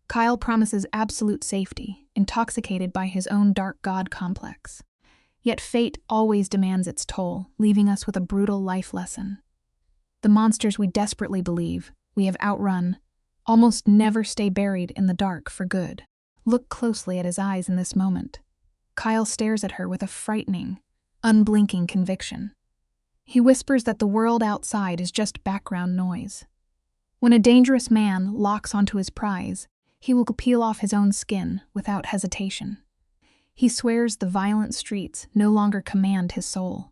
Kyle promises absolute safety, intoxicated by his own dark god complex. Yet fate always demands its toll, leaving us with a brutal life lesson. The monsters we desperately believe we have outrun almost never stay buried in the dark for good. Look closely at his eyes in this moment. Kyle stares at her with a frightening, unblinking conviction. He whispers that the world outside is just background noise. When a dangerous man locks onto his prize, he will peel off his own skin without hesitation. He swears the violent streets no longer command his soul.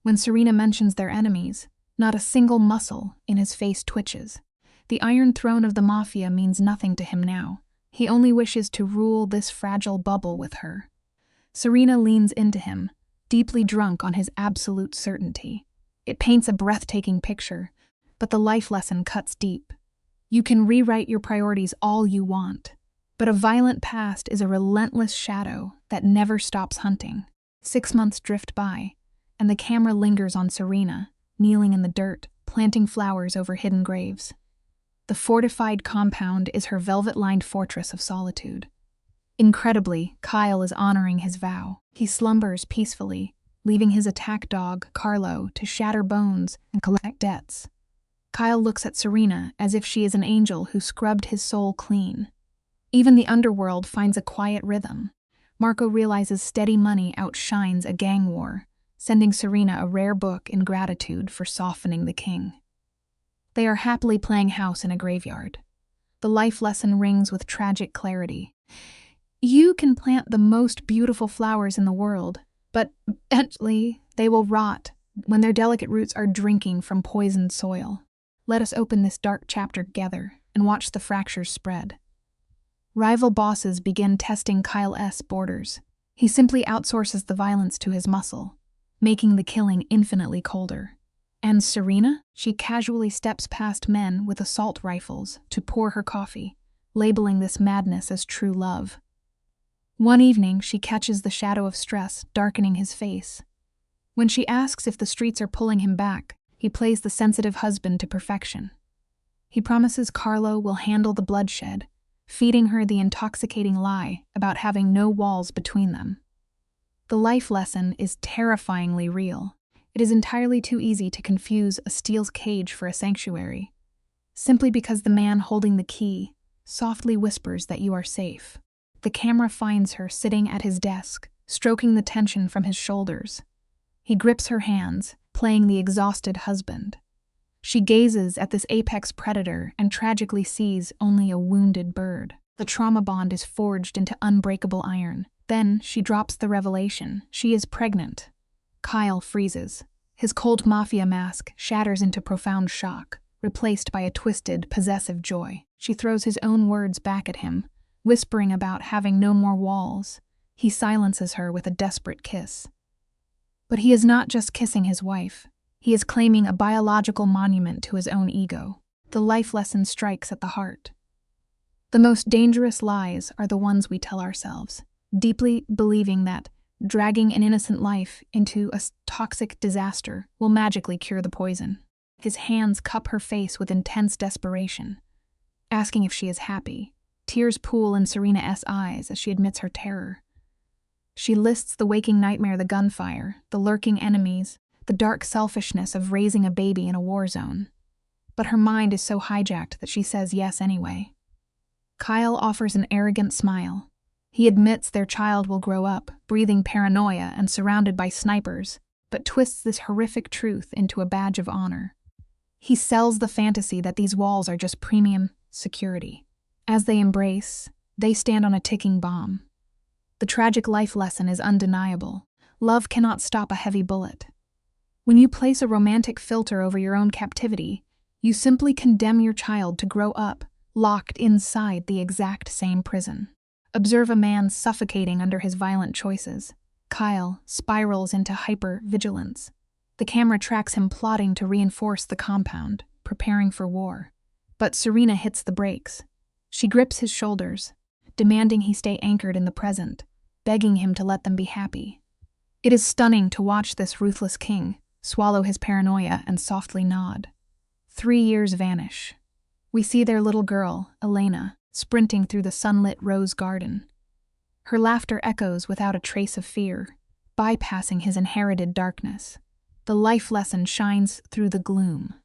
When Serena mentions their enemies, not a single muscle in his face twitches. The Iron Throne of the Mafia means nothing to him now. He only wishes to rule this fragile bubble with her. Serena leans into him, deeply drunk on his absolute certainty. It paints a breathtaking picture, but the life lesson cuts deep. You can rewrite your priorities all you want, But a violent past is a relentless shadow that never stops hunting. 6 months drift by, and the camera lingers on Serena, kneeling in the dirt, planting flowers over hidden graves. The fortified compound is her velvet-lined fortress of solitude. Incredibly, Kyle is honoring his vow. He slumbers peacefully, leaving his attack dog, Carlo, to shatter bones and collect debts. Kyle looks at Serena as if she is an angel who scrubbed his soul clean. Even the underworld finds a quiet rhythm. Marco realizes steady money outshines a gang war, sending Serena a rare book in gratitude for softening the king. They are happily playing house in a graveyard. The life lesson rings with tragic clarity. You can plant the most beautiful flowers in the world, but eventually they will rot when their delicate roots are drinking from poisoned soil. Let us open this dark chapter together and watch the fractures spread. Rival bosses begin testing Kyle's borders. He simply outsources the violence to his muscle, making the killing infinitely colder. And Serena? She casually steps past men with assault rifles to pour her coffee, labeling this madness as true love. One evening, she catches the shadow of stress darkening his face. When she asks if the streets are pulling him back, he plays the sensitive husband to perfection. He promises Carlo will handle the bloodshed, feeding her the intoxicating lie about having no walls between them. The life lesson is terrifyingly real. It is entirely too easy to confuse a steel cage for a sanctuary, simply because the man holding the key softly whispers that you are safe. The camera finds her sitting at his desk, stroking the tension from his shoulders. He grips her hands, playing the exhausted husband. She gazes at this apex predator and tragically sees only a wounded bird. The trauma bond is forged into unbreakable iron. Then she drops the revelation. She is pregnant. Kyle freezes. His cold mafia mask shatters into profound shock, replaced by a twisted, possessive joy. She throws his own words back at him, whispering about having no more walls. He silences her with a desperate kiss. But he is not just kissing his wife. He is claiming a biological monument to his own ego. The life lesson strikes at the heart. The most dangerous lies are the ones we tell ourselves, deeply believing that dragging an innocent life into a toxic disaster will magically cure the poison. His hands cup her face with intense desperation, asking if she is happy. Tears pool in Serena's eyes as she admits her terror. She lists the waking nightmare, the gunfire, the lurking enemies, the dark selfishness of raising a baby in a war zone. But her mind is so hijacked that she says yes anyway. Kyle offers an arrogant smile. He admits their child will grow up, breathing paranoia and surrounded by snipers, but twists this horrific truth into a badge of honor. He sells the fantasy that these walls are just premium security. As they embrace, they stand on a ticking bomb. The tragic life lesson is undeniable. Love cannot stop a heavy bullet. When you place a romantic filter over your own captivity, you simply condemn your child to grow up, locked inside the exact same prison. Observe a man suffocating under his violent choices. Kyle spirals into hyper-vigilance. The camera tracks him plotting to reinforce the compound, preparing for war. But Serena hits the brakes. She grips his shoulders, demanding he stay anchored in the present, begging him to let them be happy. It is stunning to watch this ruthless king swallow his paranoia and softly nod. 3 years vanish. We see their little girl, Elena, sprinting through the sunlit rose garden. Her laughter echoes without a trace of fear, bypassing his inherited darkness. The life lesson shines through the gloom.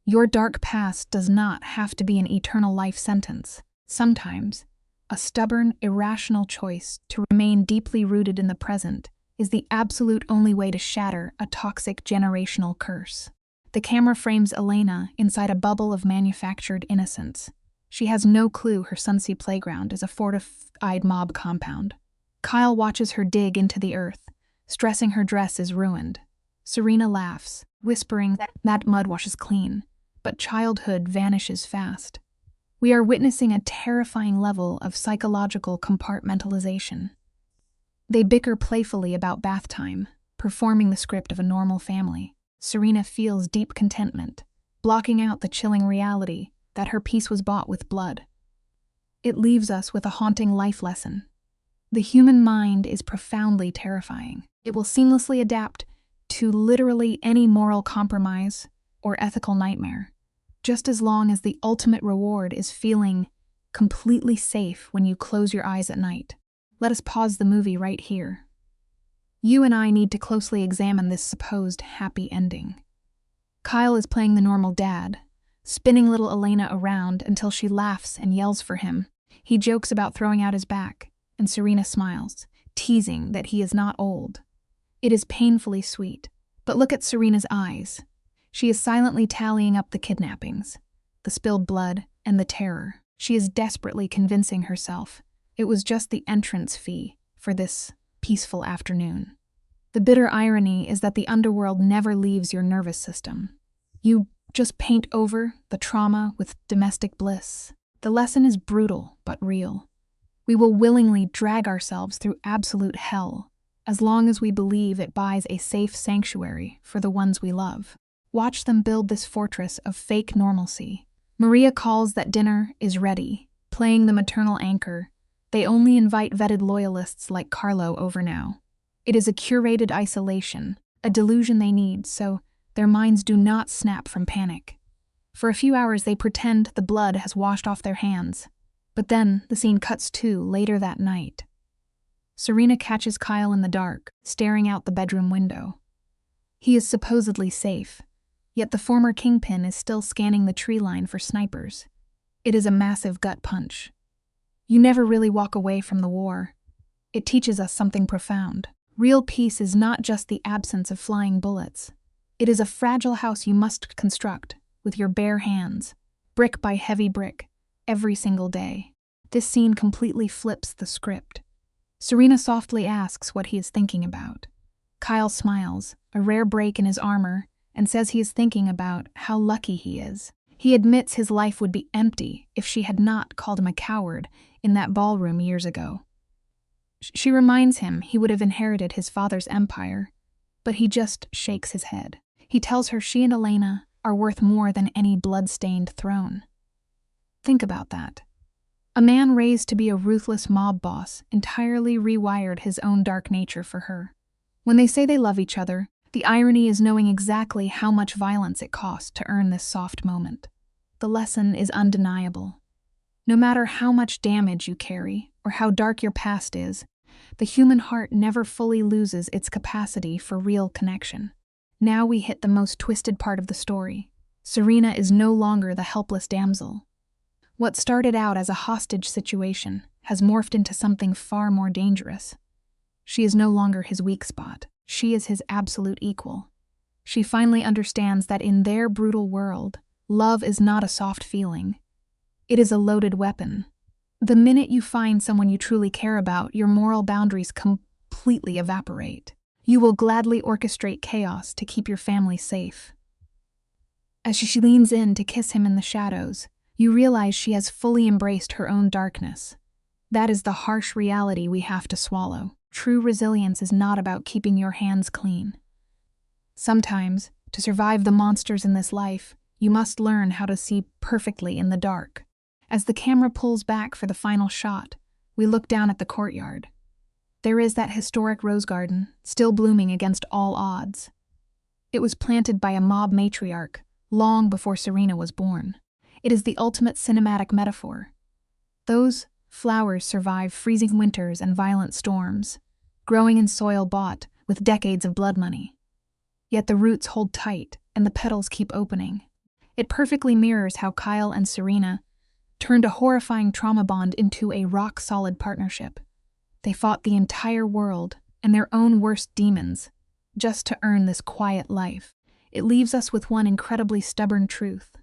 Your dark past does not have to be an eternal life sentence. Sometimes, a stubborn, irrational choice to remain deeply rooted in the present is the absolute only way to shatter a toxic generational curse. The camera frames Elena inside a bubble of manufactured innocence. She has no clue her Sunsea playground is a fortified mob compound. Kyle watches her dig into the earth, stressing her dress is ruined. Serena laughs, whispering that mud washes clean, but childhood vanishes fast. We are witnessing a terrifying level of psychological compartmentalization. They bicker playfully about bath time, performing the script of a normal family. Serena feels deep contentment, blocking out the chilling reality that her peace was bought with blood. It leaves us with a haunting life lesson. The human mind is profoundly terrifying. It will seamlessly adapt to literally any moral compromise or ethical nightmare, just as long as the ultimate reward is feeling completely safe when you close your eyes at night. Let us pause the movie right here. You and I need to closely examine this supposed happy ending. Kyle is playing the normal dad, spinning little Elena around until she laughs and yells for him. He jokes about throwing out his back, and Serena smiles, teasing that he is not old. It is painfully sweet. But look at Serena's eyes. She is silently tallying up the kidnappings, the spilled blood, and the terror. She is desperately convincing herself it was just the entrance fee for this peaceful afternoon. The bitter irony is that the underworld never leaves your nervous system. You just paint over the trauma with domestic bliss. The lesson is brutal but real. We will willingly drag ourselves through absolute hell as long as we believe it buys a safe sanctuary for the ones we love. Watch them build this fortress of fake normalcy. Maria calls that dinner is ready, playing the maternal anchor. They only invite vetted loyalists like Carlo over now. It is a curated isolation, a delusion they need so their minds do not snap from panic. For a few hours they pretend the blood has washed off their hands. But then the scene cuts to later that night. Serena catches Kyle in the dark, staring out the bedroom window. He is supposedly safe, yet the former kingpin is still scanning the tree line for snipers. It is a massive gut punch. You never really walk away from the war. It teaches us something profound. Real peace is not just the absence of flying bullets. It is a fragile house you must construct with your bare hands, brick by heavy brick, every single day. This scene completely flips the script. Serena softly asks what he is thinking about. Kyle smiles, a rare break in his armor, and says he is thinking about how lucky he is. He admits his life would be empty if she had not called him a coward in that ballroom years ago. She reminds him he would have inherited his father's empire, but he just shakes his head. He tells her she and Elena are worth more than any blood-stained throne. Think about that. A man raised to be a ruthless mob boss entirely rewired his own dark nature for her. When they say they love each other, the irony is knowing exactly how much violence it cost to earn this soft moment. The lesson is undeniable. No matter how much damage you carry or how dark your past is, the human heart never fully loses its capacity for real connection. Now we hit the most twisted part of the story. Serena is no longer the helpless damsel. What started out as a hostage situation has morphed into something far more dangerous. She is no longer his weak spot. She is his absolute equal. She finally understands that in their brutal world, love is not a soft feeling. It is a loaded weapon. The minute you find someone you truly care about, your moral boundaries completely evaporate. You will gladly orchestrate chaos to keep your family safe. As she leans in to kiss him in the shadows, you realize she has fully embraced her own darkness. That is the harsh reality we have to swallow. True resilience is not about keeping your hands clean. Sometimes, to survive the monsters in this life, you must learn how to see perfectly in the dark. As the camera pulls back for the final shot, we look down at the courtyard. There is that historic rose garden, still blooming against all odds. It was planted by a mob matriarch long before Serena was born. It is the ultimate cinematic metaphor. Those flowers survive freezing winters and violent storms, growing in soil bought with decades of blood money. Yet the roots hold tight and the petals keep opening. It perfectly mirrors how Kyle and Serena turned a horrifying trauma bond into a rock-solid partnership. They fought the entire world and their own worst demons just to earn this quiet life. It leaves us with one incredibly stubborn truth.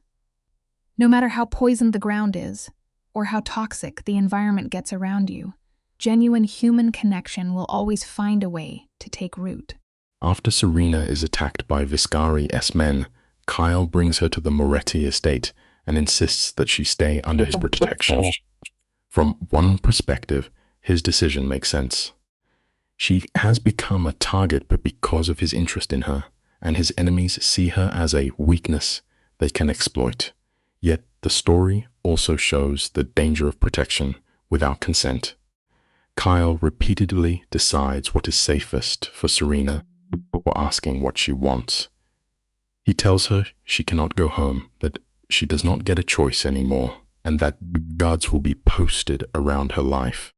No matter how poisoned the ground is, or how toxic the environment gets around you, genuine human connection will always find a way to take root. After Serena is attacked by Viscari's men, Kyle brings her to the Moretti estate and insists that she stay under his protection. From one perspective, his decision makes sense. She has become a target but because of his interest in her, and his enemies see her as a weakness they can exploit. Yet the story also shows the danger of protection without consent. Kyle repeatedly decides what is safest for Serena before asking what she wants. He tells her she cannot go home, that she does not get a choice anymore, and that guards will be posted around her life.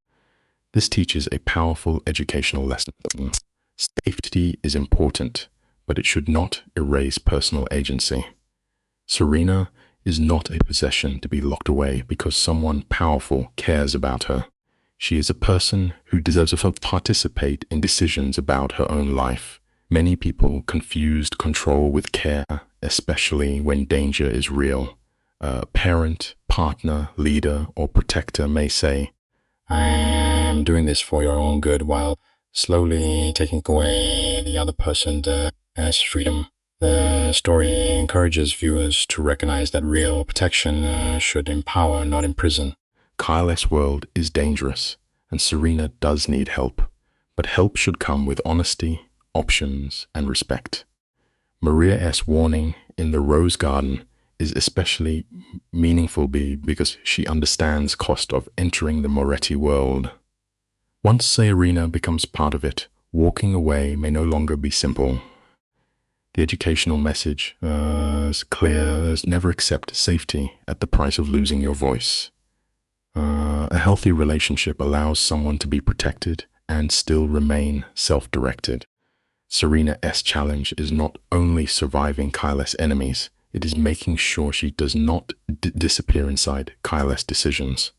This teaches a powerful educational lesson. Safety is important, but it should not erase personal agency. Serena is not a possession to be locked away because someone powerful cares about her. She is a person who deserves to participate in decisions about her own life. Many people confuse control with care, especially when danger is real. A parent, partner, leader, or protector may say, "I am doing this for your own good," while slowly taking away the other person's freedom. The story encourages viewers to recognize that real protection should empower, not imprison. Kyle's world is dangerous, and Serena does need help, but help should come with honesty, options, and respect. Maria's warning in the Rose Garden is especially meaningful because she understands the cost of entering the Moretti world. Once Serena becomes part of it, walking away may no longer be simple. The educational message is clear as never accept safety at the price of losing your voice. A healthy relationship allows someone to be protected and still remain self-directed. Serena's challenge is not only surviving Kyle's enemies, it is making sure she does not disappear inside Kyle's decisions.